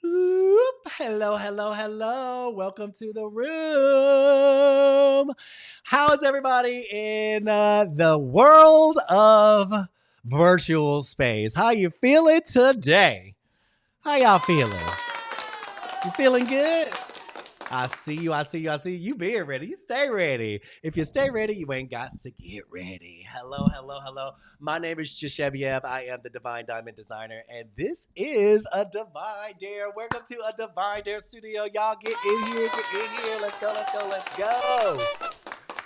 Whoop. Hello, hello, hello. Welcome to the room. How is everybody in the world of virtual space? How you feeling today? How y'all feeling? You feeling good? I see you. I see you. I see you. You being ready. You stay ready. If you stay ready, you ain't got to get ready. Hello, hello, hello. My name is Jashebiev. I am the Divine Diamond Designer, and this is a Divine Dare. Welcome to a Divine Dare studio. Y'all get in here. Get in here. Let's go. Let's go. Let's go.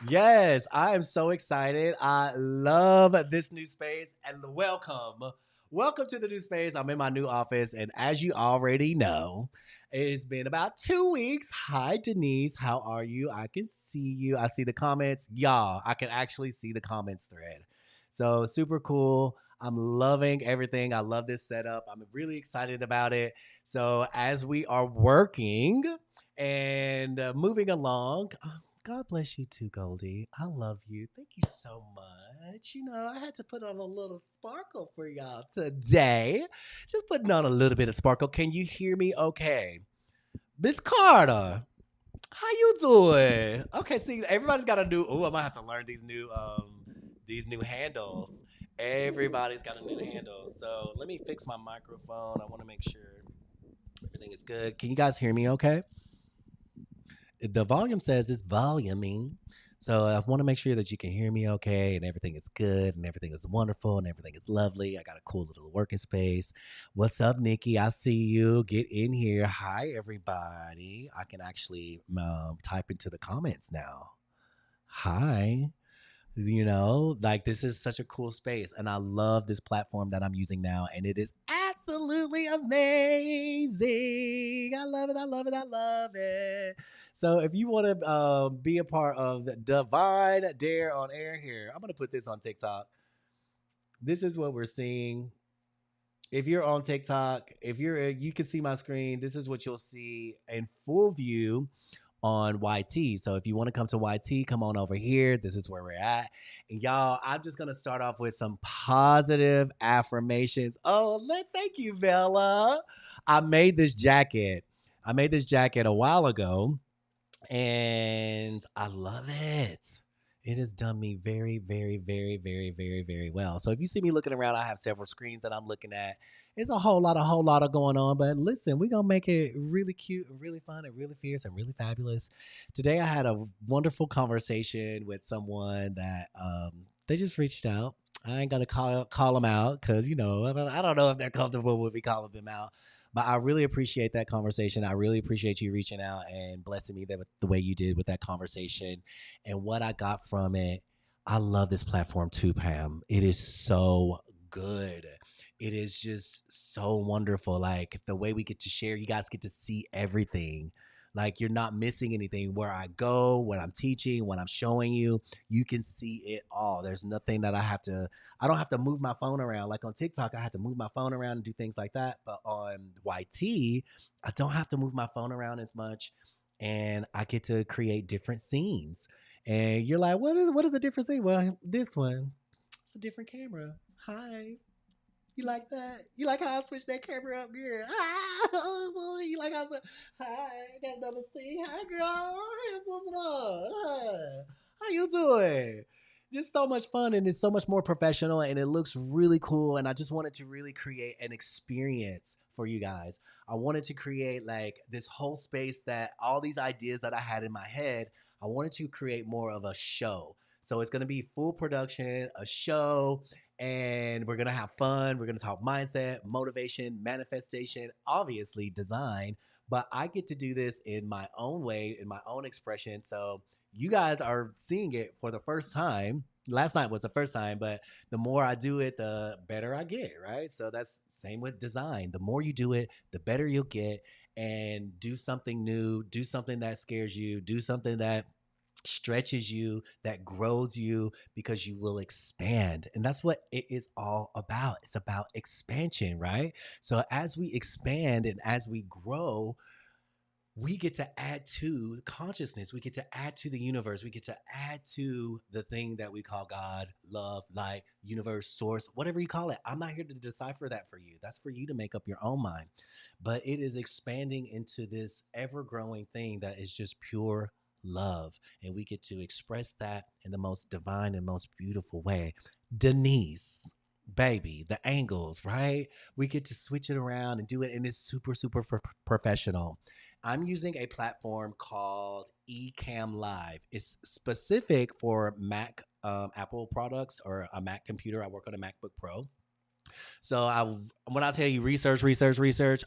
Yes, I am so excited. I love this new space and welcome. Welcome to the new space. I'm in my new office, and as you already know, it's been about 2 weeks. Hi, Denise. How are you? I can see you. I see the comments. Y'all, I can actually see the comments thread. So, super cool. I'm loving everything. I love this setup. I'm really excited about it. So, as we are working and moving along, God bless you too, Goldie. I love you. Thank you so much. I had to put on a little sparkle for y'all today. Just putting on a little bit of sparkle. Can you hear me okay? Miss Carter, how you doing? Okay, see, everybody's got a new. Oh, I might have to learn these new handles. Everybody's got a new handle. So let me fix my microphone. I want to make sure everything is good. Can you guys hear me okay? The volume says it's voluming. So I want to make sure that you can hear me okay and everything is good and everything is wonderful and everything is lovely. I got a cool little working space. What's up, Nikki? I see you. Get in here. Hi, everybody. I can actually type into the comments now. Hi. Like this is such a cool space. And I love this platform that I'm using now. And it is absolutely amazing. I love it. I love it. I love it. So if you want to be a part of the Divine Dare on Air here, I'm going to put this on TikTok. This is what we're seeing. If you're on TikTok, you can see my screen. This is what you'll see in full view on YT. So if you want to come to YT, come on over here. This is where we're at. And y'all, I'm just going to start off with some positive affirmations. Thank you, Bella. I made this jacket. I made this jacket a while ago and I love it. It has done me very, very, very, very, very, very well. So if you see me looking around, I have several screens that I'm looking at. It's a whole lot of going on. But listen, we're gonna make it really cute and really fun and really fierce and really fabulous. Today I had a wonderful conversation with someone that they just reached out. I ain't gonna call them out because I don't know if they're comfortable with me calling them out. But I really appreciate that conversation. I really appreciate you reaching out and blessing me the way you did with that conversation. And what I got from it, I love this platform too, Pam. It is so good. It is just so wonderful. Like the way we get to share, you guys get to see everything. Like you're not missing anything. Where I go, what I'm teaching, what I'm showing you, you can see it all. There's nothing that I don't have to move my phone around. Like on TikTok, I have to move my phone around and do things like that. But on YT, I don't have to move my phone around as much. And I get to create different scenes. And you're like, what is a different scene? Well, this one, it's a different camera. Hi. You like that? You like how I switched that camera up, girl? Ah, you like how I said, hi, I got another scene. Hi, girl. How you doing? Just so much fun and it's so much more professional and it looks really cool. And I just wanted to really create an experience for you guys. I wanted to create like this whole space that all these ideas that I had in my head, I wanted to create more of a show. So it's going to be full production, a show, and we're going to have fun. We're going to talk mindset, motivation, manifestation, obviously design. But I get to do this in my own way, in my own expression. So you guys are seeing it for the first time. Last night was the first time, but the more I do it, the better I get, right? So that's same with design. The more you do it, the better you'll get. And do something new, do something that scares you, do something that stretches you, that grows you, because you will expand. And that's what it is all about. It's about expansion, right? So as we expand and as we grow, we get to add to consciousness. We get to add to the universe. We get to add to the thing that we call God, love, light, universe, source, whatever you call it. I'm not here to decipher that for you. That's for you to make up your own mind. But it is expanding into this ever growing thing that is just pure love. And we get to express that in the most divine and most beautiful way. Denise, baby, the angles, right? We get to switch it around and do it. And it's super, super professional. I'm using a platform called Ecamm Live. It's specific for Mac, Apple products or a Mac computer. I work on a MacBook Pro. So when I tell you research,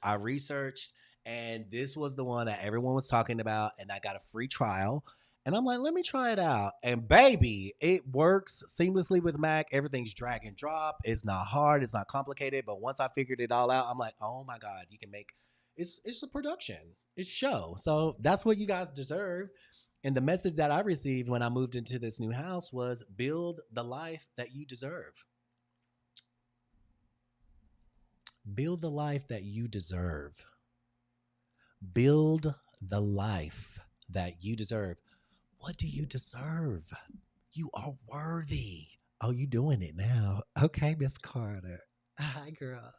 I researched, and this was the one that everyone was talking about, and I got a free trial. And I'm like, let me try it out. And baby, it works seamlessly with Mac. Everything's drag and drop. It's not hard. It's not complicated. But once I figured it all out, I'm like, oh my God, you can make it's a production. It's show. So that's what you guys deserve. And the message that I received when I moved into this new house was build the life that you deserve. Build the life that you deserve. Build the life that you deserve. What do you deserve? You are worthy. Oh, you doing it now. Okay, Miss Carter. Hi, girl.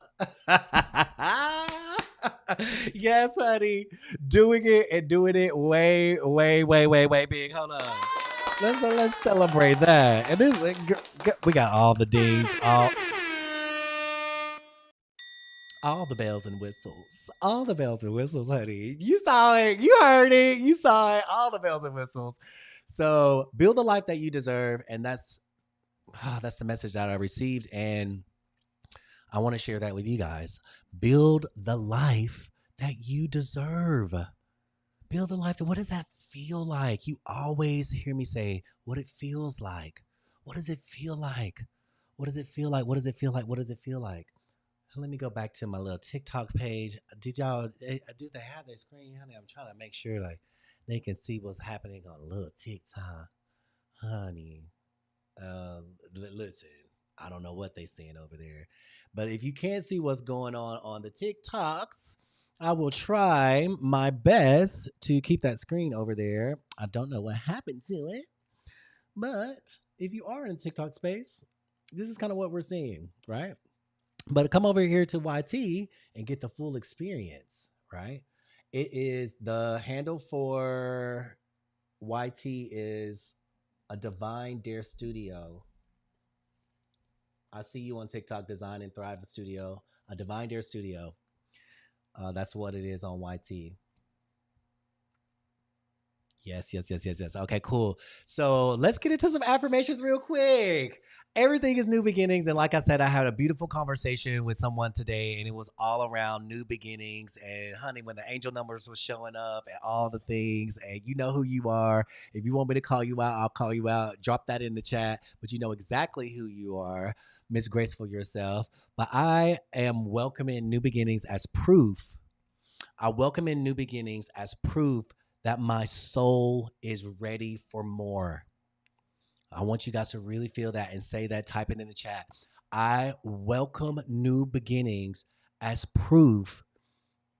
Yes, honey. Doing it and doing it way, way, way, way, way big. Hold on. Let's celebrate that. And this we got all the dings, all the bells and whistles. All the bells and whistles, honey. You saw it. You heard it. You saw it. All the bells and whistles. So build the life that you deserve. And that's the message that I received. And I want to share that with you guys. Build the life that you deserve. Build the life. What does that feel like? You always hear me say what it feels like. What does it feel like? What does it feel like? What does it feel like? What does it feel like? Let me go back to my little TikTok page. Did they have their screen, honey? I'm trying to make sure like they can see what's happening on a little TikTok, honey. Listen, I don't know what they saying over there, but if you can't see what's going on the TikToks, I will try my best to keep that screen over there. I don't know what happened to it, but if you are in TikTok space, this is kind of what we're seeing, right? But come over here to YT and get the full experience, right? It is the handle for YT is a Divine Dare Studio. I see you on TikTok, Design and Thrive Studio, a Divine Dare Studio. That's what it is on YT. Yes. Okay, cool. So let's get into some affirmations real quick. Everything is new beginnings. And like I said, I had a beautiful conversation with someone today, and it was all around new beginnings. And honey, when the angel numbers was showing up and all the things, and you know who you are. If you want me to call you out, I'll call you out. Drop that in the chat. But you know exactly who you are. Miss Graceful yourself. But I am welcoming new beginnings as proof. I welcome in new beginnings as proof that my soul is ready for more. I want you guys to really feel that and say that, type it in the chat. I welcome new beginnings as proof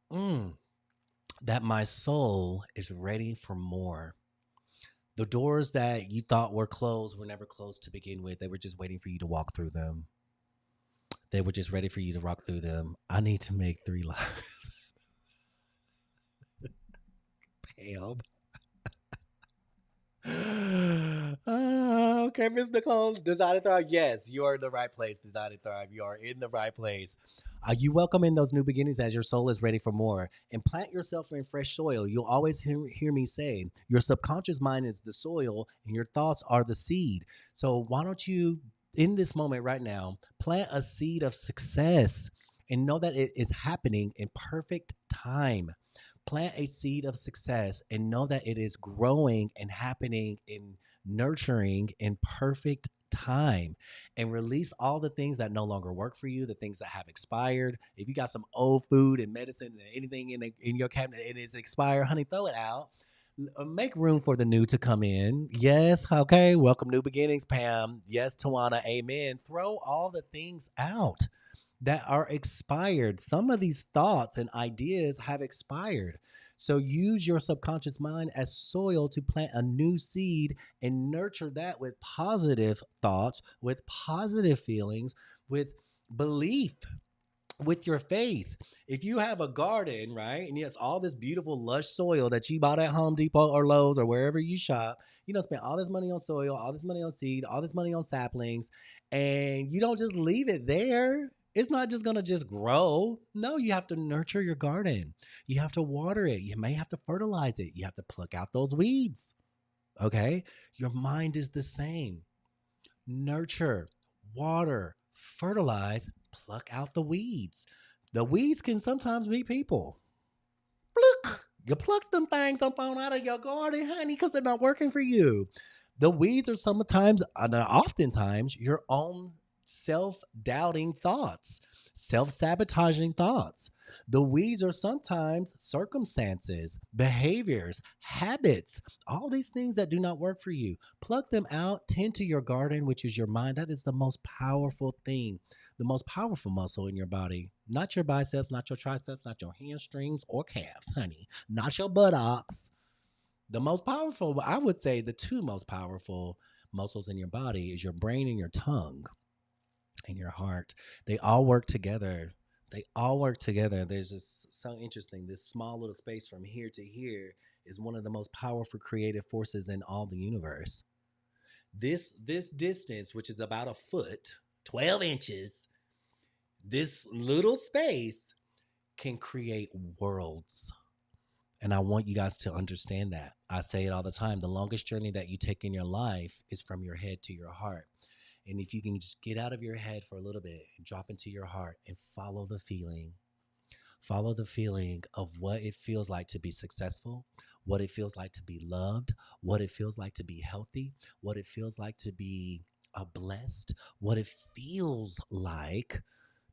that my soul is ready for more. The doors that you thought were closed were never closed to begin with. They were just waiting for you to walk through them. They were just ready for you to walk through them. I need to make 3 lives. Pam. Okay, Miss Nicole, Design and Thrive. Yes, you are in the right place. Design and Thrive. You are in the right place. You welcome in those new beginnings as your soul is ready for more, and plant yourself in fresh soil. You'll always hear me say, your subconscious mind is the soil, and your thoughts are the seed. So why don't you, in this moment right now, plant a seed of success and know that it is happening in perfect time. Plant a seed of success and know that it is growing and happening in nurturing in perfect time, and release all the things that no longer work for you, the things that have expired. If you got some old food and medicine and anything in your cabinet and it's expired, honey, throw it out. Make room for the new to come in. Yes, okay. Welcome new beginnings, Pam. Yes, Tawana, amen. Throw all the things out that are expired. Some of these thoughts and ideas have expired. So use your subconscious mind as soil to plant a new seed and nurture that with positive thoughts, with positive feelings, with belief, with your faith. If you have a garden, right, and it's all this beautiful lush soil that you bought at Home Depot or Lowe's or wherever you shop, you know, spend all this money on soil, all this money on seed, all this money on saplings, and you don't just leave it there. It's not just gonna just grow. No, you have to nurture your garden. You have to water it. You may have to fertilize it. You have to pluck out those weeds. Okay. Your mind is the same. Nurture, water, fertilize, pluck out the weeds. The weeds can sometimes be people. Pluck. You pluck them things up on out of your garden, honey, because they're not working for you. The weeds are sometimes, oftentimes, your own self-doubting thoughts, self-sabotaging thoughts. The weeds are sometimes circumstances, behaviors, habits, all these things that do not work for you. Pluck them out, tend to your garden, which is your mind. That is the most powerful thing, the most powerful muscle in your body. Not your biceps, not your triceps, not your hamstrings or calves, honey. Not your buttocks. The most powerful, I would say the two most powerful muscles in your body is your brain and your tongue and your heart. They all work together. They all work together. There's just so interesting. This small little space from here to here is one of the most powerful creative forces in all the universe. This distance, which is about a foot, 12 inches, this little space can create worlds. And I want you guys to understand that. I say it all the time. The longest journey that you take in your life is from your head to your heart. And if you can just get out of your head for a little bit and drop into your heart and follow the feeling of what it feels like to be successful, what it feels like to be loved, what it feels like to be healthy, what it feels like to be blessed, what it feels like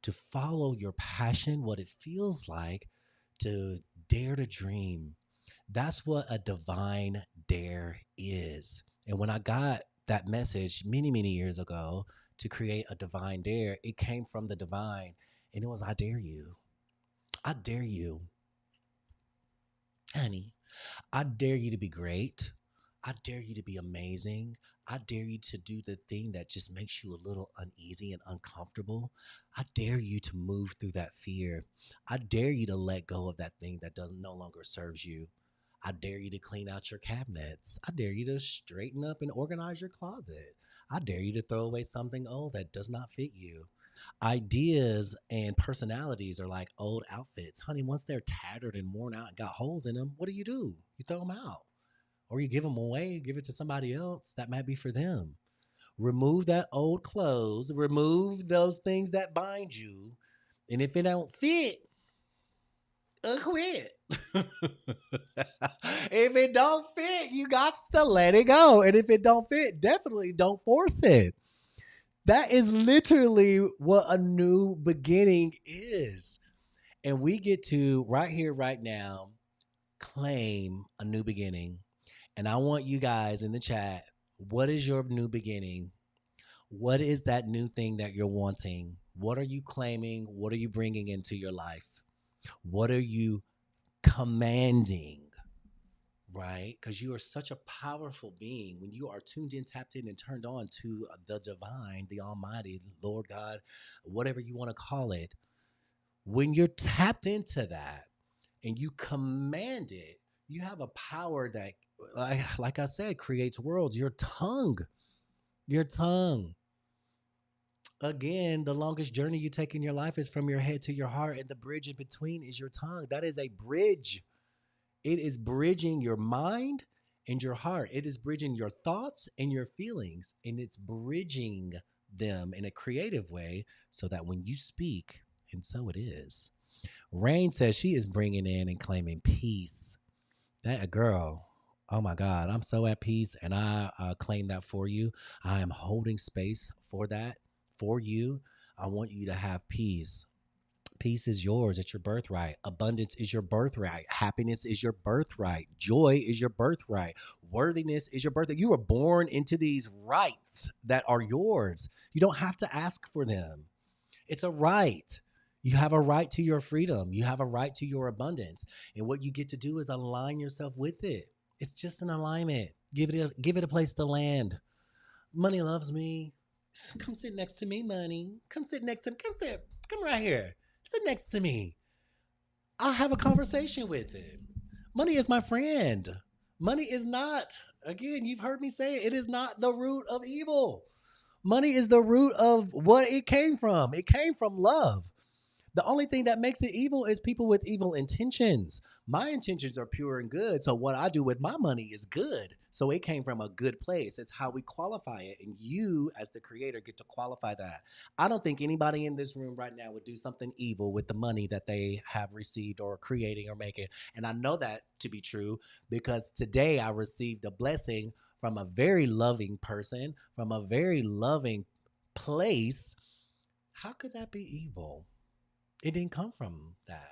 to follow your passion, what it feels like to dare to dream. That's what a divine dare is. And when I got that message many, many years ago to create a divine dare, it came from the divine. And it was, I dare you. I dare you, honey. I dare you to be great. I dare you to be amazing. I dare you to do the thing that just makes you a little uneasy and uncomfortable. I dare you to move through that fear. I dare you to let go of that thing that doesn't no longer serves you. I dare you to clean out your cabinets. I dare you to straighten up and organize your closet. I dare you to throw away something old that does not fit you. Ideas and personalities are like old outfits. Honey, once they're tattered and worn out and got holes in them, what do? You throw them out or you give them away, give it to somebody else that might be for them. Remove that old clothes, remove those things that bind you. And if it don't fit, quit. If it don't fit, you got to let it go. And if it don't fit, definitely don't force it. That is literally what a new beginning is. And we get to right here, right now, claim a new beginning. And I want you guys in the chat, what is your new beginning? What is that new thing that you're wanting? What are you claiming? What are you bringing into your life? What are you commanding? Right? Because you are such a powerful being. When you are tuned in, tapped in, and turned on to the divine, the almighty, Lord God, whatever you want to call it, when you're tapped into that and you command it, you have a power that, like I said, creates worlds. Your tongue. Again, the longest journey you take in your life is from your head to your heart, and the bridge in between is your tongue. That is a bridge. It is bridging your mind and your heart. It is bridging your thoughts and your feelings, and it's bridging them in a creative way so that when you speak, and so it is. Rain says she is bringing in and claiming peace. That a girl. Oh my God, I'm so at peace, and I claim that for you. I am holding space for that for you. I want you to have peace. Peace is yours. It's your birthright. Abundance is your birthright. Happiness is your birthright. Joy is your birthright. Worthiness is your birthright. You were born into these rights that are yours. You don't have to ask for them. It's a right. You have a right to your freedom. You have a right to your abundance. And what you get to do is align yourself with it. It's just an alignment. Give it a place to land. Money loves me. Come sit next to me, money. Come sit next to me. Come sit. Come right here. Sit next to me. I'll have a conversation with it. Money is my friend. Money is not, again, you've heard me say it is not the root of evil. Money is the root of what it came from. It came from love. The only thing that makes it evil is people with evil intentions. My intentions are pure and good. So what I do with my money is good. So it came from a good place. It's how we qualify it. And you, as the creator, get to qualify that. I don't think anybody in this room right now would do something evil with the money that they have received or creating or making. And I know that to be true because today I received a blessing from a very loving person, from a very loving place. How could that be evil? It didn't come from that.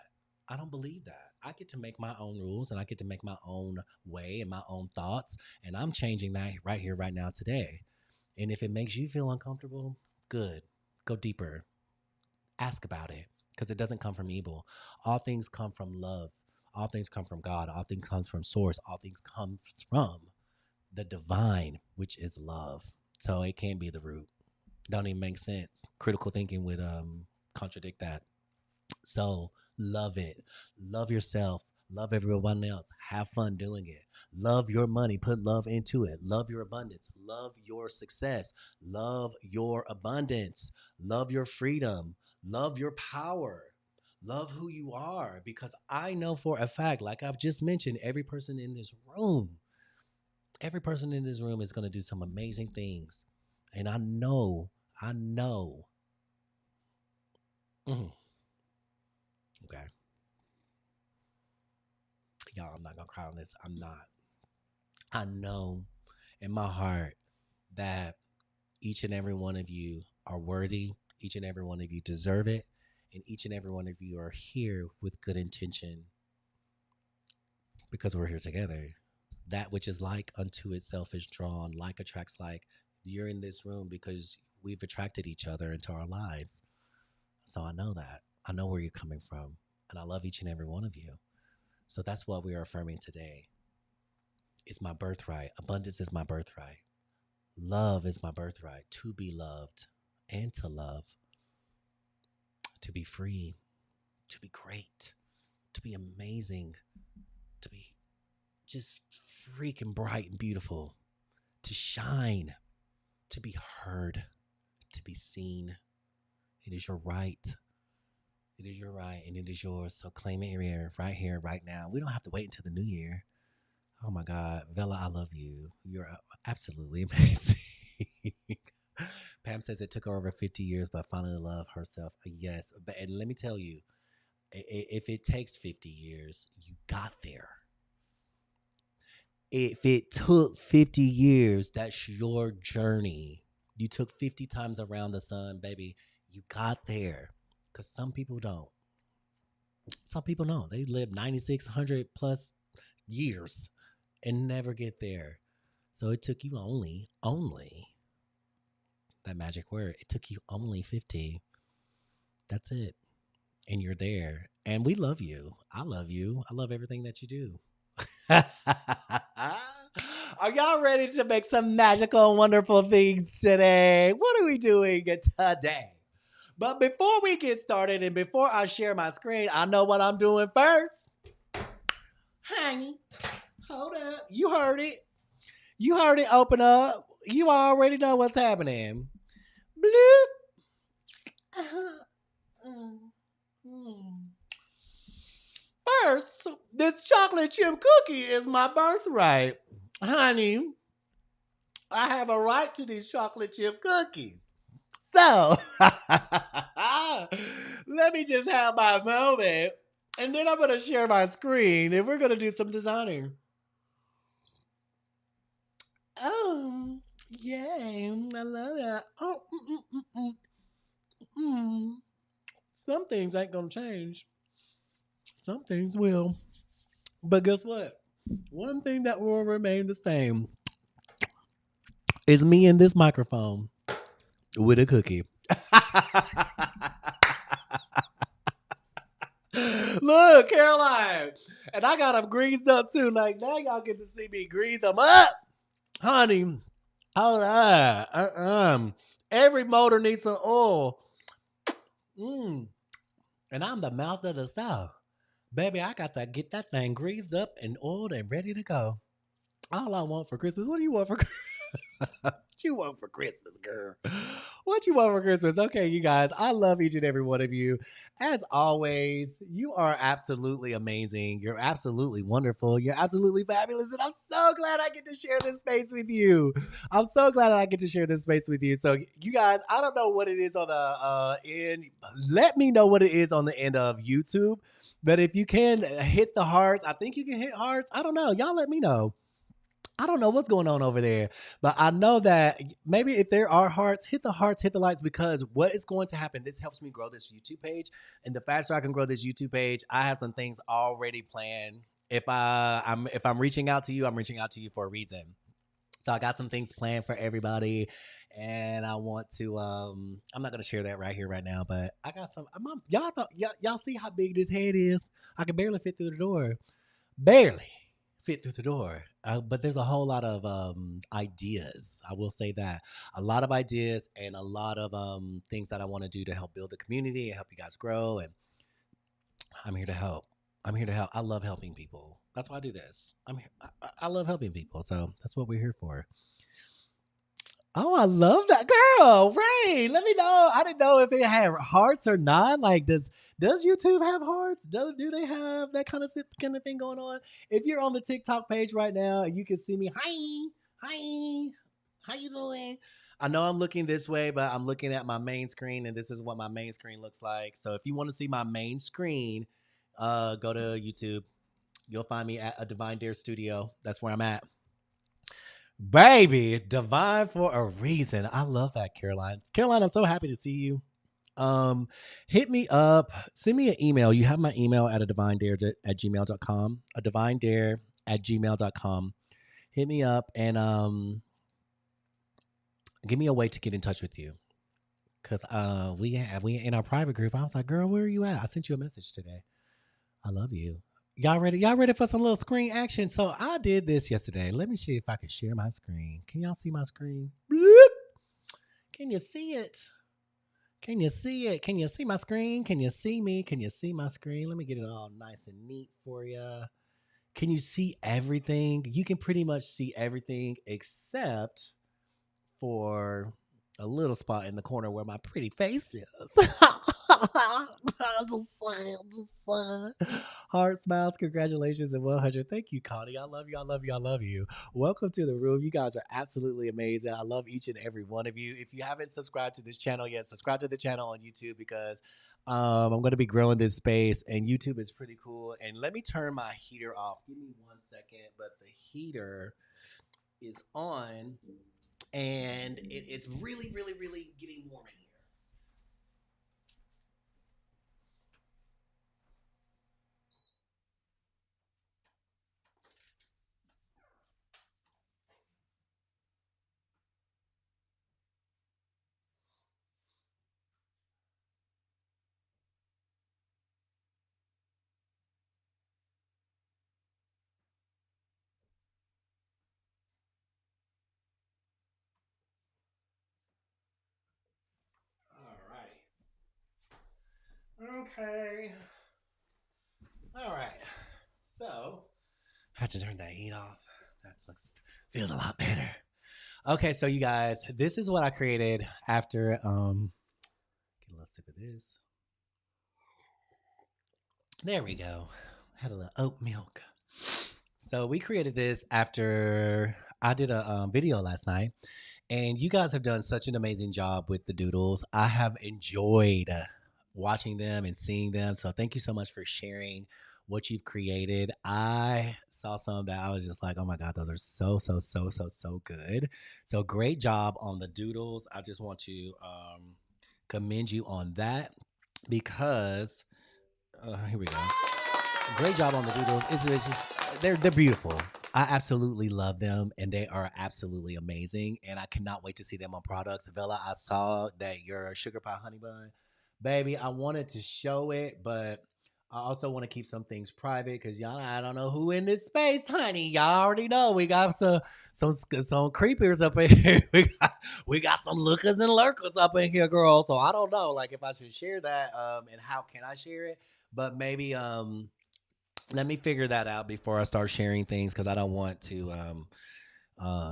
I don't believe that. I get to make my own rules and I get to make my own way and my own thoughts. And I'm changing that right here, right now, today. And if it makes you feel uncomfortable, good. Go deeper. Ask about it because it doesn't come from evil. All things come from love. All things come from God. All things come from source. All things come from the divine, which is love. So it can't be the root. Don't even make sense. Critical thinking would contradict that. So love it. Love yourself. Love everyone else. Have fun doing it. Love your money. Put love into it. Love your abundance. Love your success. Love your abundance. Love your freedom. Love your power. Love who you are. Because I know for a fact, like I've just mentioned, every person in this room is going to do some amazing things. And I know. Mm, okay. Y'all, I'm not going to cry on this. I'm not. I know in my heart that each and every one of you are worthy. Each and every one of you deserve it. And each and every one of you are here with good intention because we're here together. That which is like unto itself is drawn, like attracts like. You're in this room because we've attracted each other into our lives. So I know that. I know where you're coming from. And I love each and every one of you. So that's what we are affirming today. It's my birthright. Abundance is my birthright. Love is my birthright. To be loved and to love. To be free. To be great. To be amazing. To be just freaking bright and beautiful. To shine. To be heard. To be seen. It is your right. It is your right and it is yours. So claim it here, right now. We don't have to wait until the new year. Oh my God. Vela, I love you. You're absolutely amazing. Pam says it took her over 50 years, but finally loved herself. Yes. And let me tell you, if it takes 50 years, you got there. If it took 50 years, that's your journey. You took 50 times around the sun, baby. You got there. Because some people don't. Some people don't. They live 9,600 plus years and never get there. So it took you only, that magic word, it took you only 50. That's it. And you're there. And we love you. I love you. I love everything that you do. Are y'all ready to make some magical and wonderful things today? What are we doing today? But before we get started and before I share my screen, I know what I'm doing first. Honey, hold up. You heard it. You heard it open up. You already know what's happening. Bloop. First, this chocolate chip cookie is my birthright. Honey, I have a right to these chocolate chip cookies. So, let me just have my moment. And then I'm going to share my screen and we're going to do some designing. Oh, yay. I love that. Oh, Some things ain't going to change. Some things will. But guess what? One thing that will remain the same is me in this microphone with a cookie. Look, Caroline. And I got them greased up too. Like now y'all get to see me grease them up. Honey. Hold on. Every motor needs some oil. Mm. And I'm the mouth of the South. Baby, I got to get that thing greased up and oiled and ready to go. All I want for Christmas. What do you want for Christmas? What you want for Christmas, girl? What you want for Christmas? Okay, you guys, I love each and every one of you. As always, you are absolutely amazing. You're absolutely wonderful. You're absolutely fabulous. And I'm so glad I get to share this space with you. I'm so glad I get to share this space with you. So, you guys, I don't know what it is on the end. Let me know what it is on the end of YouTube. But if you can hit the hearts, I think you can hit hearts. I don't know. Y'all let me know. I don't know what's going on over there, but I know that maybe if there are hearts, hit the likes, because what is going to happen, this helps me grow this YouTube page. And the faster I can grow this YouTube page, I have some things already planned. If I'm reaching out to you, I'm reaching out to you for a reason. So I got some things planned for everybody, and I want to. I'm not gonna share that right here, right now, but I got some. Y'all see how big this head is? I can barely fit through the door. Barely fit through the door. But there's a whole lot of ideas. I will say that a lot of ideas and a lot of things that I want to do to help build the community and help you guys grow. And I'm here to help. I'm here to help. I love helping people. That's why I do this. I'm here. I love helping people. So that's what we're here for. Oh, I love that girl. Right. Let me know. I didn't know if it had hearts or not. Like, does YouTube have hearts? Do they have that kind of thing going on? If you're on the TikTok page right now, you can see me. Hi, how you doing? I know I'm looking this way, but I'm looking at my main screen, and this is what my main screen looks like. So if you want to see my main screen, go to YouTube. You'll find me at a Divine Dare Studio. That's where I'm at. Baby, divine for a reason. I love that, Caroline. Caroline, I'm so happy to see you. Um, Hit me up. Send me an email. You have my email at a divine dare at gmail.com. A divine dare at gmail.com. Hit me up and give me a way to get in touch with you. Cause we in our private group. I was like, girl, where are you at? I sent you a message today. I love you. Y'all ready? Y'all ready for some little screen action? So I did this yesterday. Let me see if I can share my screen. Can y'all see my screen? Bloop. Can you see it? Can you see it? Can you see my screen? Can you see me? Can you see my screen? Let me get it all nice and neat for you. Can you see everything? You can pretty much see everything except for a little spot in the corner where my pretty face is. I'm just saying, just saying. Heart smiles, congratulations, and 100. Thank you, Connie. I love you. I love you. I love you. Welcome to the room. You guys are absolutely amazing. I love each and every one of you. If you haven't subscribed to this channel yet, subscribe to the channel on YouTube because I'm going to be growing this space, and YouTube is pretty cool. And let me turn my heater off. Give me 1 second, but the heater is on, and it's really, really, really getting warm in here. All right. Okay. All right. So, I had to turn that heat off. That looks feels a lot better. Okay, so you guys, this is what I created after get a little sip of this. There we go. Had a little oat milk. So we created this after I did a video last night, and you guys have done such an amazing job with the doodles. I have enjoyed watching them and seeing them. So thank you so much for sharing what you've created. I saw some that I was just like, oh my God, those are so good. So great job on the doodles. I just want to commend you on that because here we go. Great job on the doodles. It's just they're beautiful. I absolutely love them, and they are absolutely amazing. And I cannot wait to see them on products. Vela, I saw that your sugar pie honey bun, baby. I wanted to show it, but I also want to keep some things private because y'all, I don't know who in this space, honey. Y'all already know we got some creepers up in here. We got some lookers and lurkers up in here, girl. So I don't know, like if I should share that, and how can I share it? But maybe let me figure that out before I start sharing things because I don't want to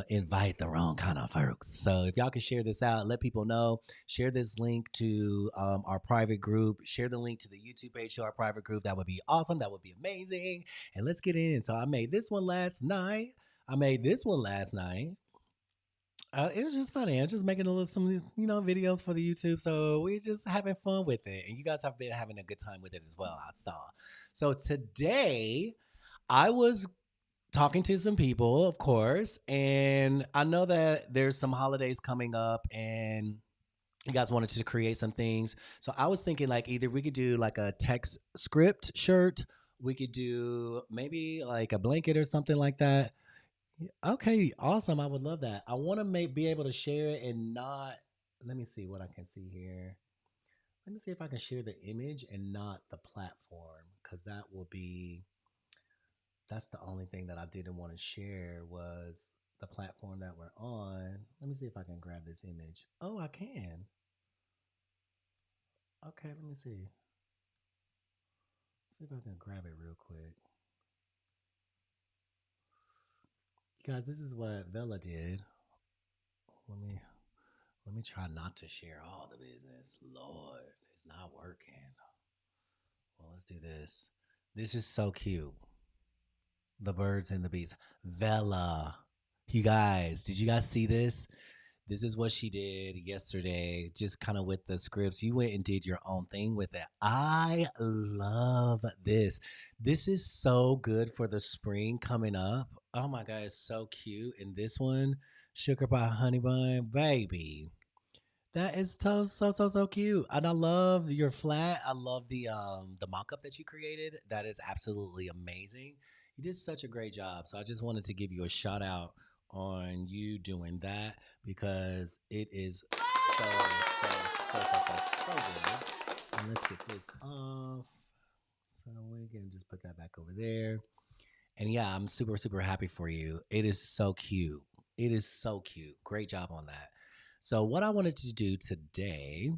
invite the wrong kind of folks. So if y'all can share this out, let people know, share this link to our private group, share the link to the YouTube page to our private group. That would be awesome. That would be amazing. And let's get in. So I made this one last night. It was just funny. I'm just making some videos for the YouTube. So we're just having fun with it. And you guys have been having a good time with it as well, I saw. So today I was talking to some people, of course, and I know that there's some holidays coming up and you guys wanted to create some things. So I was thinking like either we could do like a text script shirt, we could do maybe like a blanket or something like that. Okay, awesome. I would love that. I want to be able to share it and not, let me see what I can see here. Let me see if I can share the image and not the platform because that's the only thing that I didn't want to share was the platform that we're on. Let me see if I can grab this image. Oh, I can. Okay, let me see. See if I can grab it real quick. Guys, this is what Bella did. Let me let me try not to share all the business. Lord, it's not working. Well, let's do this. This is so cute. The birds and the bees. Bella. You guys, did you guys see this? This is what she did yesterday, just kind of with the scripts. You went and did your own thing with it. I love this. This is so good for the spring coming up. Oh my God, it's so cute. And this one, Sugar Pie Honey Bun, baby. That is so cute. And I love your flat. I love the mock-up that you created. That is absolutely amazing. You did such a great job. So I just wanted to give you a shout out on you doing that because it is so good. And let's get this off. So we can just put that back over there. And yeah, I'm super happy for you. It is so cute. It is so cute. Great job on that. So what I wanted to do today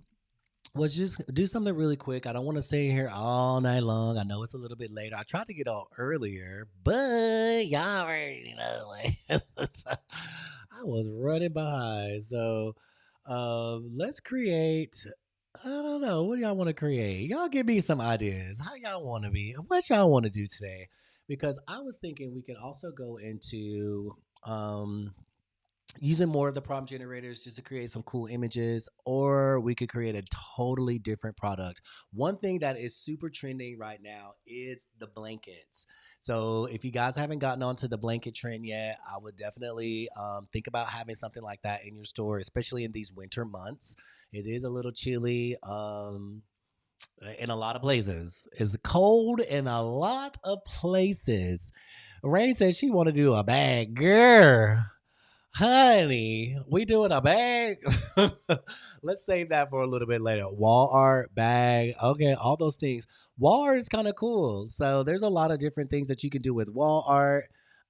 was just do something really quick. I don't want to stay here all night long. I know it's a little bit later. I tried to get on earlier, but y'all already know, like I was running behind. So let's create. I don't know. What do y'all want to create? Y'all give me some ideas. How y'all want to be? What y'all want to do today? Because I was thinking we could also go into using more of the prompt generators just to create some cool images, or we could create a totally different product. One thing that is super trending right now is the blankets. So if you guys haven't gotten onto the blanket trend yet, I would definitely think about having something like that in your store, especially in these winter months. It is a little chilly. In a lot of places, it's cold in a lot of places. Rain says she want to do a bag, girl. Honey, we doing a bag? Let's save that for a little bit later. Wall art, bag, okay, all those things. Wall art is kind of cool. So there's a lot of different things that you can do with wall art.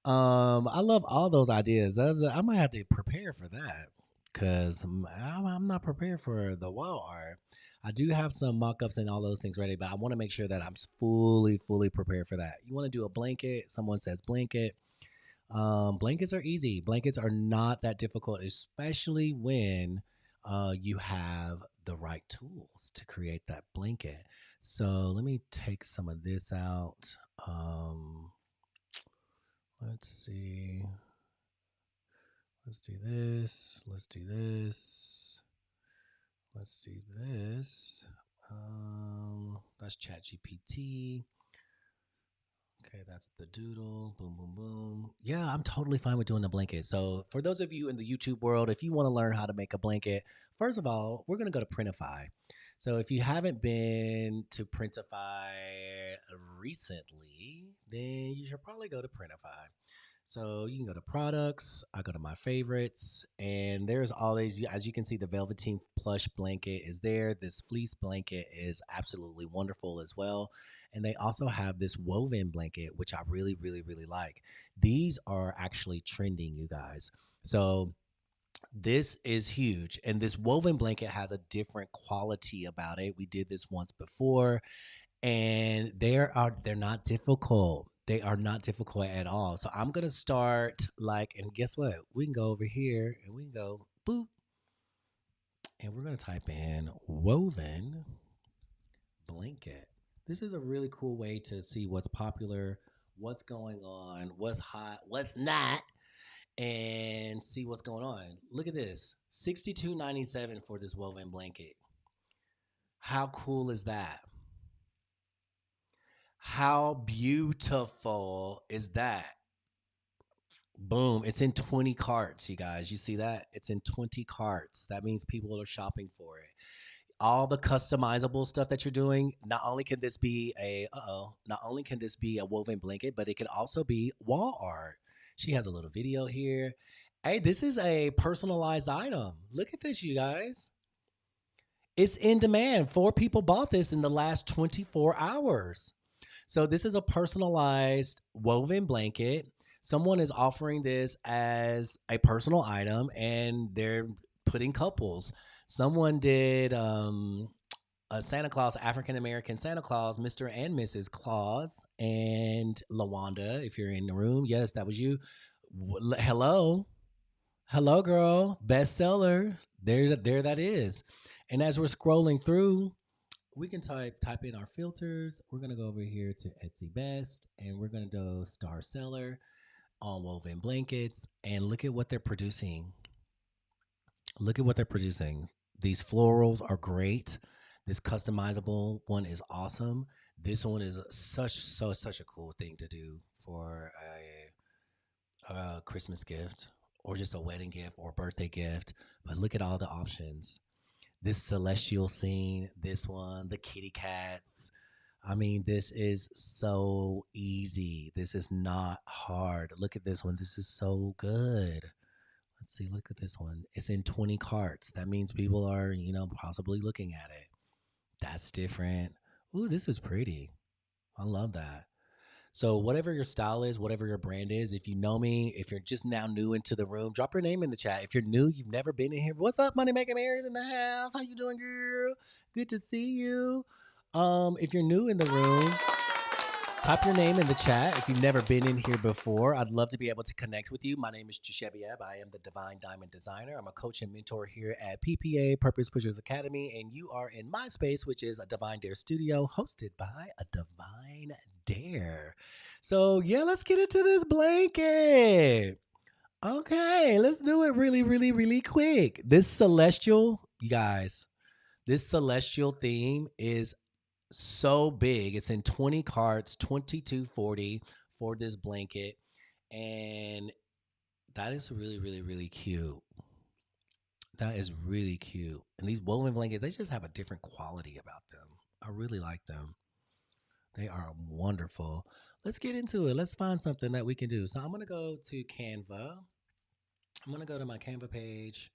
I love all those ideas. I might have to prepare for that because I'm not prepared for the wall art. I do have some mock-ups and all those things ready, but I want to make sure that I'm fully prepared for that. You want to do a blanket? Someone says blanket. Blankets are easy. Blankets are not that difficult, especially when you have the right tools to create that blanket. So let me take some of this out. Let's see. Let's do this. Let's do this. Let's do this. That's ChatGPT. Okay, that's the doodle. Boom, boom, boom. Yeah, I'm totally fine with doing a blanket. So, for those of you in the YouTube world, if you want to learn how to make a blanket, first of all, we're going to go to Printify. So, if you haven't been to Printify recently, then you should probably go to Printify. So you can go to products. I go to my favorites, and there's all these. As you can see, the Velveteen plush blanket is there. This fleece blanket is absolutely wonderful as well. And they also have this woven blanket, which I really, really, really like. These are actually trending, you guys. So this is huge. And this woven blanket has a different quality about it. We did this once before, and they're not difficult. They are not difficult at all. So I'm gonna start like, and guess what? We can go over here and we can go boop, and we're gonna type in woven blanket. This is a really cool way to see what's popular, what's going on, what's hot, what's not, and see what's going on. Look at this, $62.97 for this woven blanket. How cool is that? How beautiful is that? Boom. It's in 20 carts, you guys. You see that? It's in 20 carts. That means people are shopping for it. All the customizable stuff that you're doing, not only can this be a woven blanket, but it can also be wall art. She has a little video here. Hey, this is a personalized item. Look at this, you guys. It's in demand. 4 people bought this in the last 24 hours. So this is a personalized woven blanket. Someone is offering this as a personal item, and they're putting couples. Someone did a Santa Claus, African American Santa Claus, Mr. and Mrs. Claus, and Lawanda. If you're in the room, yes, that was you. Hello, hello, girl, bestseller. There that is. And as we're scrolling through, we can type in our filters. We're gonna go over here to Etsy Best, and we're gonna do Star Seller on woven blankets, and look at what they're producing. Look at what they're producing. These florals are great. This customizable one is awesome. This one is such a cool thing to do for a Christmas gift or just a wedding gift or birthday gift. But look at all the options. This celestial scene, this one, the kitty cats. I mean, this is so easy. This is not hard. Look at this one. This is so good. Let's see. Look at this one. It's in 20 carts. That means people are, possibly looking at it. That's different. Ooh, this is pretty. I love that. So whatever your style is, whatever your brand is, if you know me, if you're just now new into the room, drop your name in the chat. If you're new, you've never been in here. What's up, Money Making Mary's in the house? How you doing, girl? Good to see you. If you're new in the room, type your name in the chat. If you've never been in here before, I'd love to be able to connect with you. My name is Jashebiab. I am the Divine Diamond Designer. I'm a coach and mentor here at PPA, Purpose Pushers Academy, and you are in my space, which is a Divine Dare Studio, hosted by a Divine Dare. So yeah, let's get into this blanket. Okay, let's do it really, really, really quick. This celestial, you guys, this celestial theme is so big. It's in 20 carts, 22.40 for this blanket. And that is really, really, really cute. That is really cute. And these woven blankets, they just have a different quality about them. I really like them. They are wonderful. Let's get into it. Let's find something that we can do. So I'm going to go to Canva. I'm going to go to my Canva page.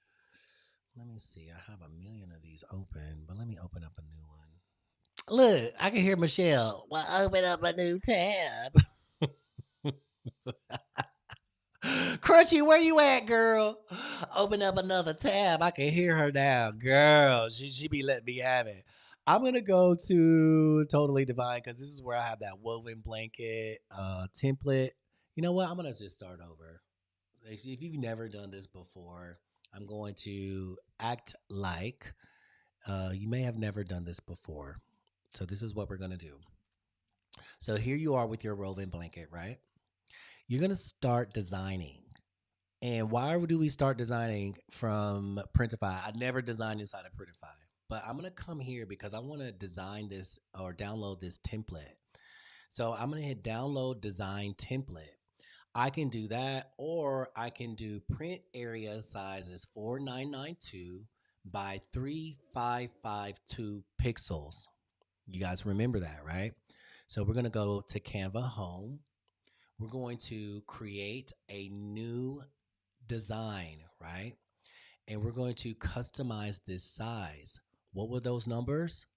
Let me see. I have a million of these open, but let me open up a new one. Look, I can hear Michelle. Well, open up a new tab. Crunchy, where you at, girl? Open up another tab. I can hear her now. Girl, she be letting me have it. I'm gonna go to Totally Divine because this is where I have that woven blanket template. You know what? I'm gonna just start over. If you've never done this before, I'm going to act like you may have never done this before. So this is what we're gonna do. So here you are with your woven blanket, right? You're gonna start designing. And why do we start designing from Printify? I never designed inside of Printify, but I'm gonna come here because I want to design this or download this template. So I'm gonna hit download design template. I can do that, or I can do print area sizes 4992 by 3552 pixels. You guys remember that, right? So we're gonna go to Canva Home. We're going to create a new design, right? and we're going to customize this size. What were those numbers?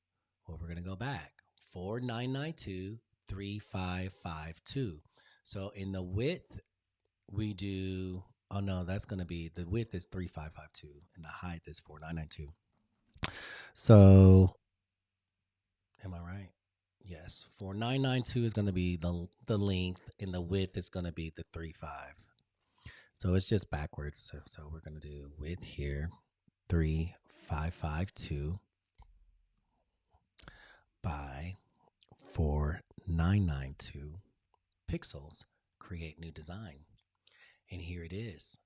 Well, we're going to go back 4992 3552. So in the width, we do, oh no, that's going to be, the width is 3552 and the height is 4992. So, am I right? Yes, 4992 is going to be the length, and the width is going to be the 35. So it's just backwards. So we're going to do width here, 3552 by 4992 pixels. Create new design. And here it is.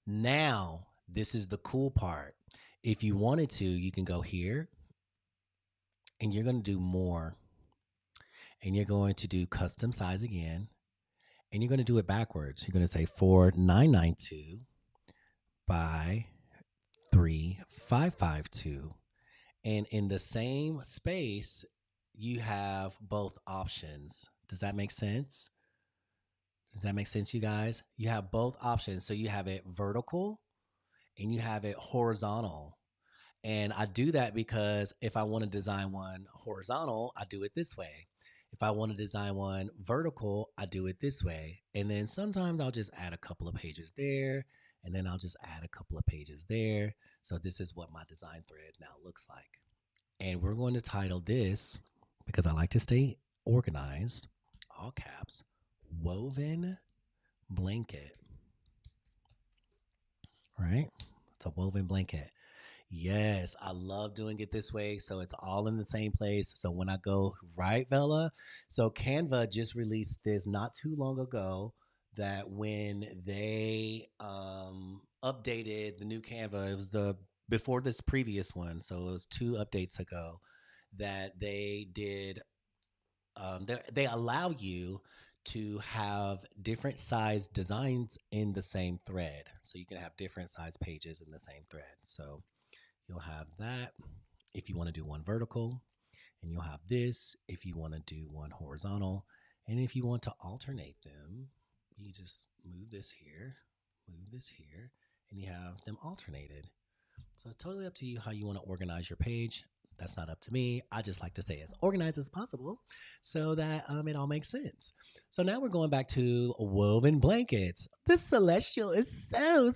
Now, this is the cool part. If you wanted to, you can go here and you're going to do more. And you're going to do custom size again. And you're going to do it backwards. You're going to say 4992 by 3552. And in the same space, you have both options. Does that make sense? Does that make sense, you guys? You have both options. So you have it vertical and you have it horizontal. And I do that because if I want to design one horizontal, I do it this way. If I want to design one vertical, I do it this way. And then sometimes I'll just add a couple of pages there, and then I'll just add a couple of pages there. So this is what my design thread now looks like. And we're going to title this, because I like to stay organized, all caps, woven blanket. Right? It's a woven blanket. Yes, I love doing it this way. So it's all in the same place. So when I go, right, Bella? So Canva just released this not too long ago, that when they updated the new Canva, it was the before this previous one. So it was 2 updates ago that they did. They allow you to have different size designs in the same thread. So you can have different size pages in the same thread. So you'll have that if you want to do one vertical, and you'll have this if you want to do one horizontal. And if you want to alternate them, you just move this here, and you have them alternated. So it's totally up to you how you want to organize your page. That's not up to me. I just like to say as organized as possible so that it all makes sense. So now we're going back to woven blankets. This celestial is so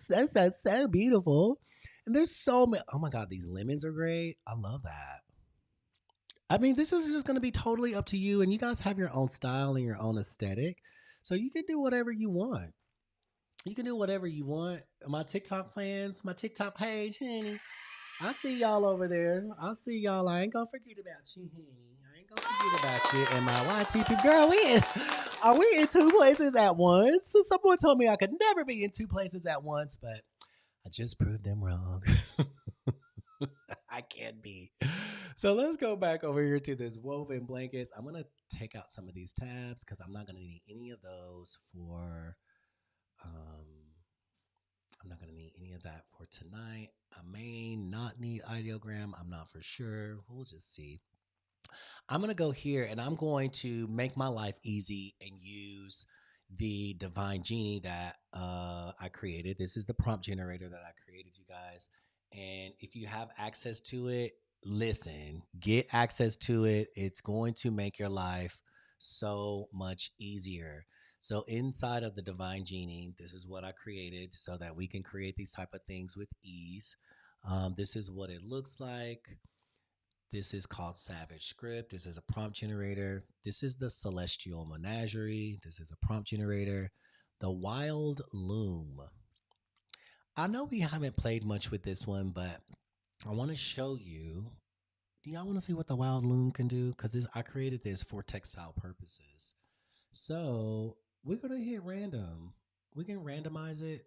beautiful. And there's so many. Oh my God, these lemons are great. I love that. I mean, this is just going to be totally up to you. And you guys have your own style and your own aesthetic. So you can do whatever you want. You can do whatever you want. My TikTok plans, my TikTok page, honey. I see y'all over there. I see y'all. I ain't gonna forget about you, honey. I ain't gonna forget about you and my YTP girl. Are we in 2 places at once? So someone told me I could never be in 2 places at once, but I just proved them wrong. I can't be. So let's go back over here to this woven blankets. I'm gonna take out some of these tabs because I'm not gonna need any of those for um I'm not going to need any of that for tonight. I may not need ideogram. I'm not for sure. We'll just see. I'm going to go here and I'm going to make my life easy and use the Divine Genie that I created. This is the prompt generator that I created, you guys. And if you have access to it, listen, get access to it. It's going to make your life so much easier. So inside of the Divine Genie, this is what I created so that we can create these type of things with ease. This is what it looks like. This is called Savage Script. This is a prompt generator. This is the Celestial Menagerie. This is a prompt generator. The Wild Loom. I know we haven't played much with this one, but I want to show you. Do y'all want to see what the Wild Loom can do? Because I created this for textile purposes. So we're going to hit random. We can randomize it.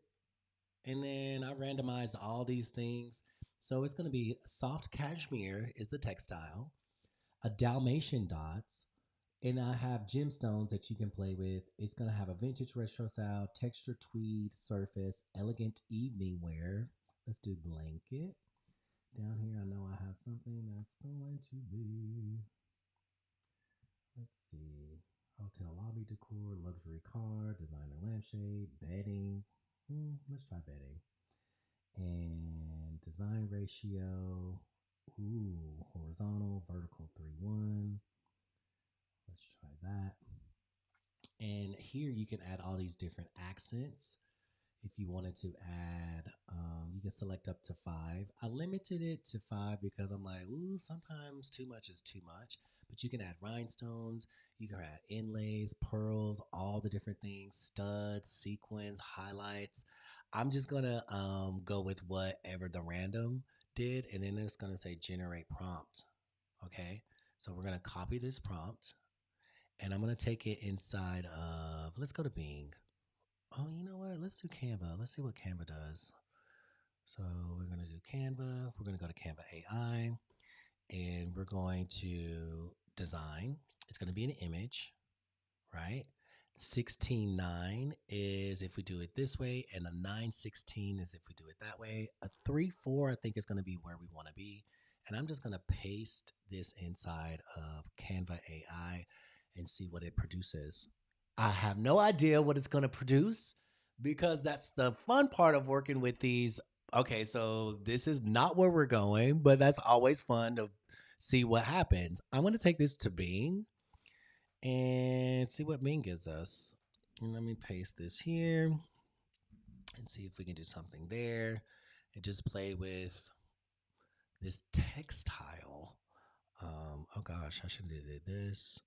And then I randomize all these things. So it's going to be soft cashmere is the textile, a Dalmatian dots, and I have gemstones that you can play with. It's going to have a vintage retro style, texture tweed surface, elegant evening wear. Let's do blanket. Down here, I know I have something that's going to be, let's see, hotel lobby decor, luxury car, designer lampshade, bedding. Let's try bedding. And design ratio, horizontal, vertical 3:1. Let's try that. And here you can add all these different accents. If you wanted to add, you can select up to 5. I limited it to 5 because I'm like, ooh, sometimes too much is too much. But you can add rhinestones, you can add inlays, pearls, all the different things, studs, sequins, highlights. I'm just gonna go with whatever the random did, and then it's gonna say generate prompt. Okay, so we're gonna copy this prompt, and I'm gonna take it inside of. Let's go to Bing. Oh, you know what? Let's do Canva. Let's see what Canva does. So we're going to do Canva. We're going to go to Canva AI and we're going to design. It's going to be an image, right? 16:9 is if we do it this way, and a 9:16 is if we do it that way. A 3:4, I think, is going to be where we want to be. And I'm just going to paste this inside of Canva AI and see what it produces. I have no idea what it's going to produce because that's the fun part of working with these. Okay, so this is not where we're going, but that's always fun to see what happens. I'm going to take this to Bing and see what Bing gives us. And let me paste this here and see if we can do something there and just play with this textile. Oh gosh, I should have did this.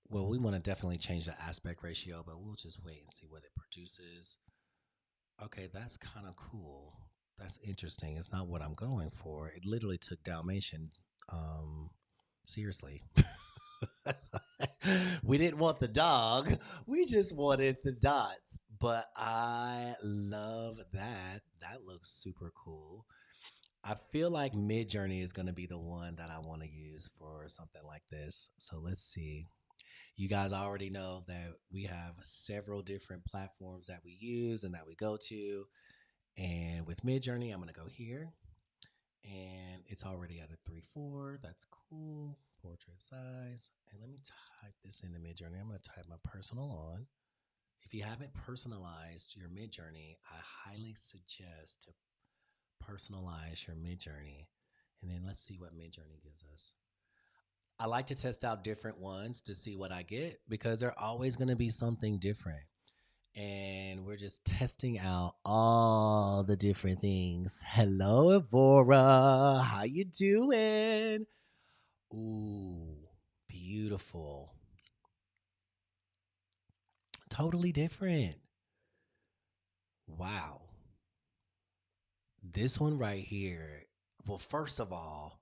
Well, we want to definitely change the aspect ratio, but we'll just wait and see what it produces. Okay, that's kind of cool. That's interesting. It's not what I'm going for. It literally took Dalmatian seriously. We didn't want the dog. We just wanted the dots. But I love that. That looks super cool. I feel like Midjourney is going to be the one that I want to use for something like this. So let's see. You guys already know that we have several different platforms that we use and that we go to. And with Midjourney, I'm going to go here. And it's already at a 3:4. That's cool. Portrait size. And let me type this into Midjourney. I'm going to type my personal on. If you haven't personalized your Midjourney, I highly suggest to personalize your Midjourney. And then let's see what Midjourney gives us. I like to test out different ones to see what I get because they're always going to be something different. And we're just testing out all the different things. Hello, Evora. How you doing? Ooh, beautiful. Totally different. Wow. This one right here. Well, first of all,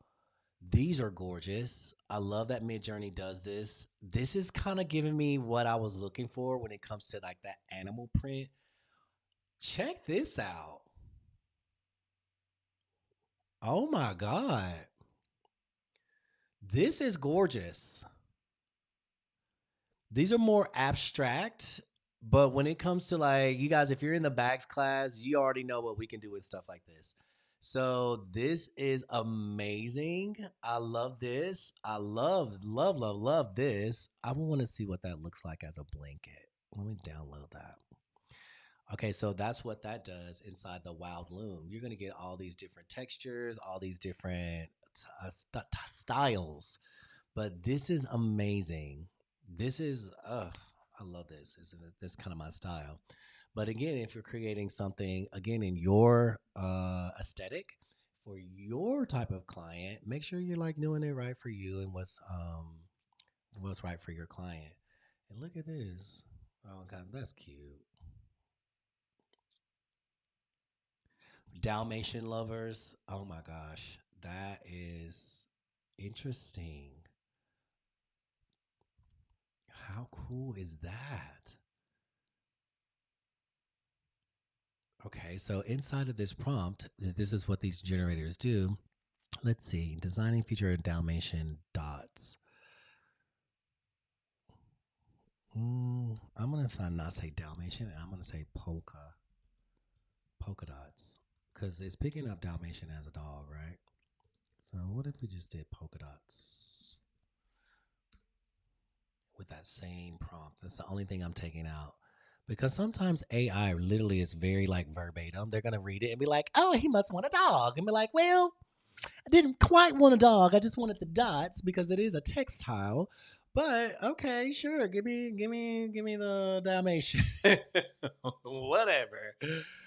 these are gorgeous. I love that Midjourney does this. This is kind of giving me what I was looking for when it comes to like that animal print. Check this out. Oh my God. This is gorgeous. These are more abstract, but when it comes to like you guys, if you're in the bags class, you already know what we can do with stuff like this. So this is amazing. I love this. I love this. I want to see what that looks like as a blanket. Let me download that. Okay, so that's what that does inside the Wild Loom. You're going to get all these different textures, all these different styles, but this is amazing. This is, I love this. This is kind of my style. But again, if you're creating something, again, in your aesthetic for your type of client, make sure you're like doing it right for you and what's right for your client. And look at this. Oh, God, that's cute. Dalmatian lovers. Oh my gosh, that is interesting. How cool is that? Okay, so inside of this prompt, this is what these generators do. Let's see, designing feature Dalmatian dots. I'm gonna not say Dalmatian. I'm gonna say polka dots, because it's picking up Dalmatian as a dog, right? So what if we just did polka dots with that same prompt? That's the only thing I'm taking out. Because sometimes AI literally is very like verbatim. They're gonna read it and be like, "Oh, he must want a dog," and be like, "Well, I didn't quite want a dog. I just wanted the dots because it is a textile." But okay, sure. Give me the Dalmatian. Whatever.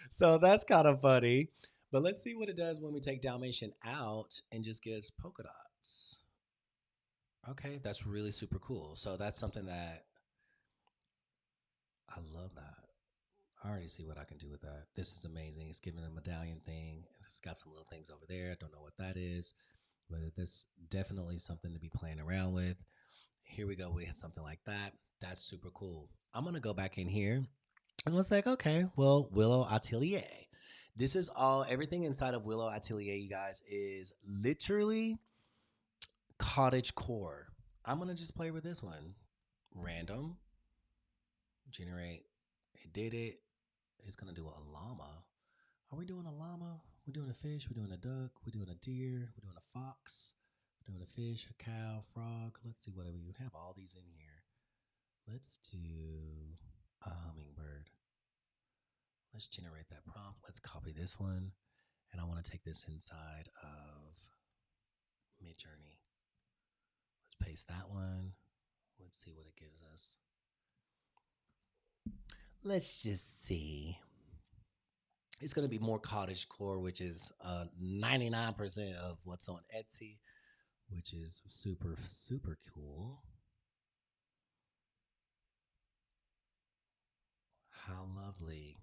So that's kind of funny. But let's see what it does when we take Dalmatian out and just gives polka dots. Okay, that's really super cool. So that's something that I love that. I already see what I can do with that. This is amazing. It's giving a medallion thing. It's got some little things over there. I don't know what that is, but this definitely something to be playing around with. Here we go. We have something like that. That's super cool. I'm gonna go back in here and it's like, okay, well, Willow Atelier. This is all everything inside of Willow Atelier, you guys, is literally cottage core. I'm gonna just play with this one. Random, generate. It did it. It's gonna do a llama. Are we doing a llama? We're doing a fish. We're doing a duck. We're doing a deer. We're doing a fox. We're doing a fish, a cow, frog. Let's see what we have all these in here. Let's do a hummingbird. Let's generate that prompt. Let's copy this one. And I want to take this inside of Midjourney. Let's paste that one. Let's see what it gives us. Let's just see. It's going to be more cottage core, which is 99% of what's on Etsy, which is super, super cool. How lovely.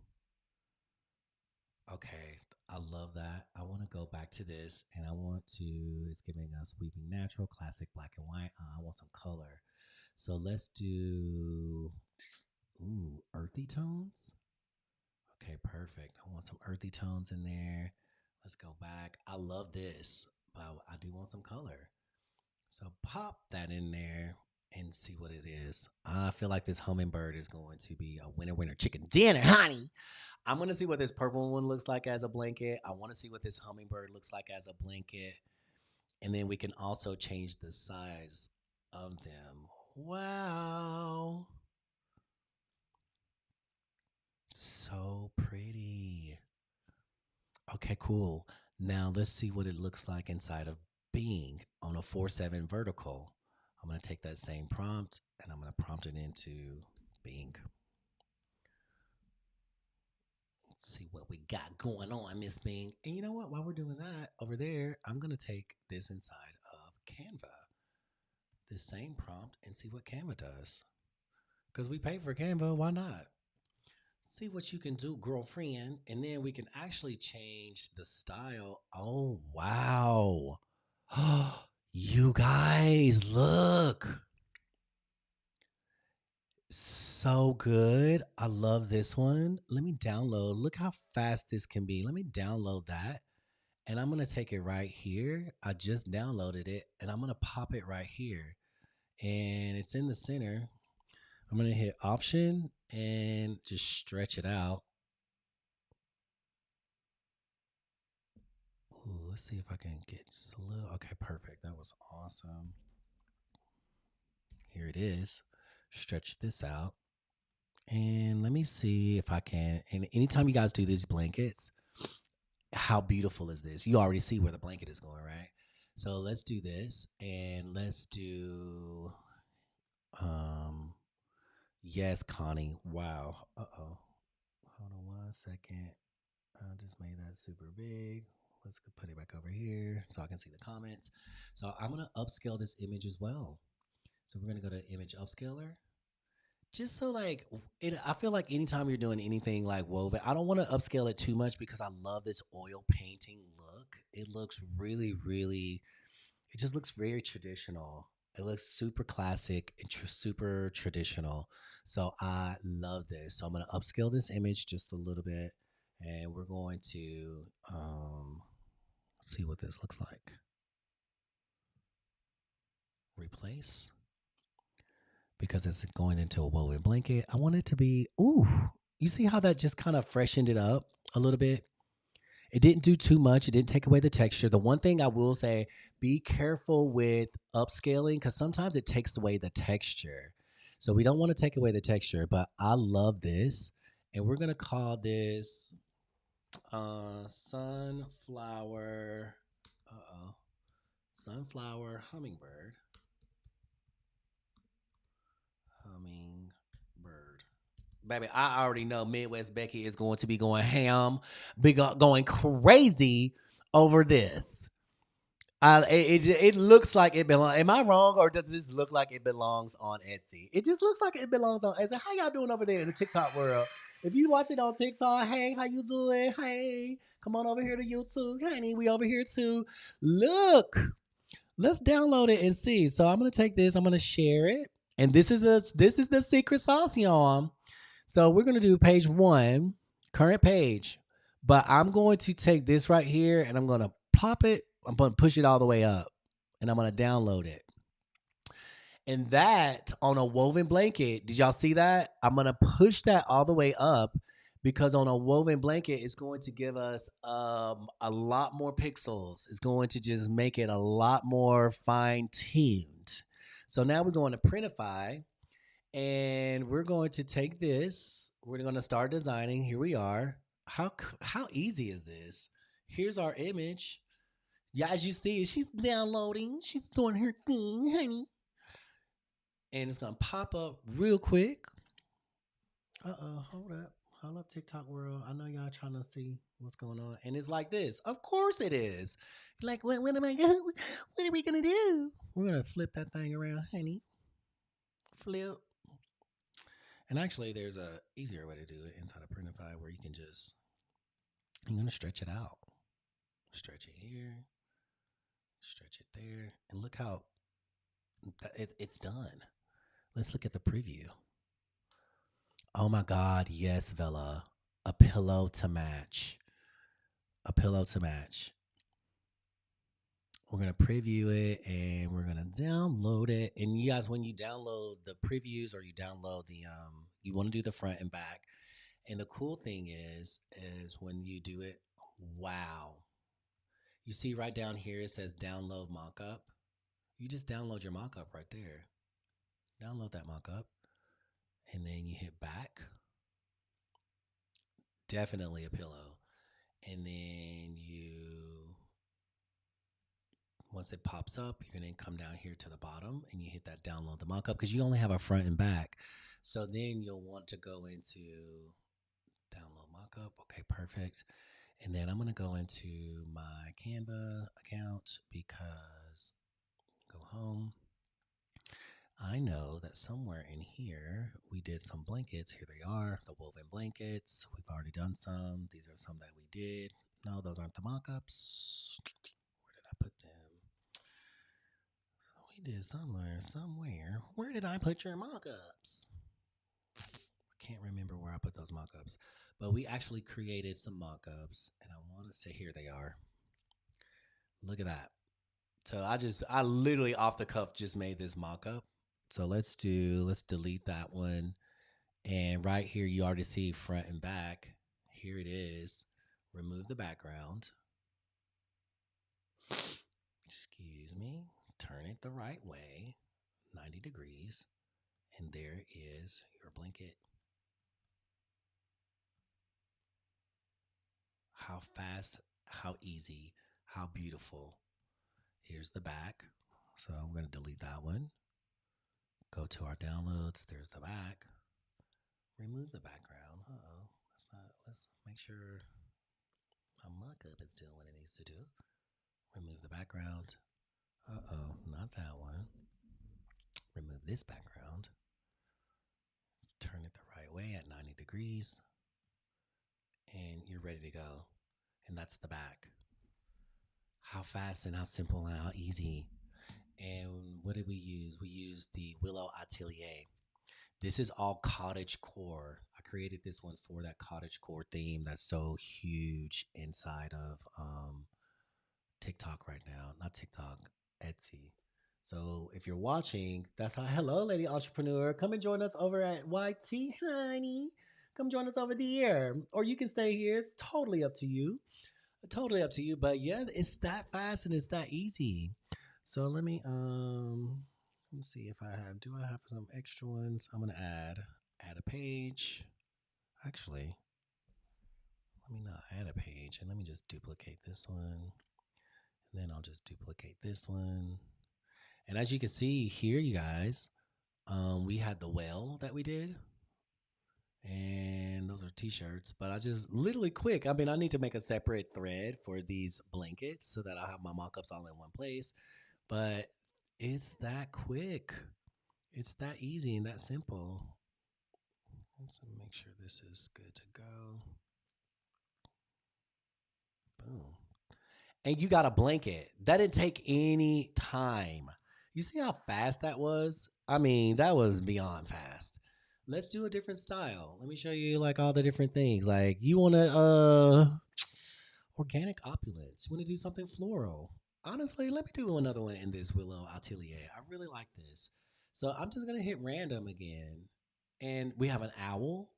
Okay, I love that. I want to go back to this and I want to, it's giving us Weeping Natural, Classic Black and White. I want some color. So let's do, earthy tones. Okay, perfect. I want some earthy tones in there. Let's go back. I love this, but I do want some color. So pop that in there and see what it is. I feel like this hummingbird is going to be a winner chicken dinner, honey. I'm going to see what this purple one looks like as a blanket. I want to see what this hummingbird looks like as a blanket. And then we can also change the size of them. Wow. So pretty. Okay, cool. Now let's see what it looks like inside of Bing on a 4.7 vertical. I'm going to take that same prompt and I'm going to prompt it into Bing. Let's see what we got going on, Miss Bing. And you know what? While we're doing that over there, I'm going to take this inside of Canva, this same prompt, and see what Canva does. Because we pay for Canva, why not? See what you can do, girlfriend. And then we can actually change the style. Oh, wow. You guys, look. So good. I love this one. Let me download. Look how fast this can be. Let me download that. And I'm going to take it right here. I just downloaded it and I'm going to pop it right here. And it's in the center. I'm going to hit option and just stretch it out. Ooh, let's see if I can get just a little. Okay, perfect. That was awesome. Here it is. Stretch this out. And let me see if I can. And anytime you guys do these blankets, how beautiful is this? You already see where the blanket is going, right? So let's do this and let's do yes, Connie. Wow. Uh-oh. Hold on 1 second. I just made that super big. Let's put it back over here so I can see the comments. So I'm going to upscale this image as well. So we're going to go to image upscaler. Just so like I feel like anytime you're doing anything like woven, I don't want to upscale it too much because I love this oil painting look. It looks really, really, it just looks very traditional. It looks super classic and super traditional. So I love this. So I'm going to upscale this image just a little bit and we're going to see what this looks like. Replace. Because it's going into a woven blanket. I want it to be, ooh, you see how that just kind of freshened it up a little bit? It didn't do too much. It didn't take away the texture. The one thing I will say, be careful with upscaling because sometimes it takes away the texture. So we don't want to take away the texture, but I love this. And we're going to call this sunflower, sunflower hummingbird. Hummingbird. Baby, I already know Midwest Becky is going to be going ham, going crazy over this. It looks like it belongs. Am I wrong, or does this look like it belongs on Etsy? It just looks like it belongs on Etsy. How y'all doing over there in the TikTok world? If you watch it on TikTok, hey, how you doing? Hey, come on over here to YouTube, honey. We over here too. Look, let's download it and see. So I'm gonna take this. I'm gonna share it, and this is the secret sauce, y'all. So we're gonna do page 1, current page, but I'm going to take this right here and I'm gonna pop it. I'm gonna push it all the way up, and I'm gonna download it. And that on a woven blanket, did y'all see that? I'm gonna push that all the way up because on a woven blanket, it's going to give us a lot more pixels. It's going to just make it a lot more fine tuned. So now we're going to Printify, and we're going to take this. We're going to start designing. Here we are. How easy is this? Here's our image. Yeah, as you see, she's downloading. She's doing her thing, honey. And it's gonna pop up real quick. Hold up. Hold up, TikTok world. I know y'all trying to see what's going on. And it's like this. Of course it is. Like, what am I gonna what are we gonna do? We're gonna flip that thing around, honey. Flip. And actually there's a easier way to do it inside of Printify where you're gonna stretch it out. Stretch it here, stretch it there, and look how it's done. Let's look at the preview. Oh my God, yes, Vella. A pillow to match. A pillow to match. We're going to preview it and we're going to download it. And you guys, when you download the previews or you download you want to do the front and back. And the cool thing is when you do it, wow. You see right down here, it says download mockup. You just download your mockup right there. Download that mockup. And then you hit back. Definitely a pillow. And then once it pops up, you're going to come down here to the bottom and you hit that download the mockup because you only have a front and back. So then you'll want to go into download mockup. Okay, perfect. And then I'm going to go into my Canva account because go home. I know that somewhere in here we did some blankets. Here they are, the woven blankets. We've already done some. These are some that we did. No, those aren't the mockups. Where did I put them? We did somewhere. Where did I put your mockups? I can't remember where I put those mockups. But we actually created some mockups, and I want to say here they are. Look at that. So I literally off the cuff just made this mockup. So let's delete that one. And right here, you already see front and back. Here it is. Remove the background. Excuse me. Turn it the right way, 90 degrees. And there is your blanket. How fast, how easy, how beautiful. Here's the back. So I'm going to delete that one. Go to our downloads. There's the back. Remove the background. Let's make sure my mockup is doing what it needs to do. Remove the background. Not that one. Remove this background. Turn it the right way at 90 degrees. And you're ready to go. And that's the back. How fast and how simple and how easy. And what did we use? We used the Willow Atelier. This is all cottage core. I created this one for that cottage core theme that's so huge inside of TikTok right now. Not TikTok, Etsy. So if you're watching, that's how. Hello, lady entrepreneur. Come and join us over at YT, honey. Come join us over there. Or you can stay here. It's totally up to you. Totally up to you. But yeah, it's that fast and it's that easy. So let me Let me see if I have. Do I have some extra ones? I'm gonna add a page. Actually, let me not add a page, and let me just duplicate this one, and then I'll just duplicate this one. And as you can see here, you guys, we had the whale that we did, and those are t-shirts. But I just literally quick. I mean, I need to make a separate thread for these blankets so that I'll have my mock-ups all in one place. But it's that quick. It's that easy and that simple. Let's make sure this is good to go. Boom. And you got a blanket. That didn't take any time. You see how fast that was? I mean, that was beyond fast. Let's do a different style. Let me show you like all the different things. Like you want to organic opulence. You want to do something floral. Honestly, let me do another one in this Willow Atelier. I really like this. So I'm just going to hit random again. And we have an owl,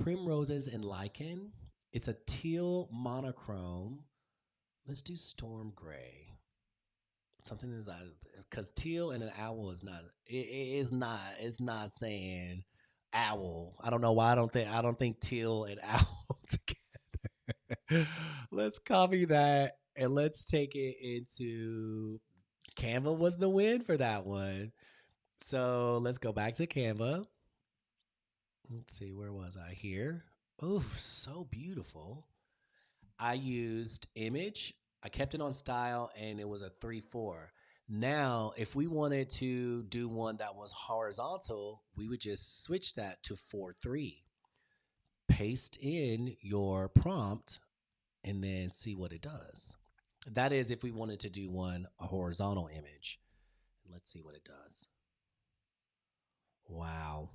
primroses and lichen. It's a teal monochrome. Let's do storm gray. Something is because teal and an owl is not. It is not. It's not saying owl. I don't know why. I don't think teal and owl together. Let's copy that and let's take it into Canva. Was the win for that one. So let's go back to Canva. Let's see, where was I here? Oh, so beautiful. I used image, I kept it on style, and it was a 3-4. Now, if we wanted to do one that was horizontal, we would just switch that to 4-3. Paste in your prompt and then see what it does. That is if we wanted to do a horizontal image. Let's see what it does. Wow.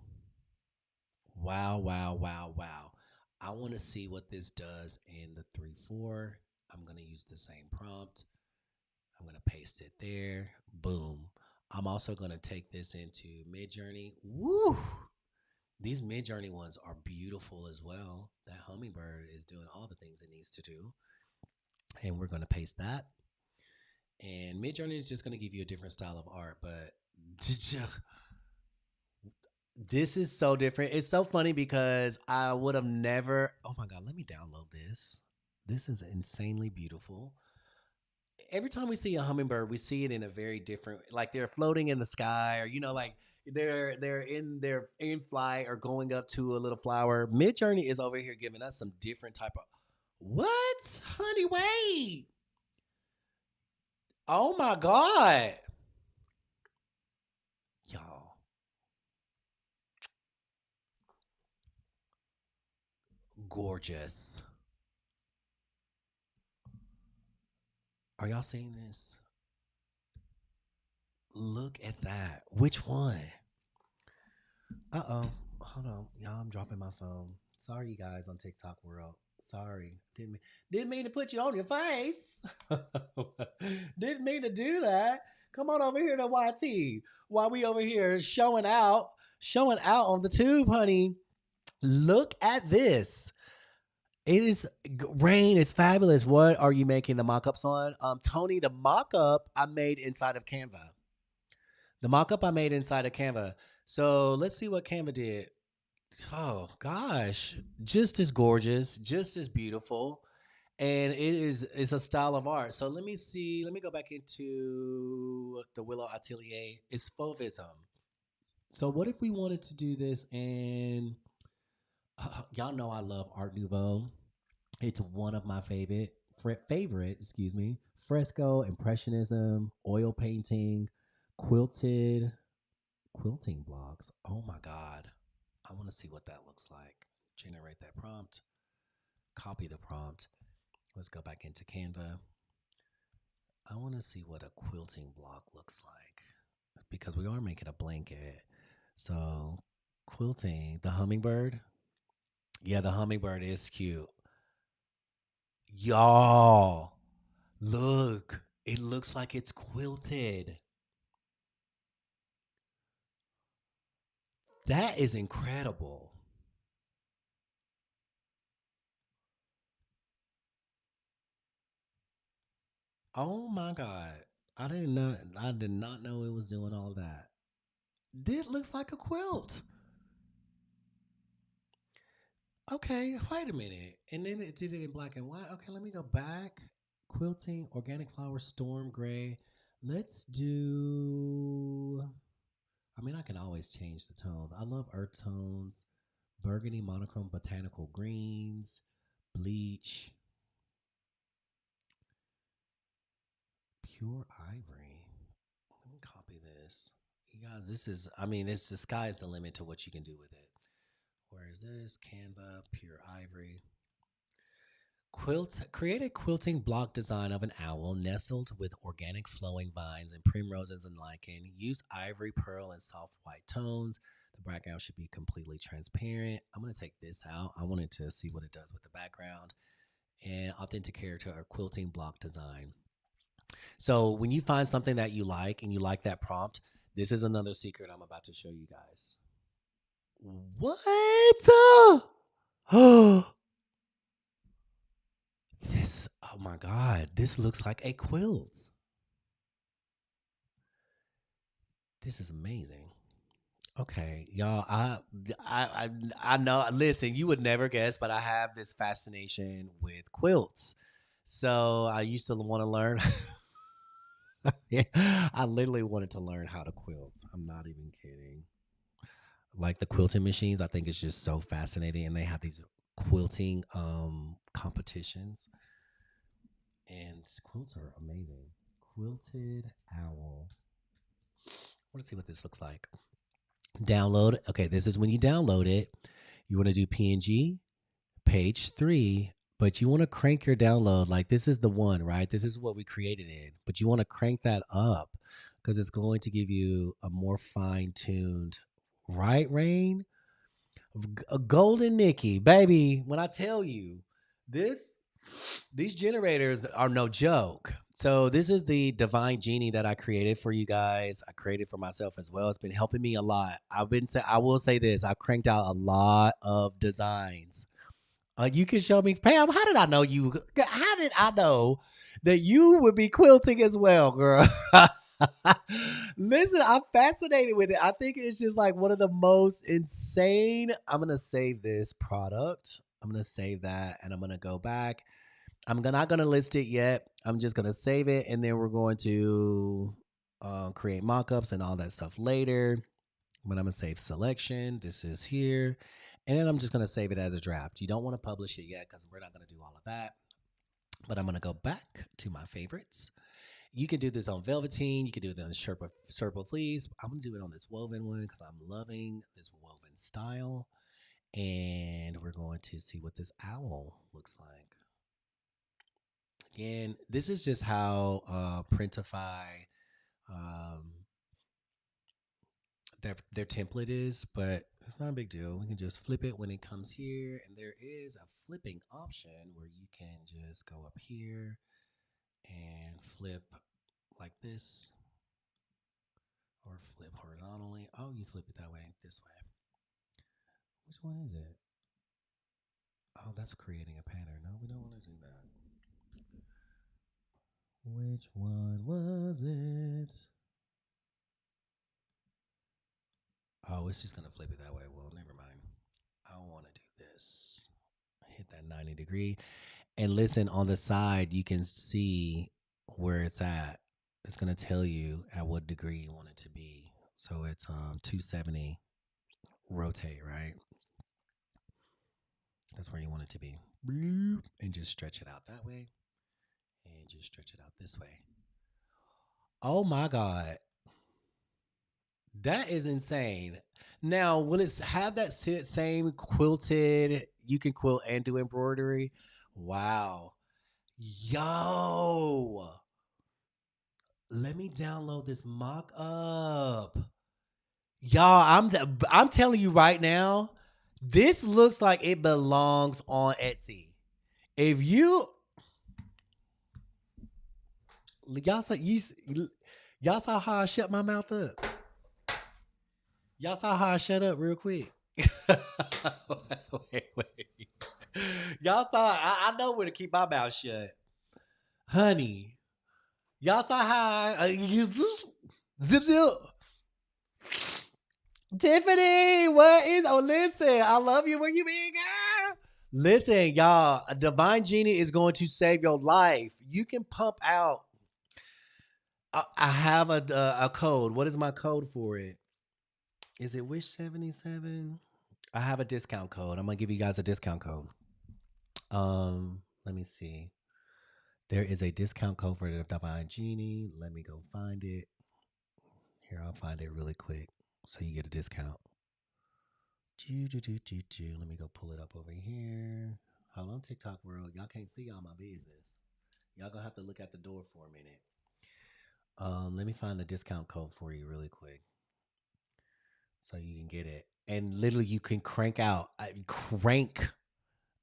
Wow, wow, wow, wow. I want to see what this does in the 3-4. I'm going to use the same prompt. I'm going to paste it there. Boom. I'm also going to take this into Midjourney. Woo! These Midjourney ones are beautiful as well. That hummingbird is doing all the things it needs to do. And we're going to paste that. And Midjourney is just going to give you a different style of art, but this is so different. It's so funny because I would have never. Oh my God, let me download this. This is insanely beautiful. Every time we see a hummingbird, we see it in a very different, like they're floating in the sky, or like they're in flight or going up to a little flower. Midjourney is over here giving us some different type of what, honey? Wait! Oh my God, y'all, gorgeous. Are y'all seeing this? Look at that. Which one? Uh-oh. Hold on. Y'all, I'm dropping my phone. Sorry, you guys on TikTok world. Sorry. Didn't mean to put you on your face. Didn't mean to do that. Come on over here to YT while we over here showing out on the tube, honey. Look at this. It is Rain. It's fabulous. What are you making the mock-ups on? Tony, the mock-up I made inside of Canva. The mock-up I made inside of Canva. So let's see what Canva did. Oh gosh, just as gorgeous, just as beautiful, and it's a style of art. So let me see. Let me go back into the Willow Atelier. It's fauvism. So what if we wanted to do this? And y'all know I love Art Nouveau. It's one of my favorite. Excuse me. Fresco, Impressionism, oil painting, quilted quilting blocks. Oh my God. I want to see what that looks like. Generate that prompt, copy the prompt. Let's go back into Canva. I want to see what a quilting block looks like because we are making a blanket. So, quilting, the hummingbird. Yeah, the hummingbird is cute. Y'all, look. It looks like it's quilted. That is incredible. Oh my God. I did not know it was doing all that. This looks like a quilt. Okay, wait a minute. And then it did it in black and white. Okay, let me go back. Quilting, organic flowers, storm gray. Let's do. I mean, I can always change the tones. I love earth tones, burgundy, monochrome, botanical greens, bleach, pure ivory. Let me copy this. You guys, this is, I mean, it's the sky's the limit to what you can do with it. Where is this? Canva, pure ivory. Create a quilting block design of an owl nestled with organic flowing vines and primroses and lichen. Use ivory, pearl, and soft white tones. The background should be completely transparent. I'm going to take this out. I wanted to see what it does with the background. And authentic character or quilting block design. So when you find something that you like and you like that prompt, this is another secret I'm about to show you guys. What? Oh, this, oh my God, this looks like a quilt. This is amazing. Okay, y'all. I I know. Listen, you would never guess, but I have this fascination with quilts. So I used to want to learn. Yeah, I literally wanted to learn how to quilt. I'm not even kidding. Like the quilting machines, I think it's just so fascinating, and they have these quilting competitions, and these quilts are amazing. Quilted owl. I want to see what this looks like. Download. Okay, this is when you download it. You want to do PNG, page 3, but you want to crank your download. Like this is the one, right? This is what we created in, but you want to crank that up because it's going to give you a more fine tuned, right, Rain? A golden Nikki, baby. When I tell you this, these generators are no joke. So this is the divine genie that I created for you guys. I created for myself as well. It's been helping me a lot. I will say this. I've cranked out a lot of designs. You can show me, Pam. How did I know you? How did I know that you would be quilting as well, girl? Listen, I'm fascinated with it. I think it's just like one of the most insane. I'm gonna save this product. I'm gonna save that, and I'm gonna go back. Not gonna list it yet. I'm just gonna save it, and then we're going to create mockups and all that stuff later. But I'm gonna save selection. This is here, and then I'm just gonna save it as a draft. You don't want to publish it yet because we're not gonna do all of that. But I'm gonna go back to my favorites. You can do this on velveteen. You can do it on Sherpa fleece. I'm gonna do it on this woven one because I'm loving this woven style. And we're going to see what this owl looks like. Again, this is just how Printify um, their template is, but it's not a big deal. We can just flip it when it comes here, and there is a flipping option where you can just go up here and flip like this, or flip horizontally. Oh, you flip it that way, this way. Which one is it? Oh, that's creating a pattern. No, we don't want to do that. Which one was it? Oh, it's just going to flip it that way. Well, never mind. I want to do this. Hit that 90 degree. And listen, on the side, you can see where it's at. It's going to tell you at what degree you want it to be. So it's 270 rotate, right? That's where you want it to be. And just stretch it out that way. And just stretch it out this way. Oh my God. That is insane. Now, will it have that same quilted? You can quilt and do embroidery. Wow. Yo. Let me download this mock up. Y'all, I'm telling you right now, this looks like it belongs on Etsy. If you y'all saw how I shut my mouth up. Y'all saw how I shut up real quick. Wait. Y'all saw I know where to keep my mouth shut. Honey. Y'all saw how I zip. Tiffany, what is? Oh, listen, I love you. Where you been, girl? Listen, y'all, a divine genie is going to save your life. You can pump out. I have a code. What is my code for it? Is it Wish 77? I have a discount code. I'm gonna give you guys a discount code. Let me see. There is a discount code for the Divine Genie. Let me go find it. Here, I'll find it really quick so you get a discount. Let me go pull it up over here. Hold on, TikTok world. Y'all can't see all my business. Y'all gonna have to look at the door for a minute. Let me find the discount code for you really quick so you can get it. And literally, you can crank out,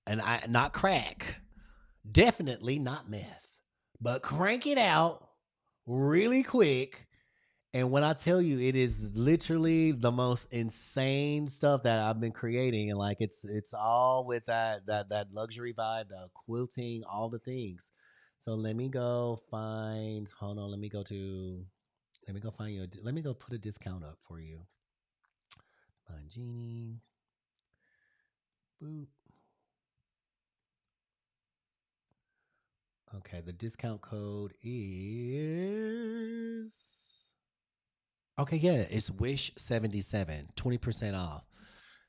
and I not crack. Definitely not meth, but crank it out really quick. And when I tell you, it is literally the most insane stuff that I've been creating, and like it's all with that luxury vibe, the quilting, all the things. So let me go find. Hold on. Let me go to. Let me go find you. Let me go put a discount up for you. Find Genie. Boop. Okay, the discount code is okay. Yeah, it's Wish 77, 20% off.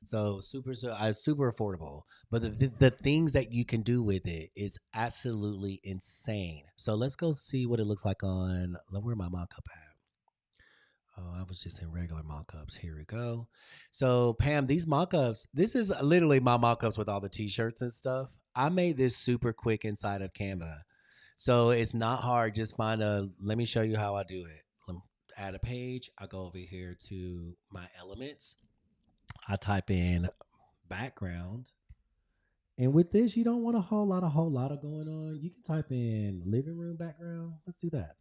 So super affordable. But the things that you can do with it is absolutely insane. So let's go see what it looks like on. Where my mock-up at? Oh, I was just in regular mock-ups. Here we go. So Pam, these mock-ups, this is literally my mock-ups with all the t-shirts and stuff. I made this super quick inside of Canva. So it's not hard. Just find a, let me show you how I do it. Add a page. I go over here to my elements. I type in background. And with this, you don't want a whole lot of going on. You can type in living room background. Let's do that.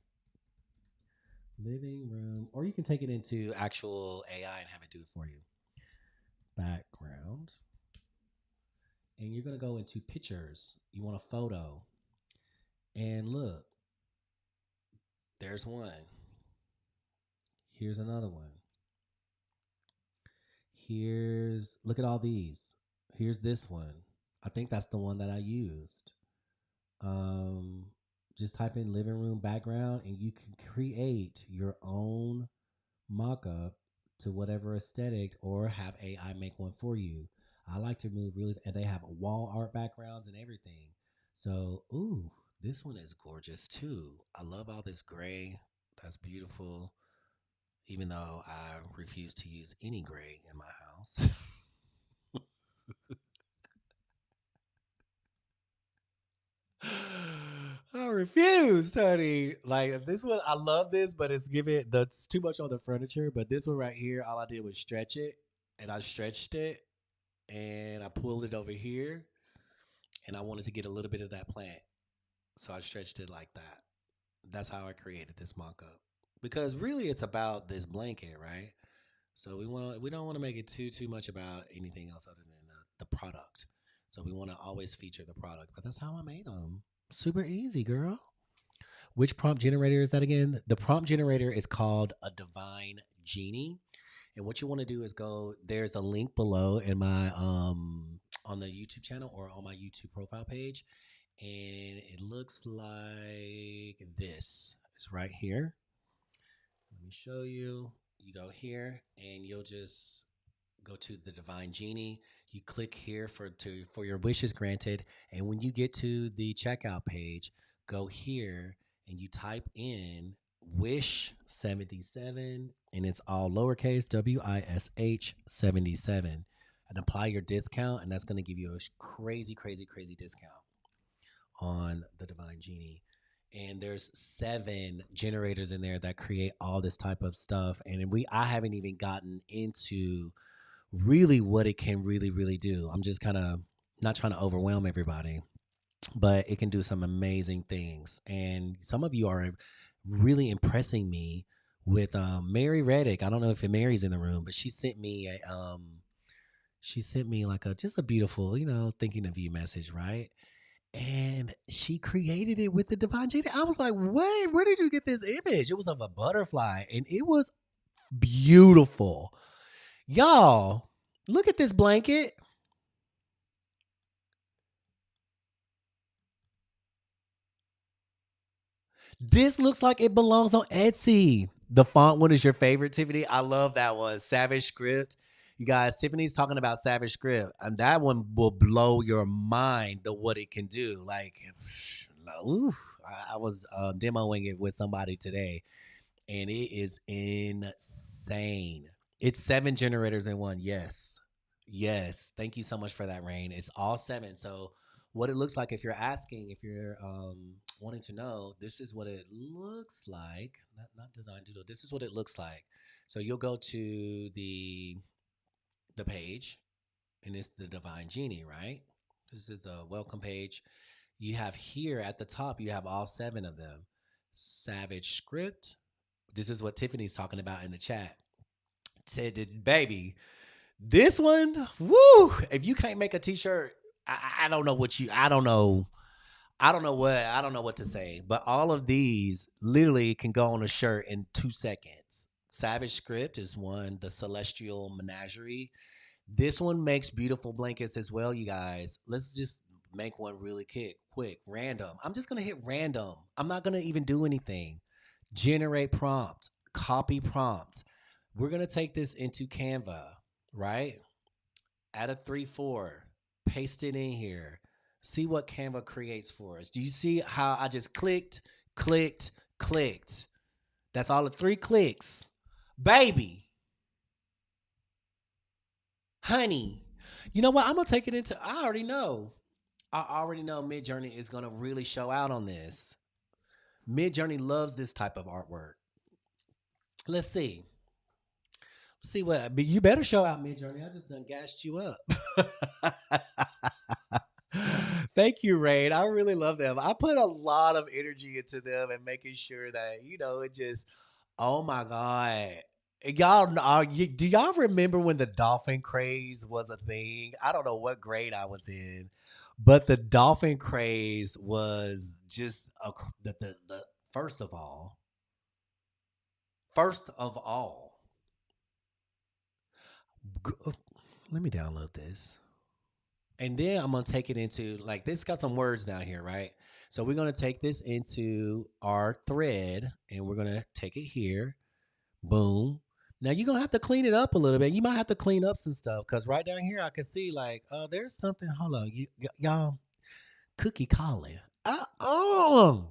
Living room. Or you can take it into actual AI and have it do it for you. Background. And you're going to go into pictures. You want a photo. And look, there's one. Here's another one. Look at all these. Here's this one. I think that's the one that I used. Um, just type in living room background and you can create your own mock-up to whatever aesthetic or have AI make one for you. I like to move really, and they have wall art backgrounds and everything. So, ooh, this one is gorgeous too. I love all this gray. That's beautiful. Even though I refuse to use any gray in my house. I refuse, honey. Like this one, I love this, but it's giving that's too much on the furniture. But this one right here, all I did was stretch it, and I stretched it, and I pulled it over here, and I wanted to get a little bit of that plant, so I stretched it like that. That's how I created this mock-up. Because really, it's about this blanket, right? So we don't want to make it too much about anything else other than the product. So we want to always feature the product. But that's how I made them. Super easy, girl. Which prompt generator is that again? The prompt generator is called a Divine Genie. And what you want to do is go, there's a link below in my on the YouTube channel or on my YouTube profile page. And it looks like this. It's right here. Let me show you. You go here and you'll just go to the Divine Genie. You click here for your wishes granted. And when you get to the checkout page, go here and you type in Wish 77 and it's all lowercase WISH 77 and apply your discount. And that's going to give you a crazy discount on the Divine Genie. And there's 7 generators in there that create all this type of stuff. And I haven't even gotten into really what it can really do. I'm just kind of not trying to overwhelm everybody, but it can do some amazing things. And some of you are really impressing me with Mary Reddick. I don't know if Mary's in the room, but she sent me like just a beautiful, thinking of you message, right? And she created it with the Divine Genie. I was like, wait, where did you get this image? It was of a butterfly and it was beautiful. Y'all, look at this blanket. This looks like it belongs on Etsy. The font one is your favorite, Tiffany. I love that one. Savage Script. You guys, Tiffany's talking about Savage Script, and that one will blow your mind the what it can do. Like, oof, I was demoing it with somebody today, and it is insane. It's 7 generators in one. Yes. Yes. Thank you so much for that, Rain. It's all 7. So what it looks like if you're asking, if you're wanting to know, this is what it looks like. Not design doodle. This is what it looks like. So you'll go to the page, and it's the Divine Genie, right? This is the welcome page. You have here at the top, you have all 7 of them. Savage Script. This is what Tiffany's talking about in the chat. Said, baby, this one, woo! If you can't make a t-shirt, I don't know what you. I don't know. I don't know what to say. But all of these literally can go on a shirt in 2 seconds. Savage Script is one. The Celestial Menagerie. This one makes beautiful blankets as well, you guys. Let's just make one really quick, random. I'm just gonna hit random. I'm not gonna even do anything. Generate prompt, copy prompt. We're gonna take this into Canva, right? Add a 3-4, paste it in here. See what Canva creates for us. Do you see how I just clicked? That's all the 3 clicks. Baby, honey. You know what? I'm gonna take it into. I already know Midjourney is gonna really show out on this. Midjourney loves this type of artwork. Let's see. Let's see what. But you better show out Midjourney. I just done gassed you up. Thank you, Rain. I really love them. I put a lot of energy into them and making sure that it just. Oh my god, y'all do y'all remember when the dolphin craze was a thing? I don't know what grade I was in, but the dolphin craze was just the first of all. g- Let me download this. And then I'm gonna take it into like this got some words down here, right? So we're gonna take this into our thread and we're gonna take it here. Boom. Now you're gonna have to clean it up a little bit. You might have to clean up some stuff because right down here I can see like, oh, there's something. Hold on, y'all, cookie calling. Mm,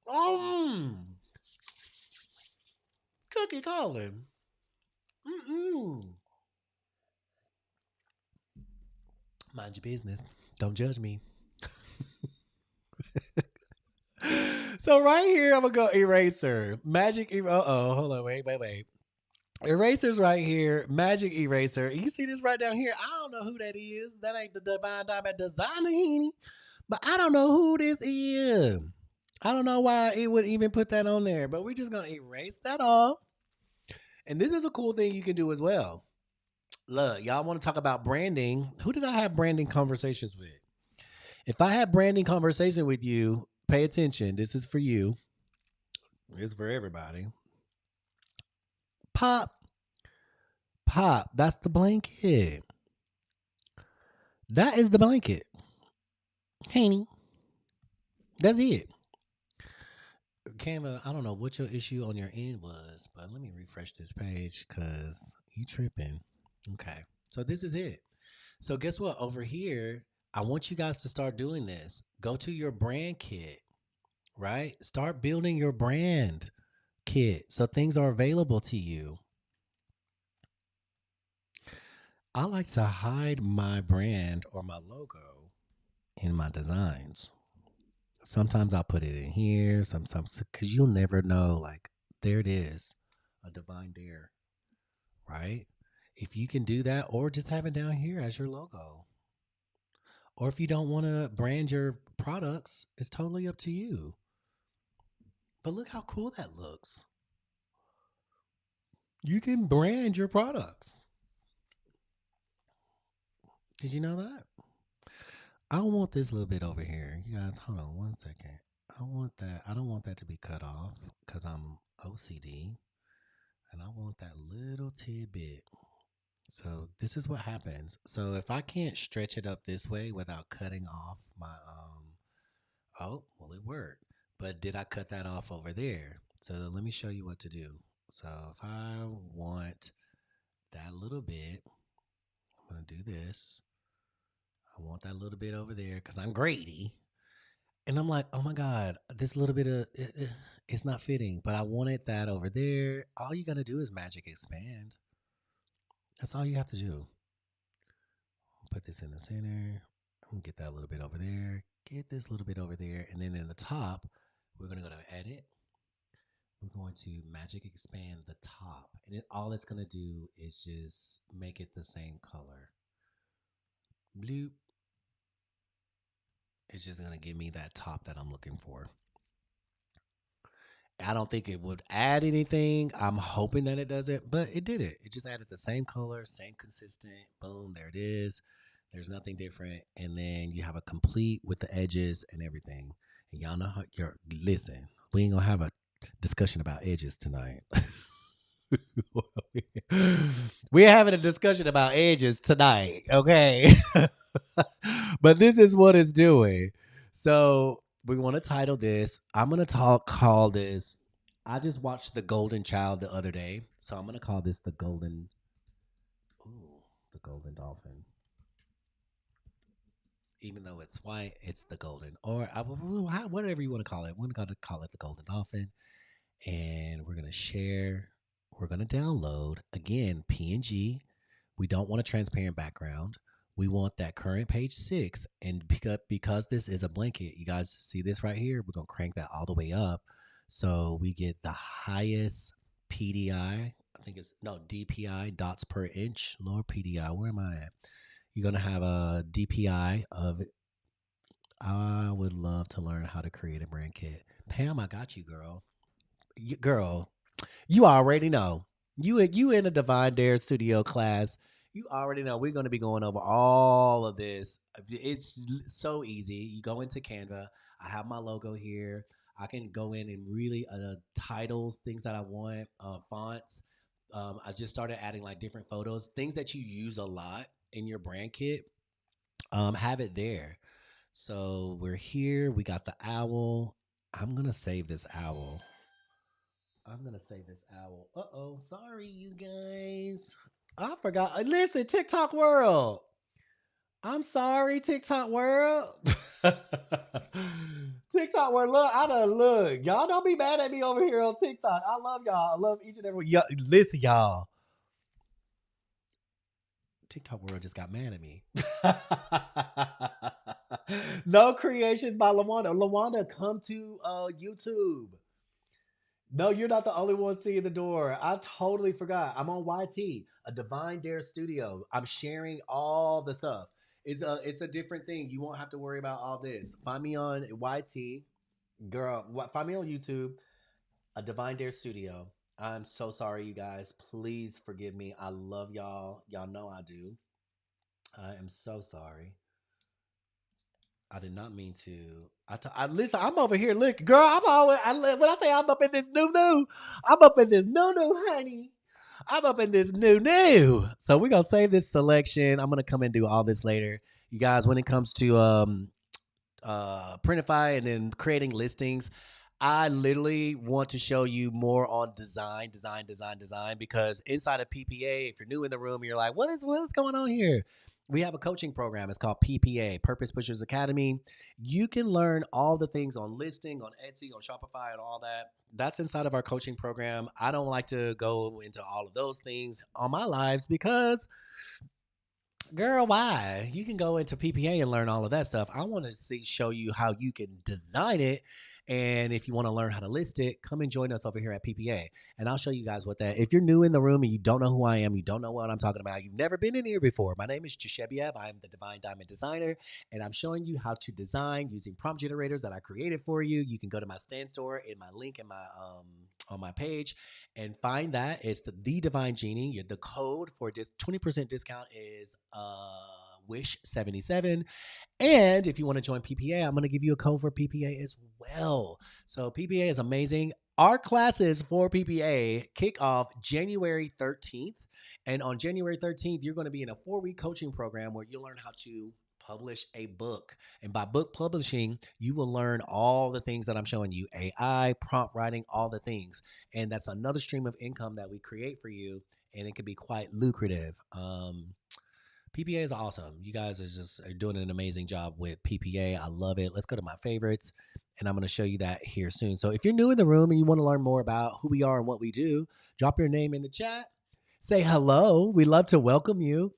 um, cookie calling. Mm-mm. Mind your business. Don't judge me. So right here, I'm gonna go eraser. Hold on, wait. Eraser's right here. Magic eraser. You see this right down here? I don't know who that is. That ain't the Divine Diamond Designer, Henny. But I don't know who this is. I don't know why it would even put that on there. But we're just gonna erase that off. And this is a cool thing you can do as well. Look, y'all want to talk about branding? Who did I have branding conversations with? If I have branding conversation with you, pay attention. This is for you. It's for everybody. Pop, pop. That's the blanket. That is the blanket. Haney. That's it. Canva, I don't know what your issue on your end was, but let me refresh this page because you tripping. Okay. So this is it. So guess what? Over here, I want you guys to start doing this. Go to your brand kit, right? Start building your brand kit so things are available to you. I like to hide my brand or my logo in my designs. Sometimes I'll put it in here, sometimes because you'll never know. Like, there it is, a divine dare, right? If you can do that, or just have it down here as your logo. Or if you don't want to brand your products, it's totally up to you. But look how cool that looks. You can brand your products. Did you know that? I want this little bit over here. You guys, hold on 1 second. I want that. I don't want that to be cut off because I'm OCD. And I want that little tidbit. So this is what happens. So if I can't stretch it up this way without cutting off my oh, well it worked. But did I cut that off over there? So let me show you what to do. So if I want that little bit, I'm going to do this. I want that little bit over there because I'm greedy. And I'm like, oh my God, this little bit of it's not fitting, but I wanted that over there. All you got to do is magic expand. That's all you have to do. Put this in the center. I'm going to get that little bit over there. Get this little bit over there. And then in the top, we're going to go to edit. We're going to magic expand the top. And all it's going to do is just make it the same color. Bloop. It's just going to give me that top that I'm looking for. I don't think it would add anything. I'm hoping that it doesn't, but it did it. It just added the same color, same consistent. Boom, there it is. There's nothing different. And then you have a complete with the edges and everything. And y'all know how you're, listen, we ain't gonna have a discussion about edges tonight. We're having a discussion about edges tonight, okay? But this is what it's doing. So we want to title this. I'm gonna call this. I just watched The Golden Child the other day, so I'm gonna call this the Golden. Ooh, the Golden Dolphin. Even though it's white, it's the golden, or whatever you want to call it. We're gonna call it the Golden Dolphin, and we're gonna share. We're gonna download again PNG. We don't want a transparent background. We want that current page 6. And because this is a blanket, you guys see this right here? We're going to crank that all the way up. So we get the highest PDI. I think it's, no, DPI, dots per inch. Lower PDI. Where am I at? You're going to have a DPI of, I would love to learn how to create a brand kit. Pam, I got you, girl. Girl, you already know. You in a Divine Dare Studio class. You already know we're going to be going over all of this. It's so easy. You go into Canva. I have my logo here. I can go in and really titles, things that I want, fonts. I just started adding like different photos, things that you use a lot in your brand kit. Have it there. So we're here. We got the owl. I'm gonna save this owl. I'm gonna save this owl. Uh-oh, sorry you guys. I forgot. Listen, TikTok world. I'm sorry, TikTok world. TikTok world, look, I done look. Y'all don't be mad at me over here on TikTok. I love y'all. I love each and every one. Listen, y'all. TikTok world just got mad at me. No creations by Lawanda. Lawanda, come to YouTube. No, you're not the only one seeing the door. I totally forgot. I'm on YT, a Divine Dare Studio. I'm sharing all the stuff. It's a different thing. You won't have to worry about all this. Find me on YT, girl. Find me on YouTube, a Divine Dare Studio. I'm so sorry, you guys. Please forgive me. I love y'all. Y'all know I do. I am so sorry. I did not mean to. Listen. I'm over here. Look, girl. I'm always. When I say I'm up in this new, I'm up in this new, honey. I'm up in this new. So we're gonna save this selection. I'm gonna come and do all this later, you guys. When it comes to Printify and then creating listings, I literally want to show you more on design, because inside of PPA, if you're new in the room, you're like, what is going on here? We have a coaching program. It's called PPA, Purpose Pushers Academy. You can learn all the things on listing, on Etsy, on Shopify, and all that. That's inside of our coaching program. I don't like to go into all of those things on my lives because, girl, why? You can go into PPA and learn all of that stuff. I want to show you how you can design it. And if you want to learn how to list it, come and join us over here at PPA. And I'll show you guys what that. If you're new in the room and you don't know who I am, you don't know what I'm talking about, you've never been in here before. My name is Jashebiab. I'm the Divine Diamond Designer, and I'm showing you how to design using prompt generators that I created for you. You can go to my stand store in my link in my on my page and find that. It's the Divine Genie. The code for just 20% discount is wish77. And if you want to join PPA, I'm going to give you a code for PPA as well. So PPA is amazing. Our classes for PPA kick off January 13th. And on January 13th, you're going to be in a 4-week coaching program where you'll learn how to publish a book. And by book publishing, you will learn all the things that I'm showing you: AI, prompt writing, all the things. And that's another stream of income that we create for you. And it can be quite lucrative. PPA is awesome. You guys are doing an amazing job with PPA. I love it. Let's go to my favorites, and I'm going to show you that here soon. So if you're new in the room and you want to learn more about who we are and what we do, drop your name in the chat. Say hello. We love to welcome you.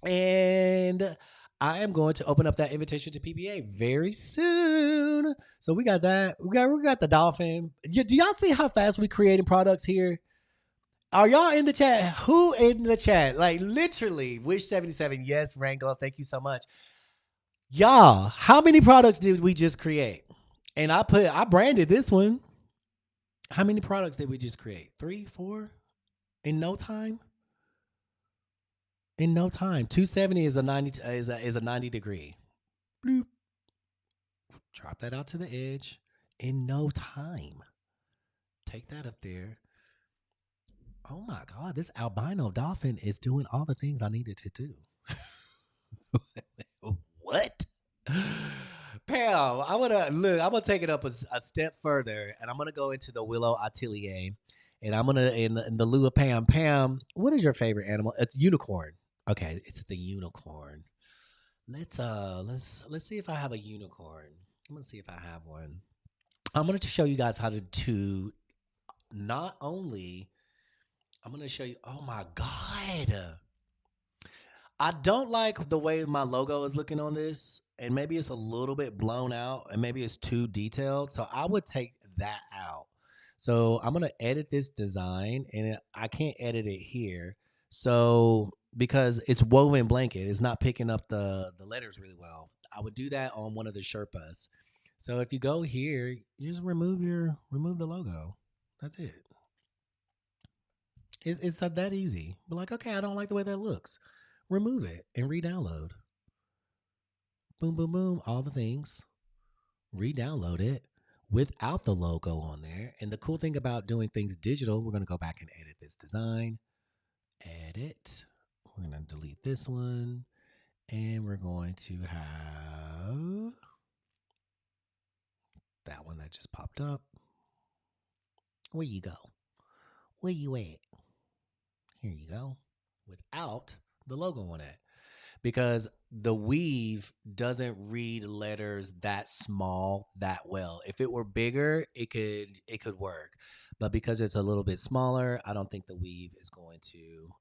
And I am going to open up that invitation to PPA very soon. So we got that. We got the dolphin. Do y'all see how fast we creating products here? Are y'all in the chat? Who in the chat? Like literally, Wish77. Yes, Rango. Thank you so much. Y'all, how many products did we just create? And I branded this one. How many products did we just create? 3, 4? In no time? In no time. 270 is a 90 degree. Bloop. Drop that out to the edge. In no time. Take that up there. Oh my God, this albino dolphin is doing all the things I needed to do. What? Pam, I'm gonna take it up a step further, and I'm gonna go into the Willow Atelier, and I'm gonna in the lieu of Pam. Pam, what is your favorite animal? It's unicorn. Okay, it's the unicorn. Let's see if I have a unicorn. I'm gonna see if I have one. I'm gonna show you guys how to not only. I'm going to show you. Oh my God. I don't like the way my logo is looking on this. And maybe it's a little bit blown out and maybe it's too detailed. So I would take that out. So I'm going to edit this design and I can't edit it here. So because it's woven blanket, it's not picking up the letters really well. I would do that on one of the Sherpas. So if you go here, you just remove the logo. That's it. It's not that easy. But like, okay, I don't like the way that looks. Remove it and re-download. Boom, boom, boom. All the things. Re-download it without the logo on there. And the cool thing about doing things digital, we're going to go back and edit this design. Edit. We're going to delete this one. And we're going to have that one that just popped up. Where you go? Where you at? Here you go. Without the logo on it. Because the weave doesn't read letters that small that well. If it were bigger, it could work. But because it's a little bit smaller, I don't think the weave is going to.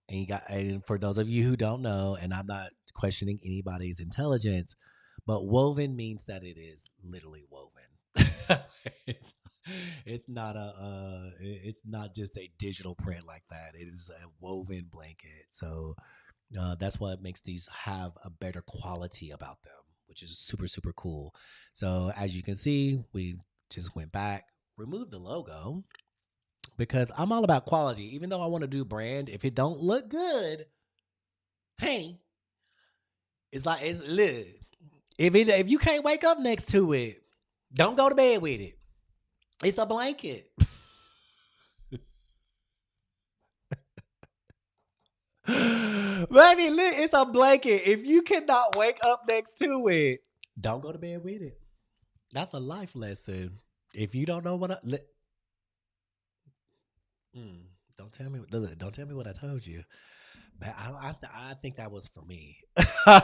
And for those of you who don't know, and I'm not questioning anybody's intelligence, but woven means that it is literally woven. It's not just a digital print like that. It is a woven blanket. So that's what makes these have a better quality about them, which is super, super cool. So as you can see, we just went back, removed the logo because I'm all about quality. Even though I want to do brand, if it don't look good, hey, it's like look. If you can't wake up next to it, don't go to bed with it. It's a blanket. Baby, it's a blanket. If you cannot wake up next to it, don't go to bed with it. That's a life lesson. If you don't know what don't tell me. Don't tell me what I told you. But I think that was for me. I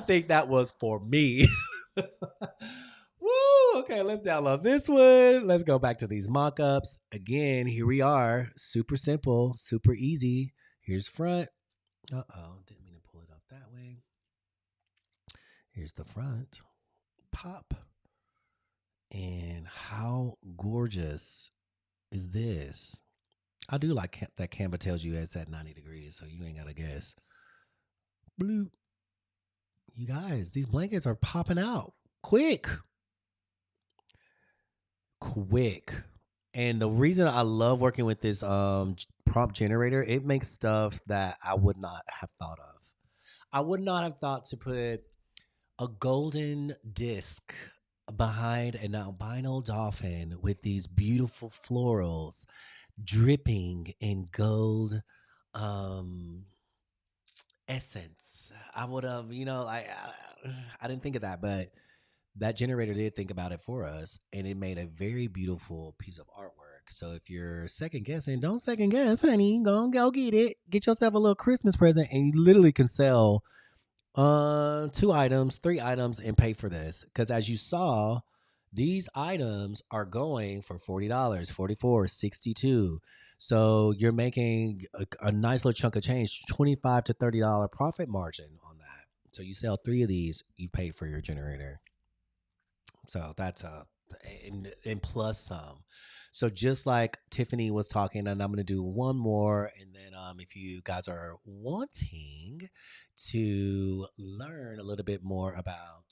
think that was for me. Woo! Okay, let's download this one. Let's go back to these mock-ups. Again, here we are. Super simple, super easy. Here's front. Uh-oh, didn't mean to pull it up that way. Here's the front. Pop. And how gorgeous is this? I do like that Canva tells you it's at 90 degrees, so you ain't got to guess. Bloop. You guys, these blankets are popping out. Quick. And the reason I love working with this prompt generator, it makes stuff that I would not have thought of. I would not have thought to put a golden disc behind an albino dolphin with these beautiful florals dripping in gold um essence. I would have, I didn't think of that, but that generator did think about it for us, and it made a very beautiful piece of artwork. So if you're second guessing, don't second guess, honey. Go get it. Get yourself a little Christmas present, and you literally can sell 2 items, 3 items, and pay for this. Because as you saw, these items are going for $40, 44, 62. So you're making a nice little chunk of change, 25 to $30 profit margin on that. So you sell 3 of these, you pay for your generator. So that's and plus some. So just like Tiffany was talking, and I'm going to do one more, and then if you guys are wanting to learn a little bit more about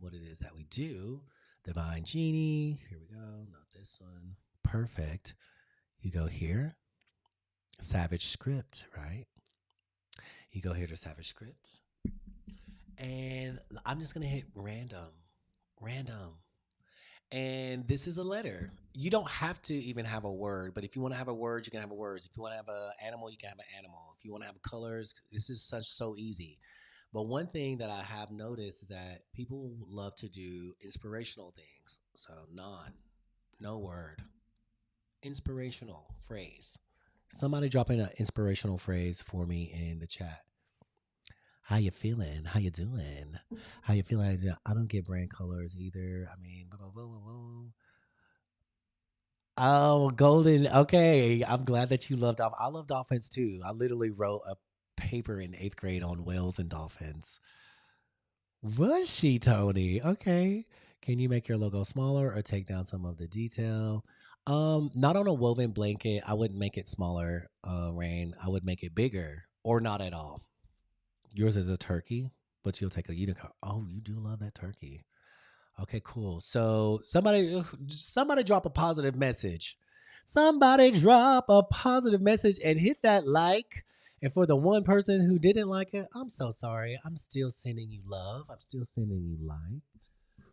what it is that we do, Divine Genie. Here we go. Not this one. Perfect. You go here, Savage Script, right? You go here to Savage Scripts, and I'm just gonna hit random. And this is a letter. You don't have to even have a word, but if you want to have a word, you can have a word. If you want to have an animal, you can have an animal. If you want to have colors, this is so easy. But one thing that I have noticed is that people love to do inspirational things. So no word, inspirational phrase. Somebody drop in an inspirational phrase for me in the chat. How you feeling? How you doing? How you feeling? I don't get brand colors either. I mean, boom, boom, boom, boom. Oh, golden. Okay. I'm glad that you love dolphins. I love dolphins too. I literally wrote a paper in 8th grade on whales and dolphins. Was she, Tony? Okay. Can you make your logo smaller or take down some of the detail? Not on a woven blanket. I wouldn't make it smaller, Rain. I would make it bigger or not at all. Yours is a turkey, but you'll take a unicorn. Oh, you do love that turkey. Okay, cool. So somebody drop a positive message. Somebody drop a positive message and hit that like. And for the one person who didn't like it, I'm so sorry. I'm still sending you love. I'm still sending you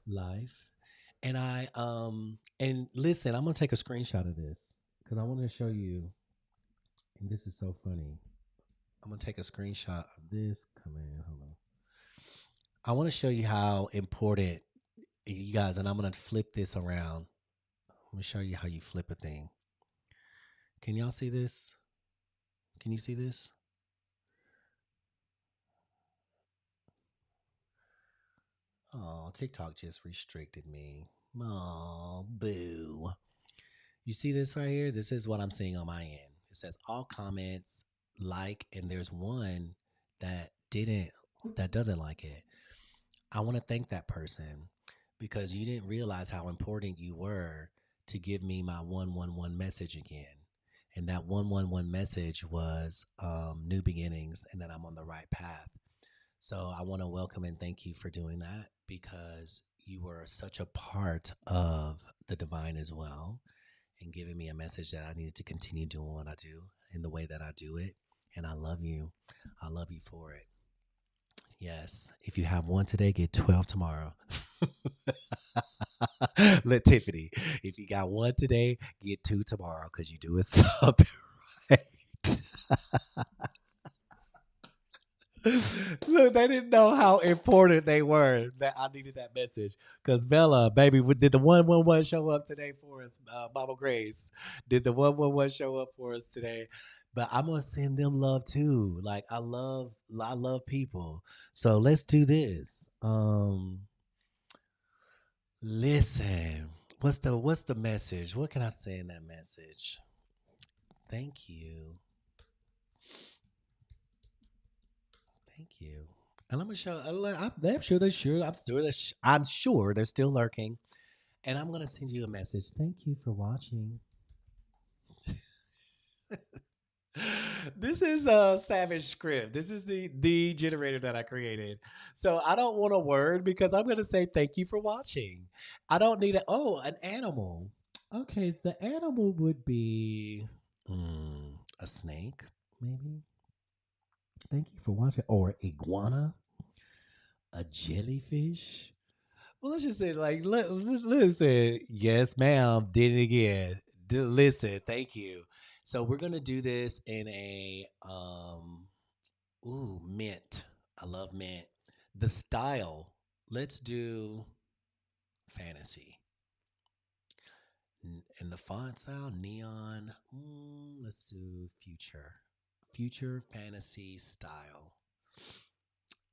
life. And and listen, I'm gonna take a screenshot of this because I want to show you. And this is so funny. I'm gonna take a screenshot of this. Come in, hold on. I want to show you how important you guys, and I'm gonna flip this around. Let me show you how you flip a thing. Can y'all see this? Can you see this? Oh, TikTok just restricted me. Oh, boo. You see this right here? This is what I'm seeing on my end. It says all comments like, and there's one that didn't, that doesn't like it. I want to thank that person because you didn't realize how important you were to give me my 111 message again. And that 111 message was new beginnings and that I'm on the right path. So I want to welcome and thank you for doing that because you were such a part of the divine as well and giving me a message that I needed to continue doing what I do in the way that I do it. And I love you. I love you for it. Yes. If you have one today, get 12 tomorrow. Let Tiffany. If you got one today, get 2 tomorrow because you do it something right. Look, they didn't know how important they were. That I needed that message because Bella, baby, did the 111 show up today for us? Mama Grace, did the 111 show up for us today? But I'm gonna send them love too. Like I love people. So let's do this. Listen, what's the message? What can I say in that message? Thank you. Thank you. And I'm gonna show. I'm sure they're sure. I'm sure they're still lurking. And I'm gonna send you a message. Thank you for watching. This is a Savage script. This is the generator that I created. So I don't want a word because I'm gonna say thank you for watching. I don't need a an animal. Okay, the animal would be a snake, maybe. Thank you for watching. Or iguana, a jellyfish. Well, let's just say, like, listen, yes, ma'am, did it again. Listen, thank you. So we're gonna do this in a mint. I love mint. The style. Let's do fantasy. And the font style, neon. Let's do future. Future fantasy style.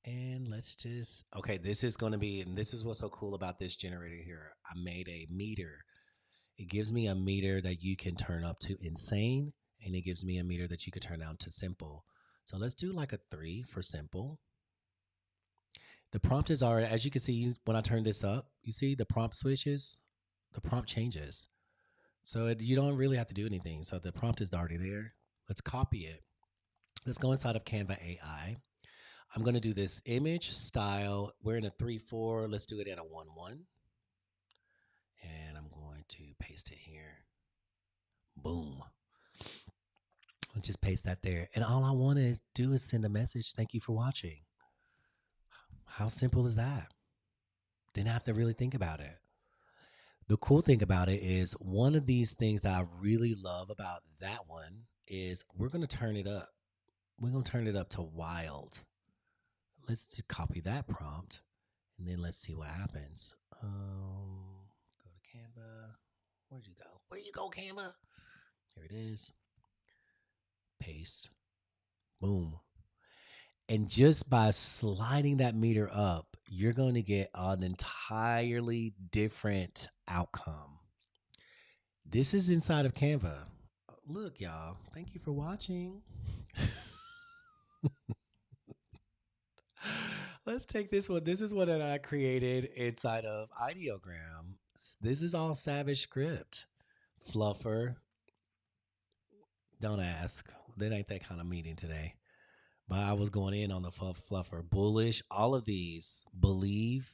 And let's just, okay, this is going to be, and this is what's so cool about this generator here. I made a meter. It gives me a meter that you can turn up to insane, and it gives me a meter that you could turn down to simple. So let's do like a 3 for simple. The prompt is already, as you can see, when I turn this up, you see the prompt switches, the prompt changes. So you don't really have to do anything. So the prompt is already there. Let's copy it. Let's go inside of Canva AI. I'm going to do this image style. We're in a 3-4. Let's do it at a 1-1. And I'm going to paste it here. Boom. I'll just paste that there. And all I want to do is send a message. Thank you for watching. How simple is that? Didn't have to really think about it. The cool thing about it is one of these things that I really love about that one is we're going to turn it up. We're going to turn it up to wild. Let's copy that prompt and then let's see what happens. Go to Canva. Where'd you go? Where you go, Canva? Here it is. Paste. Boom. And just by sliding that meter up, you're going to get an entirely different outcome. This is inside of Canva. Look, y'all. Thank you for watching. Let's take this one. This is one that I created inside of Ideogram. This is all Savage script. Fluffer. Don't ask. That ain't that kind of meeting today. But I was going in on the fluffer. Bullish. All of these. Believe.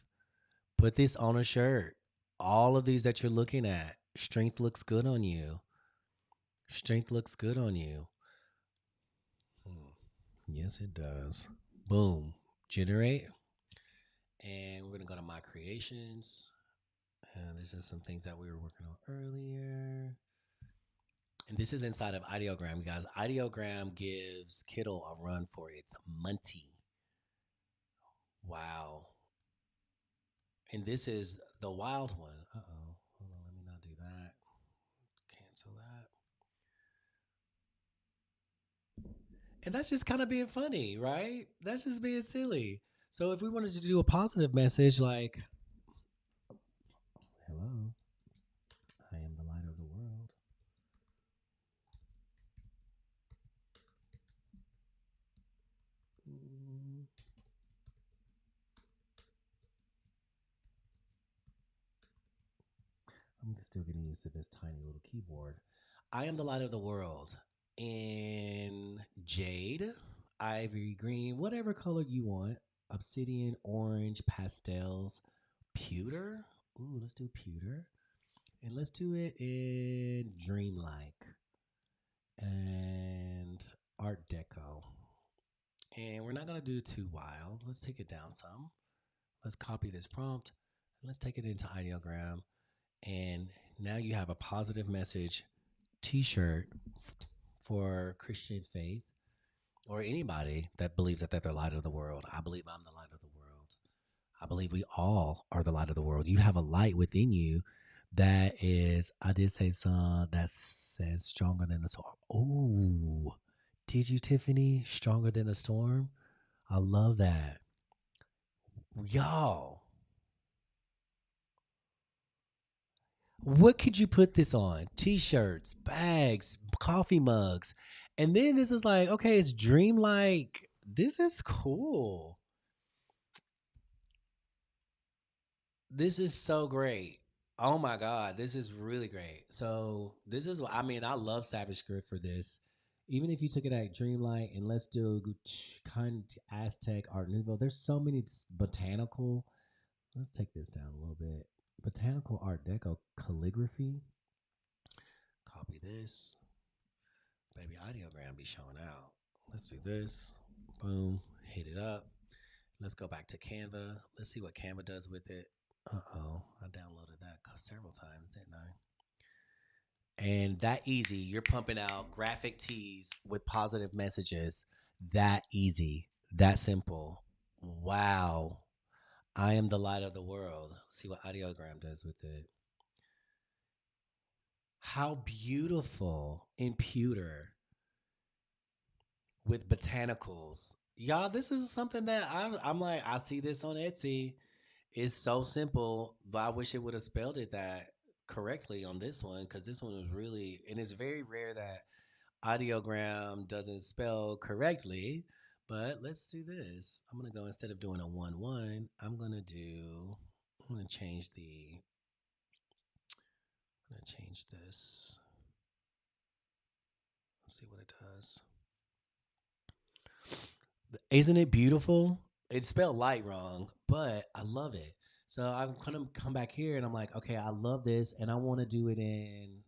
Put this on a shirt. All of these that you're looking at. Strength looks good on you. Strength looks good on you. Yes, it does. Boom. Generate. And we're going to go to my creations. And this is some things that we were working on earlier. And this is inside of Ideogram, guys. Ideogram gives Kittle a run for its money. Wow. And this is the wild one. Uh-oh. Hold on, let me not do that. Cancel that. And that's just kind of being funny, right? That's just being silly. So if we wanted to do a positive message like, hello, I am the light of the world. I'm still getting used to this tiny little keyboard. I am the light of the world in jade, ivory green, whatever color you want. Obsidian, orange, pastels, pewter. Ooh, let's do pewter. And let's do it in dreamlike and art deco. And we're not going to do too wild. Let's take it down some. Let's copy this prompt. Let's take it into Ideogram. And now you have a positive message t-shirt for Christian faith or anybody that believes that they're the light of the world. I believe I'm the light of the world. I believe we all are the light of the world. You have a light within you that is, I did say some that says stronger than the storm. Oh, did you, Tiffany? Stronger than the storm? I love that. Y'all, what could you put this on? T-shirts, bags, coffee mugs. And then this is like, okay, it's dreamlike. This is cool. This is so great. Oh my God, this is really great. So this is what I mean. I love Savage Script for this. Even if you took it at Dreamlight and let's do kind of Aztec Art Nouveau, there's so many botanical. Let's take this down a little bit. Botanical Art Deco calligraphy. Copy this. Baby, Ideogram be showing out. Let's do this. Boom. Hit it up. Let's go back to Canva. Let's see what Canva does with it. Uh-oh. I downloaded that several times, didn't I? And that easy, you're pumping out graphic tees with positive messages. That easy, that simple. Wow. I am the light of the world. Let's see what Audiogram does with it. How beautiful in pewter with botanicals. Y'all, this is something that I'm like, I see this on Etsy. It's so simple, but I wish it would have spelled it that correctly on this one because this one was really, and it's very rare that Audiogram doesn't spell correctly. But let's do this. I'm gonna go instead of doing a 1-1, I'm gonna do. I'm gonna change the. I'm gonna change this. Let's see what it does. Isn't it beautiful? It's spelled light wrong, but I love it. So I'm gonna come back here and I'm like, okay, I love this, and I want to do it in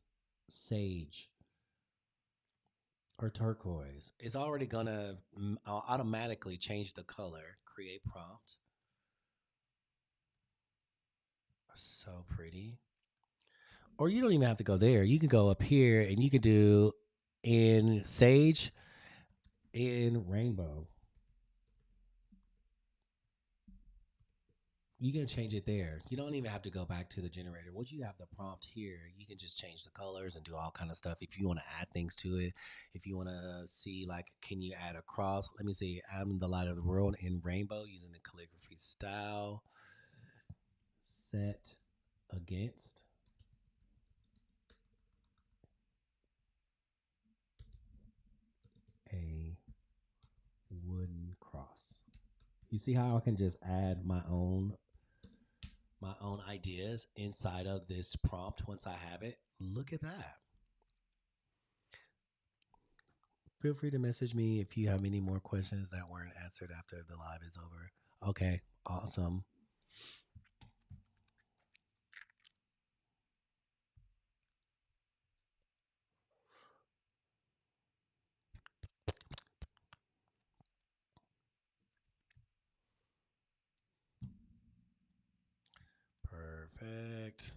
sage or turquoise. It's already gonna automatically change the color. Create prompt. So pretty. Or you don't even have to go there. You can go up here and you can do in sage in rainbow. You can change it there. You don't even have to go back to the generator. Once you have the prompt here, you can just change the colors and do all kind of stuff. If you want to add things to it, if you want to see like, can you add a cross? Let me see. I'm the light of the world in rainbow using the calligraphy style. Set against a wooden cross. You see how I can just add my own ideas inside of this prompt once I have it. Look at that. Feel free to message me if you have any more questions that weren't answered after the live is over. Okay, awesome. Perfect.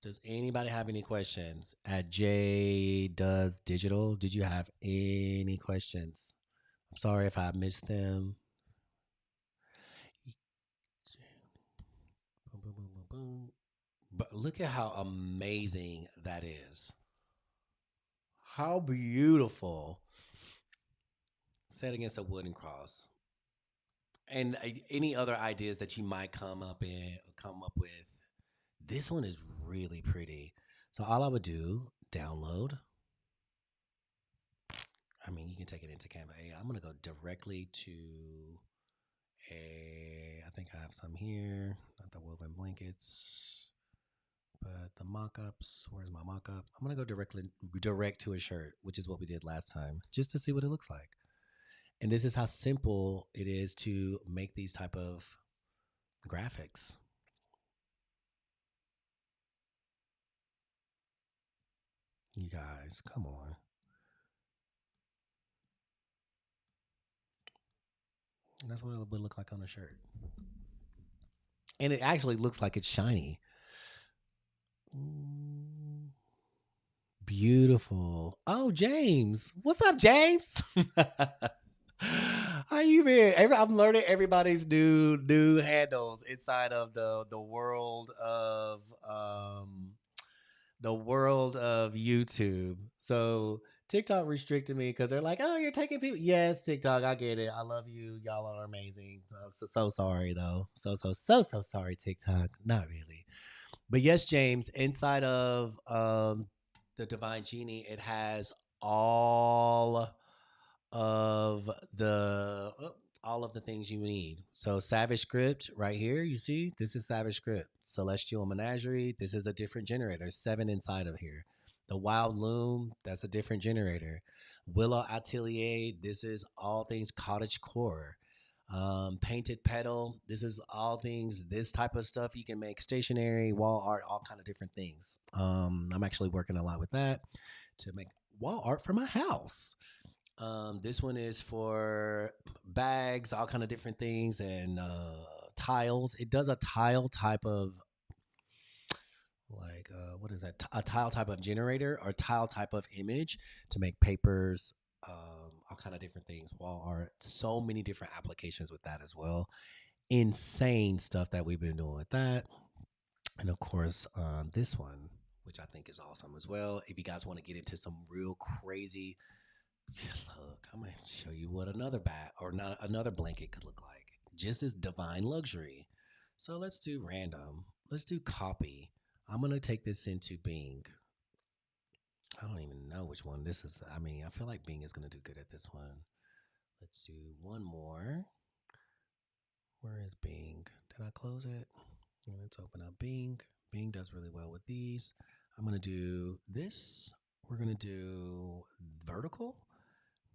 Does anybody have any questions? At J Does Digital, did you have any questions? I'm sorry if I missed them. Boom, boom, boom, boom, boom. But look at how amazing that is. How beautiful. Set against a wooden cross. And any other ideas that you might come up with. This one is really pretty. So all I would do, download. I mean, you can take it into Canva AI. I'm gonna go directly to a. I think I have some here. Not the woven blankets, but the mock-ups. Where's my mock-up? I'm gonna go direct to a shirt, which is what we did last time, just to see what it looks like. And this is how simple it is to make these type of graphics. You guys, come on. And that's what it would look like on a shirt. And it actually looks like it's shiny. Beautiful. Oh, James. What's up, James? How you been? I'm learning everybody's new handles inside of the world of YouTube. So TikTok restricted me because they're like, "Oh, you're taking people." Yes, TikTok, I get it. I love you. Y'all are amazing. So sorry though. So sorry, TikTok. Not really, but yes, James. Inside of the Divine Genie, it has all of the all of the things you need. So Savage Script right here, you see, this is Savage Script. Celestial Menagerie, this is a different generator. There's 7 inside of here. The Wild Loom, that's a different generator. Willow Atelier, this is all things cottage core. Painted Petal, this is all things, this type of stuff you can make stationery, wall art, all kind of different things. I'm actually working a lot with that to make wall art for my house. This one is for bags, all kind of different things, and tiles. It does a tile type of like what is that? A tile type of generator or tile type of image to make papers, all kind of different things. Wall art, so many different applications with that as well. Insane stuff that we've been doing with that, and of course, this one, which I think is awesome as well. If you guys want to get into some real crazy, look, I'm gonna show you what another bat or not another blanket could look like. Just as divine luxury. So let's do random. Let's do copy. I'm gonna take this into Bing. I don't even know which one this is. I mean, I feel like Bing is gonna do good at this one. Let's do one more. Where is Bing? Did I close it? Let's open up Bing. Bing does really well with these. I'm gonna do this. We're gonna do vertical.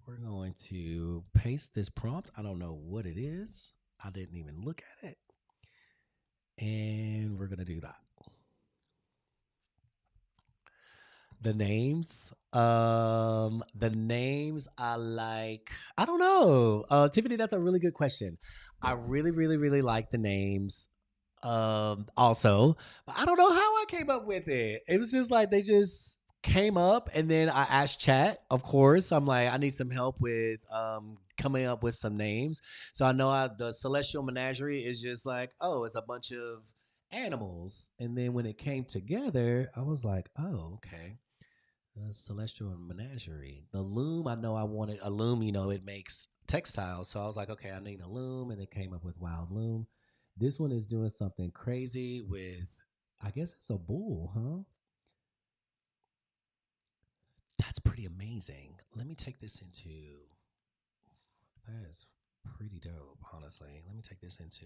We're going to paste this prompt. I don't know what it is. I didn't even look at it. And we're going to do that. The names I like, I don't know. Tiffany, that's a really good question. I really, really, really like the names. Also, but I don't know how I came up with it. It was just like they just came up, and then I asked chat, of course. I'm like, I need some help with coming up with some names. So I know the celestial menagerie is just like, oh, it's a bunch of animals. And then when it came together, I was like, oh, okay. The celestial menagerie. The loom, I know I wanted a loom, it makes textiles. So I was like, okay, I need a loom, and it came up with wild loom. This one is doing something crazy with, I guess it's a bull, huh? That's pretty amazing. Let me take this into, that is pretty dope, honestly. Let me take this into,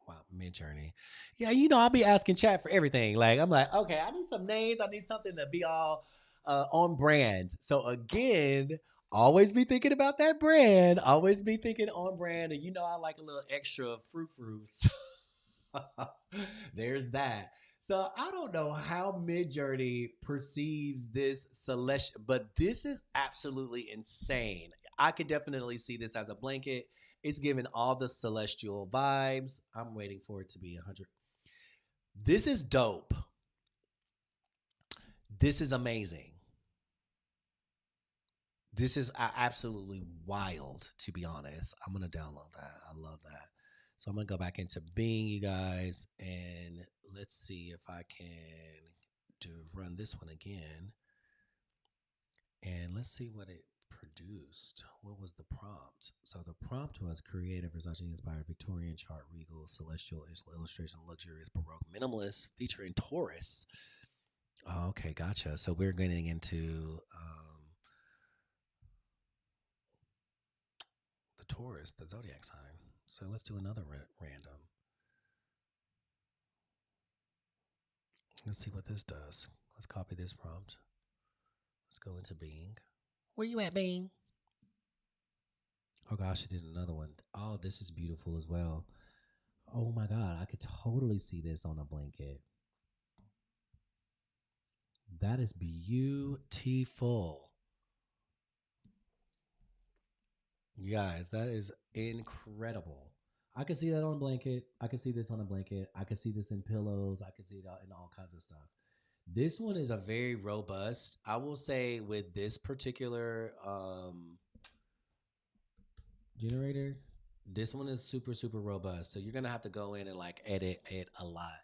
wow, Mid Journey. Yeah, I'll be asking chat for everything. Like, I'm like, okay, I need some names. I need something to be all on brand. So, again, always be thinking about that brand. Always be thinking on brand. And I like a little extra frou-frous. There's that. So I don't know how Midjourney perceives this celestial, but this is absolutely insane. I could definitely see this as a blanket. It's giving all the celestial vibes. I'm waiting for it to be 100. This is dope. This is amazing. This is absolutely wild, to be honest. I'm going to download that. I love that. So I'm going to go back into Bing, you guys, and let's see if I can run this one again. And let's see what it produced. What was the prompt? So the prompt was creative, Versace inspired Victorian chart, regal, celestial illustration, luxurious, baroque, minimalist, featuring Taurus. Oh, okay, gotcha. So we're getting into the Taurus, the zodiac sign. So let's do another random. Let's see what this does. Let's copy this prompt. Let's go into Bing. Where you at, Bing? Oh gosh, I did another one. Oh, this is beautiful as well. Oh my God, I could totally see this on a blanket. That is beautiful. You guys, that is incredible. I could see that on a blanket. I could see this on a blanket. I could see this in pillows. I could see it in all kinds of stuff. This one is a very robust. I will say with this particular generator, this one is super, super robust. So you're going to have to go in and like edit it a lot.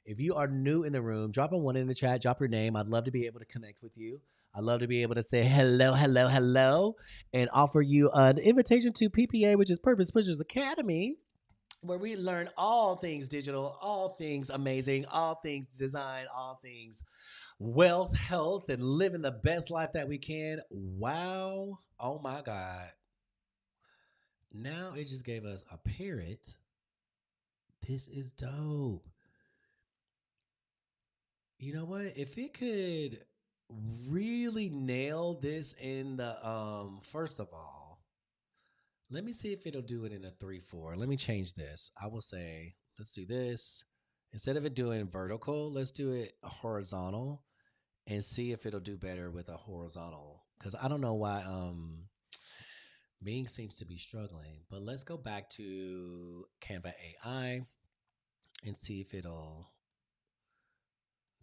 If you are new in the room, drop a one in the chat, drop your name. I'd love to be able to connect with you. I'd love to be able to say hello, hello, hello, and offer you an invitation to PPA, which is Purpose Pushers Academy, where we learn all things digital, all things amazing, all things design, all things wealth, health, and living the best life that we can. Wow. Oh my God. Now it just gave us a parrot. This is dope. You know what? If it could really nail this in the first of all, let me see if it'll do it in a 3-4. Let me change this. I will say, let's do this. Instead of it doing vertical, let's do it horizontal and see if it'll do better with a horizontal. Because I don't know why Bing seems to be struggling, but let's go back to Canva AI and see if it'll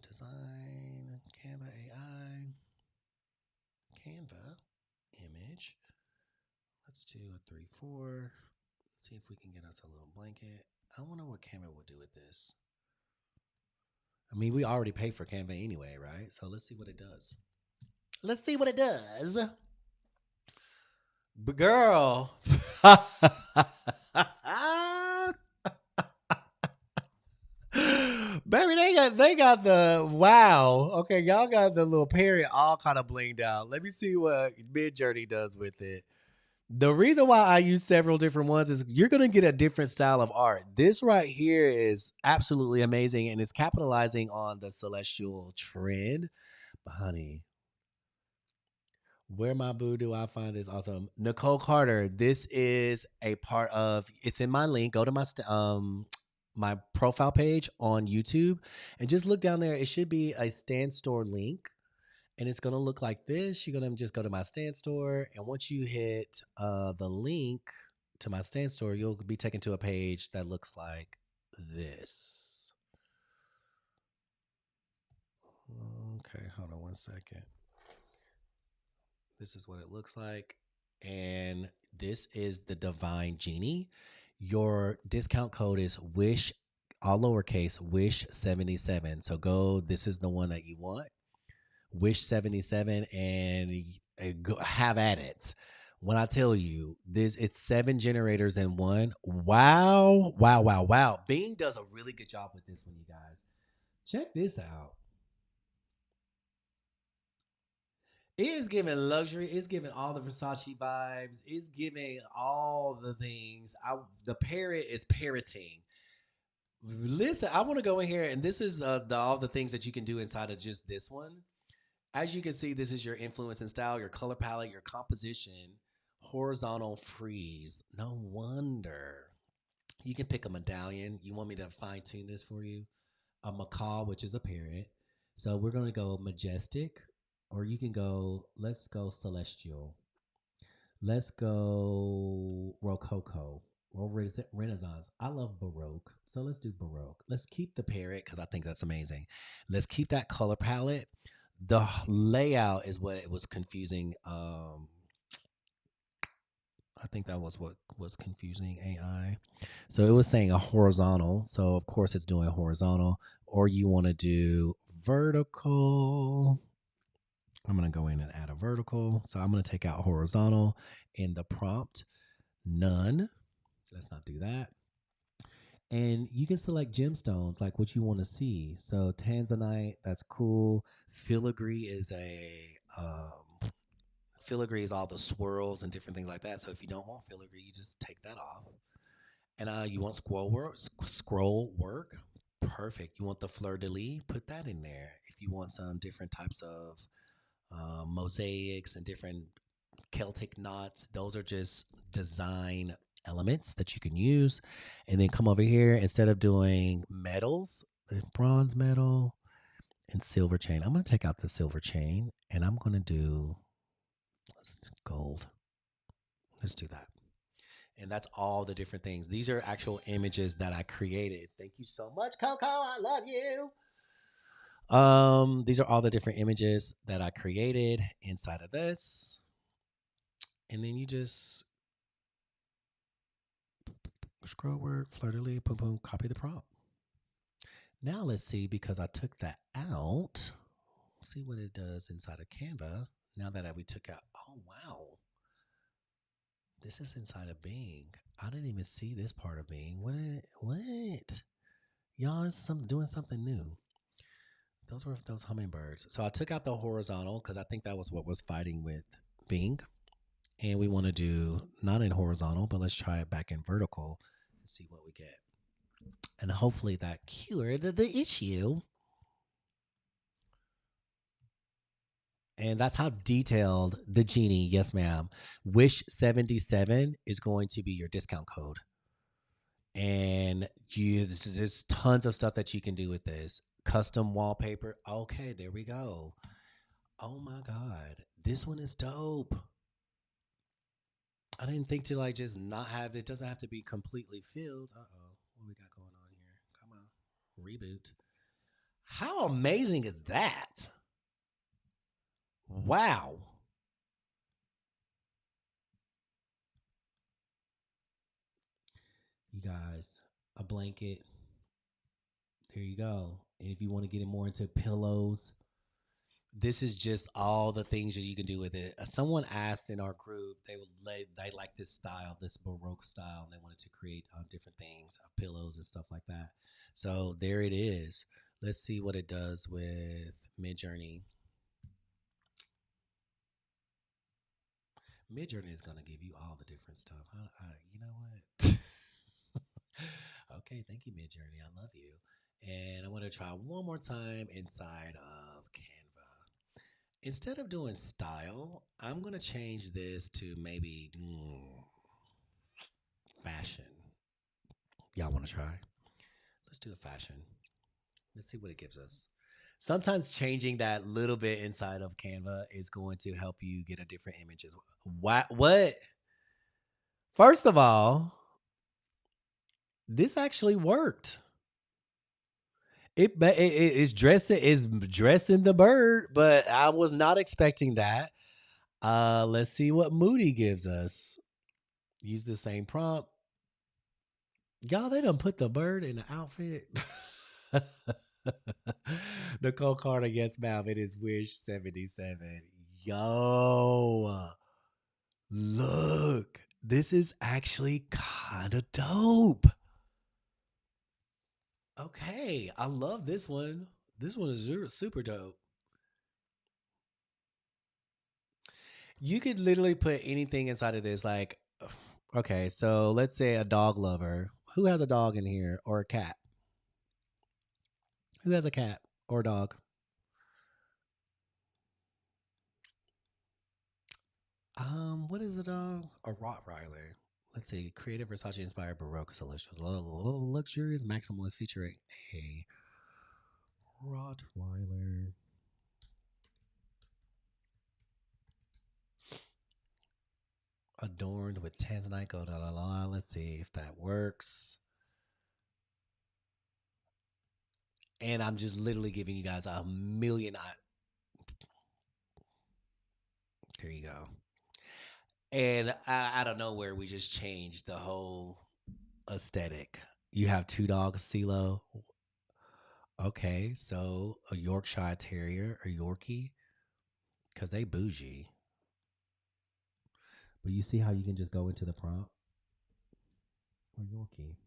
design Canva AI, Canva image. Let's do a 3-4. See if we can get us a little blanket. I wonder what Canva will do with this. I mean, we already pay for Canva anyway, right? So let's see what it does. Let's see what it does. But girl. Baby, they got the wow. Okay, y'all got the little period all kind of blinged out. Let me see what Mid Journey does with it. The reason why I use several different ones is you're going to get a different style of art. This right here is absolutely amazing and it's capitalizing on the celestial trend. But honey, where my boo do I find this awesome? Nicole Carter. This is a part of. It's in my link. Go to my profile page on YouTube and just look down there. It should be a Stand Store link, and it's gonna look like this. You're gonna just go to my Stand Store, and once you hit the link to my Stand Store, you'll be taken to a page that looks like this. Okay, hold on one second. This is what it looks like. And this is the Divine Genie. Your discount code is WISH, all lowercase, WISH77. So go, this is the one that you want, WISH77, and go, have at it. When I tell you this, it's 7 generators in one. Wow, wow, wow, wow. Bing does a really good job with this one, you guys. Check this out. It is giving luxury. It's giving all the Versace vibes. It's giving all the things. The parrot is parroting. Listen, I want to go in here, and this is all the things that you can do inside of just this one. As you can see, this is your influence and style, your color palette, your composition, horizontal freeze. No wonder. You can pick a medallion. You want me to fine tune this for you? A macaw, which is a parrot. So we're going to go majestic, or you can go, let's go celestial. Let's go Rococo or Renaissance. I love Baroque. So let's do Baroque. Let's keep the parrot because I think that's amazing. Let's keep that color palette. The layout is what it was confusing. I think that was what was confusing AI. So it was saying a horizontal. So of course it's doing horizontal. Or you want to do vertical. I'm going to go in and add a vertical. So I'm going to take out horizontal in the prompt. None. Let's not do that. And you can select gemstones, like what you want to see. So tanzanite, that's cool. Filigree is filigree is all the swirls and different things like that. So if you don't want filigree, you just take that off. And you want scroll work? Scroll work? Perfect. You want the fleur de lis? Put that in there. If you want some different types of mosaics and different Celtic knots, those are just design elements that you can use. And then come over here, instead of doing metals, bronze medal and silver chain, I'm going to take out the silver chain and I'm going to do gold. Let's do that. And that's all the different things. These are actual images that I created. Thank you so much, Coco. I love you. These are all the different images that I created inside of this. And then you just scroll work, fleur de lis, boom, boom, copy the prompt. Now let's see, because I took that out, see what it does inside of Canva. Now that we took out, oh, wow. This is inside of Bing. I didn't even see this part of Bing. What? Y'all, it's doing something new. Those were those hummingbirds. So I took out the horizontal because I think that was what was fighting with Bing. And we want to do not in horizontal, but let's try it back in vertical and see what we get. And hopefully that cured the issue. And that's how detailed the genie, yes, ma'am. Wish77 is going to be your discount code. And there's tons of stuff that you can do with this. Custom wallpaper. Okay, there we go. Oh my God. This one is dope. I didn't think to like just not have it. Doesn't have to be completely filled. What we got going on here? Come on, reboot. How amazing is that? Wow, you guys, a blanket. There you go. And if you want to get it more into pillows, this is just all the things that you can do with it. Someone asked in our group, they like this style, this Baroque style, and they wanted to create different things, pillows and stuff like that. So there it is. Let's see what it does with Midjourney. Midjourney is gonna give you all the different stuff. You know what? Okay, thank you, Midjourney. I love you. And I want to try one more time inside of Canva. Instead of doing style, I'm going to change this to maybe fashion. Y'all want to try? Let's do a fashion. Let's see what it gives us. Sometimes changing that little bit inside of Canva is going to help you get a different image as well. What? First of all, this actually worked. It's dressing the bird, but I was not expecting that. Let's see what Moody gives us. Use the same prompt. Y'all, they done put the bird in the outfit. Nicole Carter, yes, ma'am. It is Wish 77. Yo, look. This is actually kind of dope. Okay, I love this one. This one is super dope. You could literally put anything inside of this. Like, okay, so let's say a dog lover. Who has a dog in here or a cat? Who has a cat or a dog? What is a dog? A Rottweiler. Let's see. Creative Versace inspired Baroque solution. Luxurious maximalist featuring a Rottweiler. Adorned with Tanzanite gold. Let's see if that works. And I'm just literally giving you guys a million. There you go. And I don't know where we just changed the whole aesthetic. You have two dogs, CeeLo. Okay, so a Yorkshire Terrier, a Yorkie, because they bougie. But you see how you can just go into the prompt? Or Yorkie.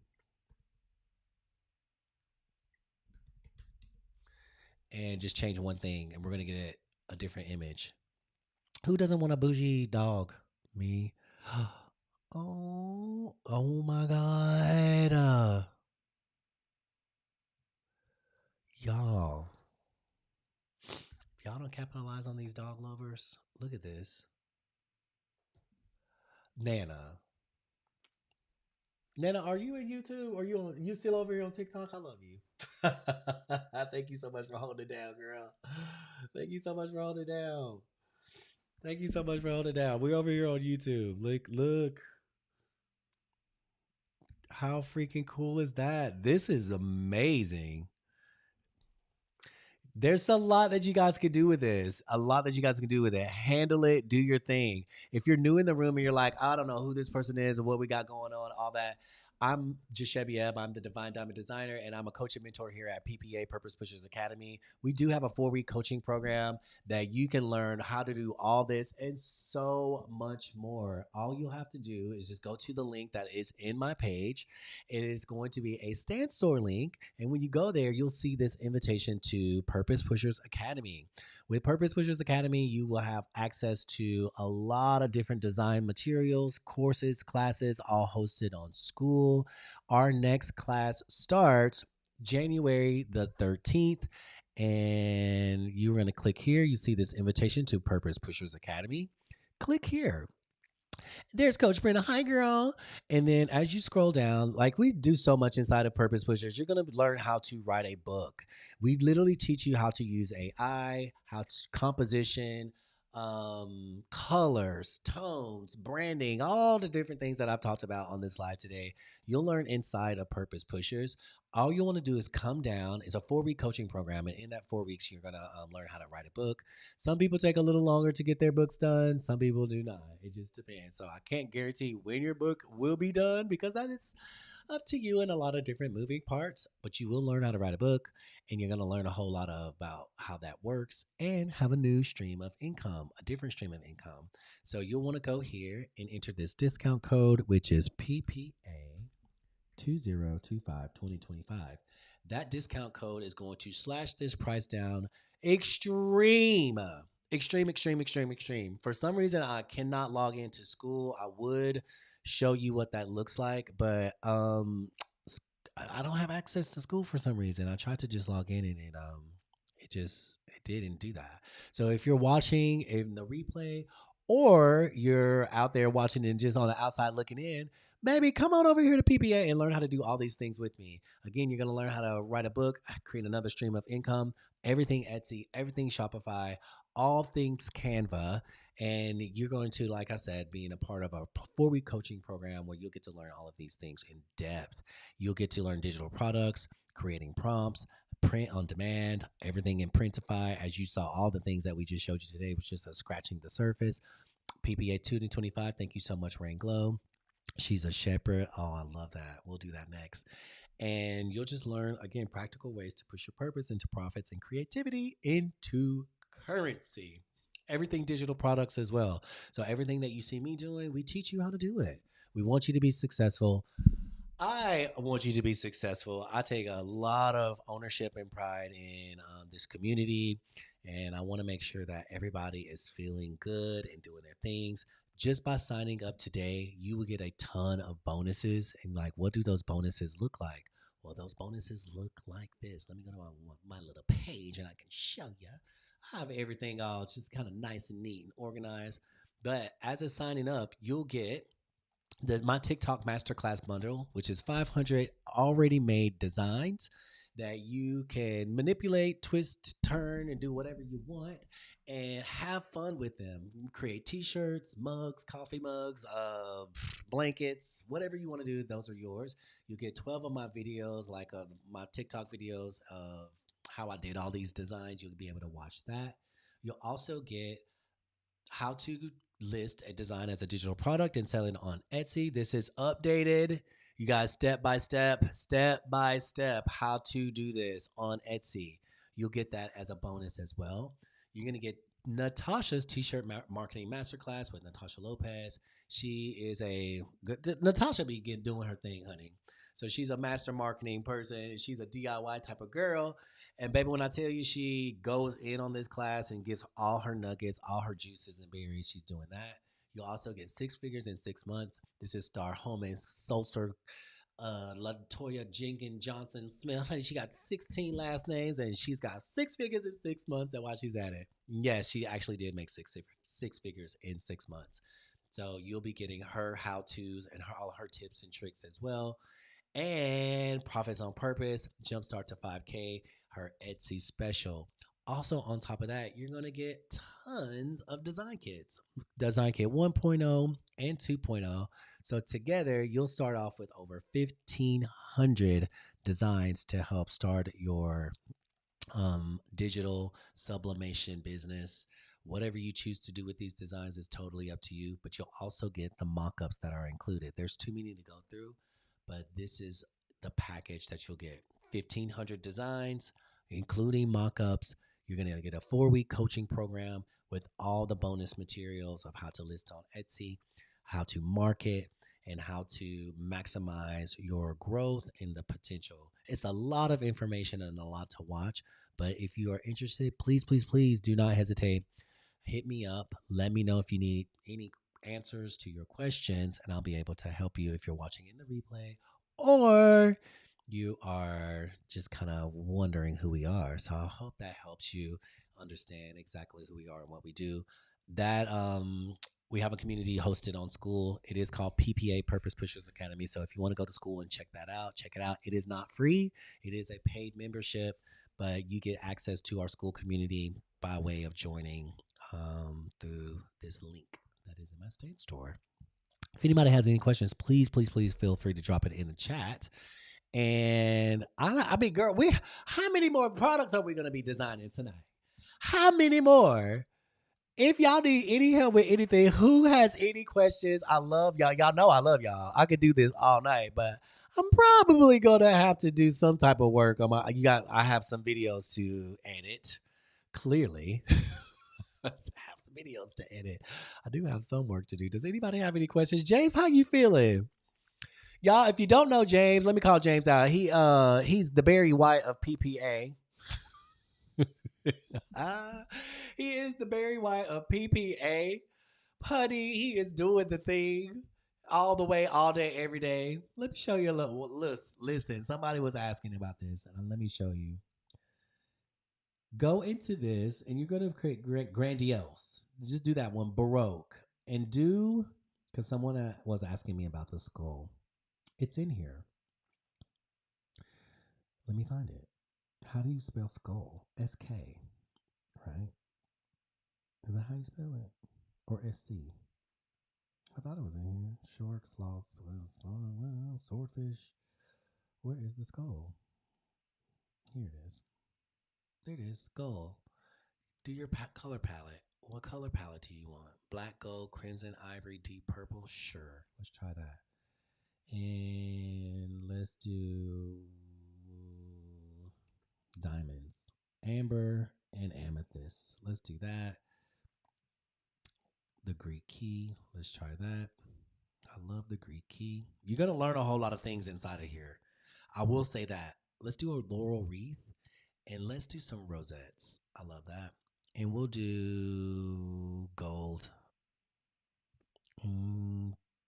And just change one thing, and we're going to get a different image. Who doesn't want a bougie dog? Me. Oh my God. Y'all. If y'all don't capitalize on these dog lovers, look at this. Nana. Nana, are you in YouTube? Are you still over here on TikTok? I love you. Thank you so much for holding it down, girl. Thank you so much for holding it down. Thank you so much for holding it down. We're over here on YouTube. Look. How freaking cool is that? This is amazing. There's a lot that you guys could do with this. A lot that you guys can do with it. Handle it. Do your thing. If you're new in the room and you're like, I don't know who this person is or what we got going on, all that. I'm Jashebi Ebb. I'm the Divine Diamond Designer, and I'm a coach and mentor here at PPA Purpose Pushers Academy. We do have a 4-week coaching program that you can learn how to do all this and so much more. All you'll have to do is just go to the link that is in my page. It is going to be a Stand Store link. And when you go there, you'll see this invitation to Purpose Pushers Academy. With Purpose Pushers Academy, you will have access to a lot of different design materials, courses, classes, all hosted on School. Our next class starts January the 13th. And you're going to click here. You see this invitation to Purpose Pushers Academy. Click here. There's Coach Brenda. Hi, girl. And then as you scroll down, like we do so much inside of Purpose Pushers, you're going to learn how to write a book. We literally teach you how to use AI, how to composition, colors, tones, branding, all the different things that I've talked about on this live today. You'll learn inside of Purpose Pushers. All you want to do is come down. It's a 4 week coaching program. And in that 4 weeks, you're going to learn how to write a book. Some people take a little longer to get their books done. Some people do not. It just depends. So I can't guarantee when your book will be done because that is up to you in a lot of different moving parts, but you will learn how to write a book and you're going to learn a whole lot about how that works and have a new stream of income, a different stream of income. So you'll want to go here and enter this discount code, which is PPA 2025 2025. That discount code is going to slash this price down extreme. Extreme. For some reason, I cannot log into school. I would show you what that looks like, but I don't have access to school for some reason. I tried to just log in and it didn't do that. So if you're watching in the replay or you're out there watching and just on the outside looking in, maybe come on over here to PPA and learn how to do all these things with me. Again, you're going to learn how to write a book, create another stream of income, everything Etsy, everything Shopify, all things Canva. And you're going to, like I said, being a part of a 4 week coaching program where you'll get to learn all of these things in depth. You'll get to learn digital products, creating prompts, print on demand, everything in Printify. As you saw, all the things that we just showed you today was just scratching the surface. PPA 2025. Thank you so much, Rain Glow. She's a shepherd. Oh, I love that. We'll do that next. And you'll just learn, again, practical ways to push your purpose into profits and creativity into currency. Everything digital products as well. So everything that you see me doing, we teach you how to do it. We want you to be successful. I want you to be successful. I take a lot of ownership and pride in this community, and I want to make sure that everybody is feeling good and doing their things. Just by signing up today, you will get a ton of bonuses. And like, what do those bonuses look like? Well, those bonuses look like this. Let me go to my little page and I can show you. I have everything all just kind of nice and neat and organized. But as a signing up, you'll get my TikTok masterclass bundle, which is 500 already made designs that you can manipulate, twist, turn, and do whatever you want and have fun with them. Create t-shirts, mugs, coffee mugs, blankets, whatever you want to do. Those are yours. You get 12 of my videos, like my TikTok videos of how I did all these designs. You'll be able to watch that. You'll also get how to list a design as a digital product and sell it on Etsy. This is updated. You guys, step by step, how to do this on Etsy. You'll get that as a bonus as well. You're going to get Natasha's t-shirt marketing masterclass with Natasha Lopez. She is a good, Natasha be doing her thing, honey. So she's a master marketing person. She's a DIY type of girl. And baby, when I tell you she goes in on this class and gives all her nuggets, all her juices and berries, she's doing that. You'll also get 6 figures in 6 months. This is Star Holman Sulcer, Latoya Jenkins Johnson Smith. Honey, she got 16 last names and she's got 6 figures in 6 months. And while she's at it, yes, she actually did make six figures in 6 months. So you'll be getting her how tos and all her tips and tricks as well. And Profits on Purpose, Jumpstart to 5K, her Etsy special. Also, on top of that, you're going to get tons of design kits. Design kit 1.0 and 2.0. So together, you'll start off with over 1,500 designs to help start your digital sublimation business. Whatever you choose to do with these designs is totally up to you, but you'll also get the mock-ups that are included. There's too many to go through, but this is the package that you'll get. 1,500 designs, including mock-ups. You're going to get a 4 week coaching program with all the bonus materials of how to list on Etsy, how to market, and how to maximize your growth and the potential. It's a lot of information and a lot to watch, but if you are interested, please do not hesitate. Hit me up. Let me know if you need any answers to your questions, and I'll be able to help you if you're watching in the replay or you are just kind of wondering who we are. So I hope that helps you understand exactly who we are and what we do. That we have a community hosted on school. It is called PPA, Purpose Pushers Academy. So if you want to go to school and check that out, check it out. It is not free. It is a paid membership, but you get access to our school community by way of joining through this link that is in my state store. If anybody has any questions, please, please, please feel free to drop it in the chat. And I mean, girl, how many more products are we going to be designing tonight? How many more? If y'all need any help with anything, who has any questions? I love y'all. Y'all know I love y'all. I could do this all night, but I'm probably gonna have to do some type of work on my. I have some videos to edit. Clearly, I have some videos to edit. I do have some work to do. Does anybody have any questions? James, how you feeling? Y'all, if you don't know James, let me call James out. He's the Barry White of PPA. He is the Barry White of PPA. Honey, he is doing the thing all the way, all day, every day. Let me show you a little. Listen, somebody was asking about this, and let me show you. Go into this, and you're going to create grandiose. Just do that one, Baroque, and do, because someone was asking me about the skull. It's in here. Let me find it. How do you spell skull? SK, right? Is that how you spell it? Or SC? I thought it was in here. Shark, sloth, swordfish. Where is the skull? Here it is. There it is. Skull. Do your color palette. What color palette do you want? Black, gold, crimson, ivory, deep purple? Sure. Let's try that. And let's do diamonds. Amber and amethyst. Let's do that. The Greek key. Let's try that. I love the Greek key. You're going to learn a whole lot of things inside of here. I will say that. Let's do a laurel wreath and let's do some rosettes. I love that. And we'll do gold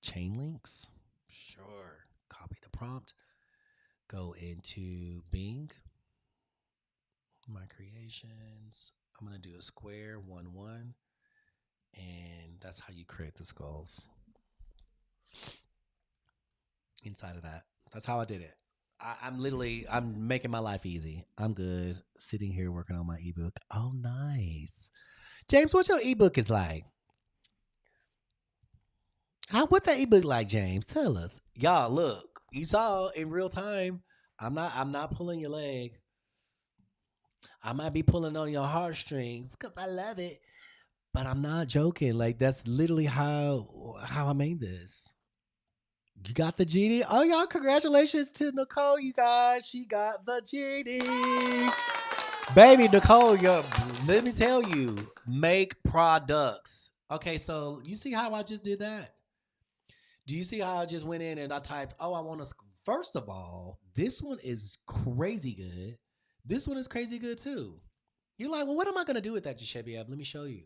chain links. Sure. Copy the prompt. Go into Bing. My creations. I'm going to do a square 1 1. And that's how you create the skulls. Inside of that. That's how I did it. I'm making my life easy. I'm good sitting here working on my ebook. Oh, nice. James, what your ebook is like? What the ebook like, James? Tell us. Y'all, look, you saw in real time. I'm not pulling your leg. I might be pulling on your heartstrings because I love it. But I'm not joking. Like that's literally how I made this. You got the genie. Oh, y'all! Congratulations to Nicole, you guys. She got the genie, baby. Nicole, let me tell you, make products. Okay, so you see how I just did that? Do you see how I just went in and I typed, "Oh, I want to." First of all, this one is crazy good. This one is crazy good too. You're like, well, what am I gonna do with that, Jashebi? Let me show you.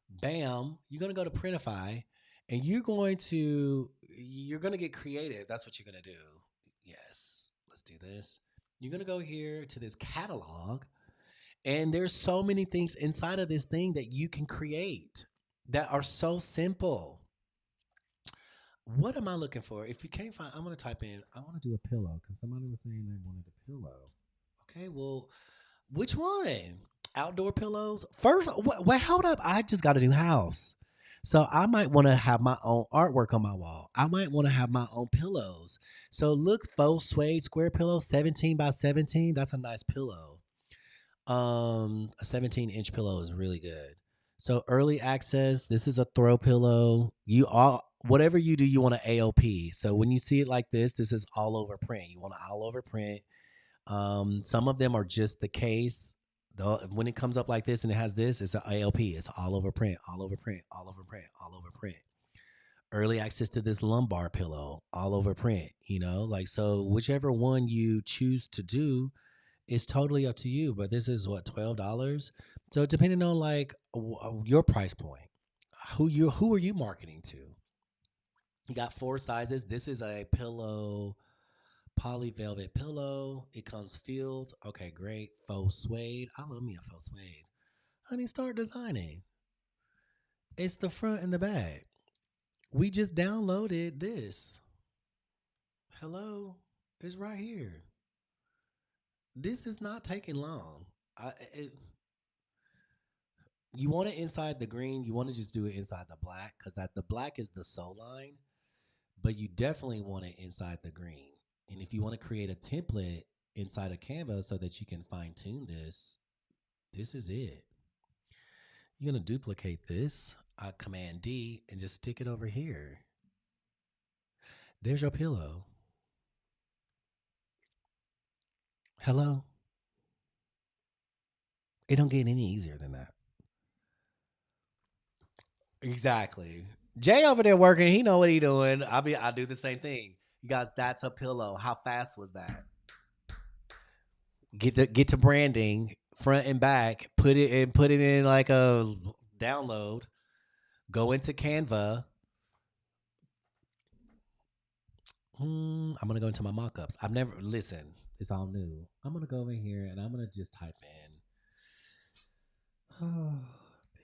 Bam, you're gonna go to Printify and you're gonna get creative. That's what you're gonna do. Yes, let's do this. You're gonna go here to this catalog, and there's so many things inside of this thing that you can create that are so simple. What am I looking for? If you can't find, I'm gonna type in. I want to do a pillow because somebody was saying they wanted a pillow. Okay, well, which one? Outdoor pillows? First, wait, hold up. I just got a new house. So I might want to have my own artwork on my wall. I might want to have my own pillows. So look, faux suede square pillow, 17 by 17. That's a nice pillow. A 17-inch pillow is really good. So early access, this is a throw pillow. Whatever you do, you want an AOP. So when you see it like this is all over print. You want an all over print. Some of them are just the case. When it comes up like this and it has this, it's an ALP. It's all over print, all over print, all over print, all over print. Early access to this lumbar pillow, all over print, like so whichever one you choose to do is totally up to you. But this is what, $12? So depending on like your price point, who are you marketing to? You got 4 sizes. This is a pillow. Poly velvet pillow. It comes filled. Okay, great. Faux suede. I love me a faux suede. Honey, start designing. It's the front and the back. We just downloaded this. Hello? It's right here. This is not taking long. you want it inside the green. You want to just do it inside the black because that the black is the sew line, but you definitely want it inside the green. And if you want to create a template inside of Canva so that you can fine tune this, this is it. You're going to duplicate this, Command D, and just stick it over here. There's your pillow. Hello? It don't get any easier than that. Exactly. Jay over there working, he know what he doing. I do the same thing. You guys, that's a pillow. How fast was that? Get to branding, front and back, put it in like a download, go into Canva. I'm gonna go into my mockups. I've never listen. It's all new. I'm gonna go over here and I'm gonna just type in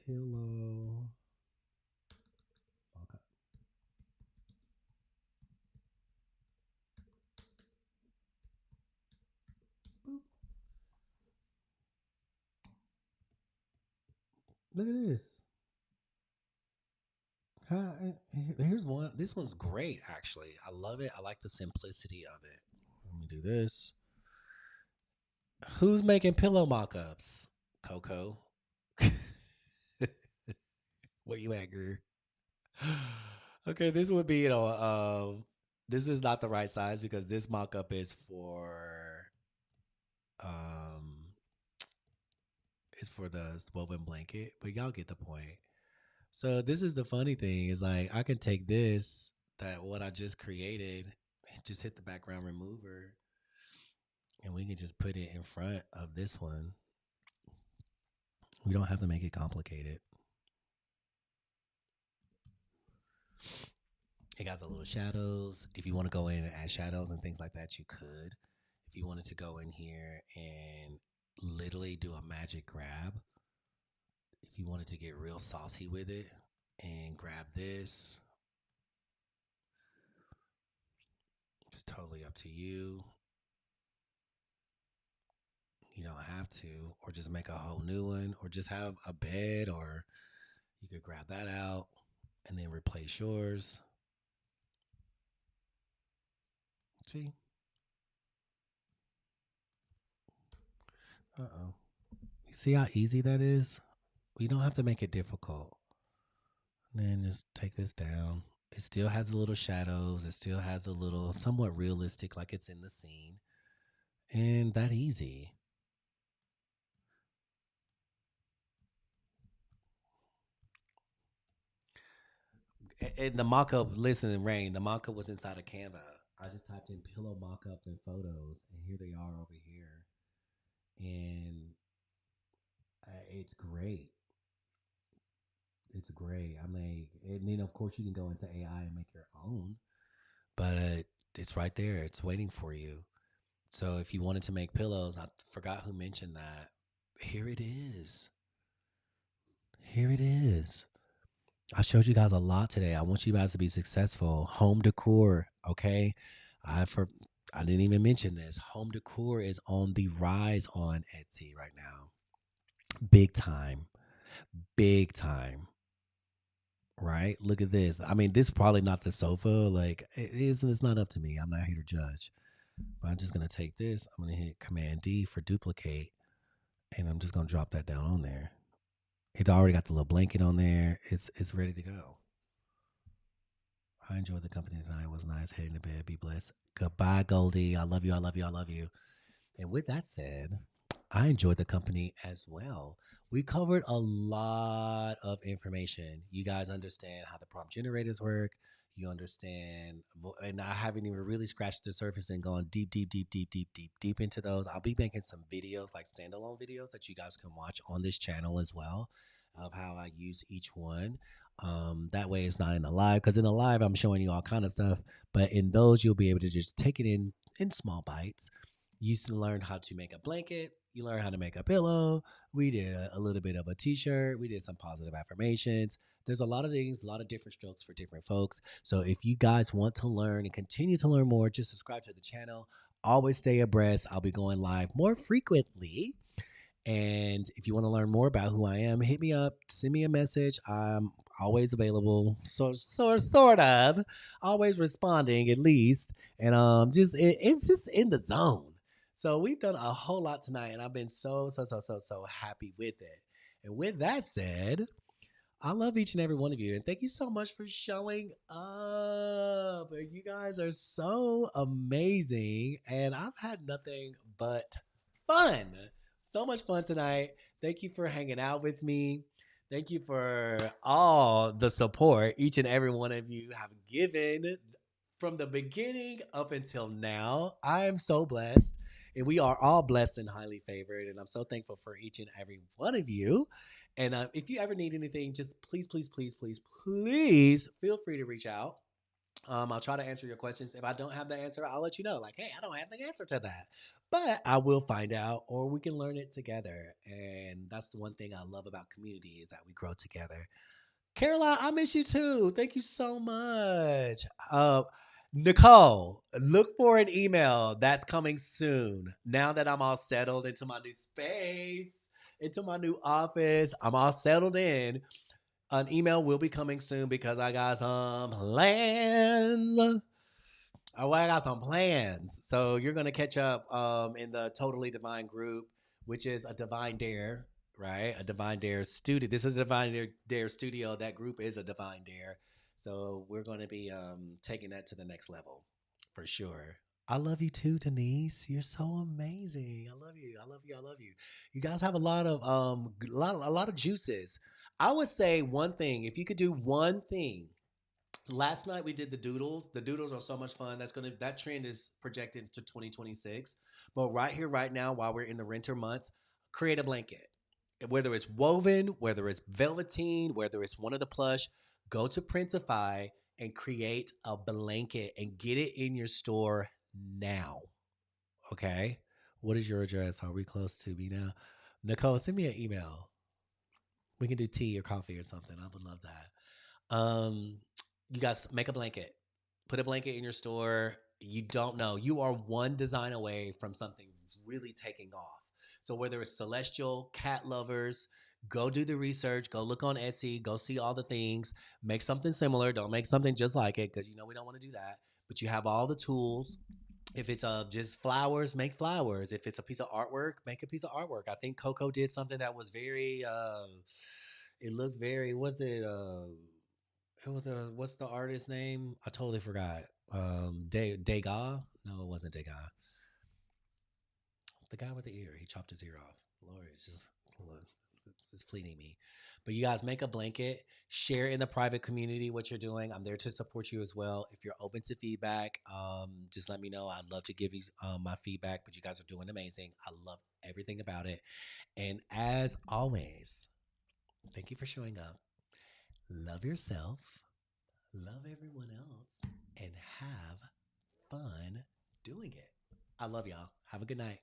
pillow. Okay. Look at this. Here's one. This one's great, actually. I love it. I like the simplicity of it. Let me do this. Who's making pillow mock-ups? Coco. Where you at, girl? Okay, this would be, this is not the right size because this mock-up um, is for the woven blanket, but y'all get the point. So this is the funny thing is like I can take this that what I just created and just hit the background remover and we can just put it in front of this one. We don't have to make it complicated. It got the little shadows. If you want to go in and add shadows and things like that, you could. If you wanted to go in here and literally do a magic grab, if you wanted to get real saucy with it and grab this, it's totally up to you. You don't have to, or just make a whole new one, or just have a bed, or you could grab that out and then replace yours. See? Uh-oh. You see how easy that is? You don't have to make it difficult. And then just take this down. It still has the little shadows. It still has a little somewhat realistic, like it's in the scene. And that easy. And the mock-up, listen, Rain, the mock-up was inside of Canva. I just typed in pillow mock-up and photos, and here they are over here. And it's great. It's great. I mean, and then of course you can go into AI and make your own, but it's right there. It's waiting for you. So if you wanted to make pillows, I forgot who mentioned that. Here it is. Here it is. I showed you guys a lot today. I want you guys to be successful. Home decor, okay? I for I didn't even mention this. Home decor is on the rise on Etsy right now. Big time. Big time. Right? Look at this. I mean, this is probably not the sofa. Like it's not up to me. I'm not here to judge. But I'm just gonna take this. I'm gonna hit Command D for duplicate, and I'm just gonna drop that down on there. It's already got the little blanket on there. It's ready to go. I enjoyed the company tonight. It was nice. Heading to bed. Be blessed. Goodbye, Goldie. I love you. I love you. I love you. And with that said, I enjoyed the company as well. We covered a lot of information. You guys understand how the prompt generators work. You understand, and I haven't even really scratched the surface and gone deep, deep, deep, deep, deep, deep, deep into those. I'll be making some videos, like standalone videos, that you guys can watch on this channel as well, of how I use each one. That way, it's not in the live, because in the live, I'm showing you all kind of stuff. But in those, you'll be able to just take it in small bites. You learn how to make a blanket. You learn how to make a pillow. We did a little bit of a t-shirt. We did some positive affirmations. There's a lot of things, a lot of different strokes for different folks. So if you guys want to learn and continue to learn more, just subscribe to the channel. Always stay abreast. I'll be going live more frequently. And if you want to learn more about who I am, hit me up, send me a message. I'm always available, sort of, always responding at least, and it's just in the zone. So we've done a whole lot tonight, and I've been so happy with it. And with that said, I love each and every one of you. And thank you so much for showing up. You guys are so amazing. And I've had nothing but fun. So much fun tonight. Thank you for hanging out with me. Thank you for all the support each and every one of you have given from the beginning up until now. I am so blessed. And we are all blessed and highly favored. And I'm so thankful for each and every one of you. And if you ever need anything, just please feel free to reach out. I'll try to answer your questions. If I don't have the answer, I'll let you know. Like, hey, I don't have the answer to that. But I will find out, or we can learn it together. And that's the one thing I love about community is that we grow together. Caroline, I miss you too. Thank you so much. Nicole, look for an email that's coming soon. Now that I'm all settled into my new space, into my new office, I'm all settled in. An email will be coming soon because I got some plans. Oh, well, I got some plans. So you're gonna catch up in the Totally Divine group, which is a Divine Dare, right? A Divine Dare studio. This is a Divine Dare studio. That group is a Divine Dare. So we're gonna be taking that to the next level for sure. I love you too, Denise. You're so amazing. I love you. I love you. I love you. You guys have a lot of a lot of juices. I would say one thing. If you could do one thing last night we did the doodles. The doodles are so much fun. That trend is projected to 2026. But right here, right now, while we're in the winter months, create a blanket. Whether it's woven, whether it's velveteen, whether it's one of the plush, go to Printify and create a blanket and get it in your store now. Okay. What is your address? Are we close to me now? Nicole, send me an email. We can do tea or coffee or something. I would love that. You guys make a blanket. Put a blanket in your store. You don't know. You are one design away from something really taking off. So whether it's celestial, cat lovers, go do the research, go look on Etsy, go see all the things, make something similar. Don't make something just like it because you know we don't want to do that. But you have all the tools. If it's just flowers, make flowers. If it's a piece of artwork, make a piece of artwork. I think Coco did something that was very it looked very what's it what's the artist name? I totally forgot. Degas? No, it wasn't Degas. The guy with the ear. He chopped his ear off. Lord, it's fleeting me. But you guys make a blanket, share in the private community what you're doing. I'm there to support you as well. If you're open to feedback, just let me know. I'd love to give you my feedback, but you guys are doing amazing. I love everything about it. And as always, thank you for showing up. Love yourself, love everyone else, and have fun doing it. I love y'all. Have a good night.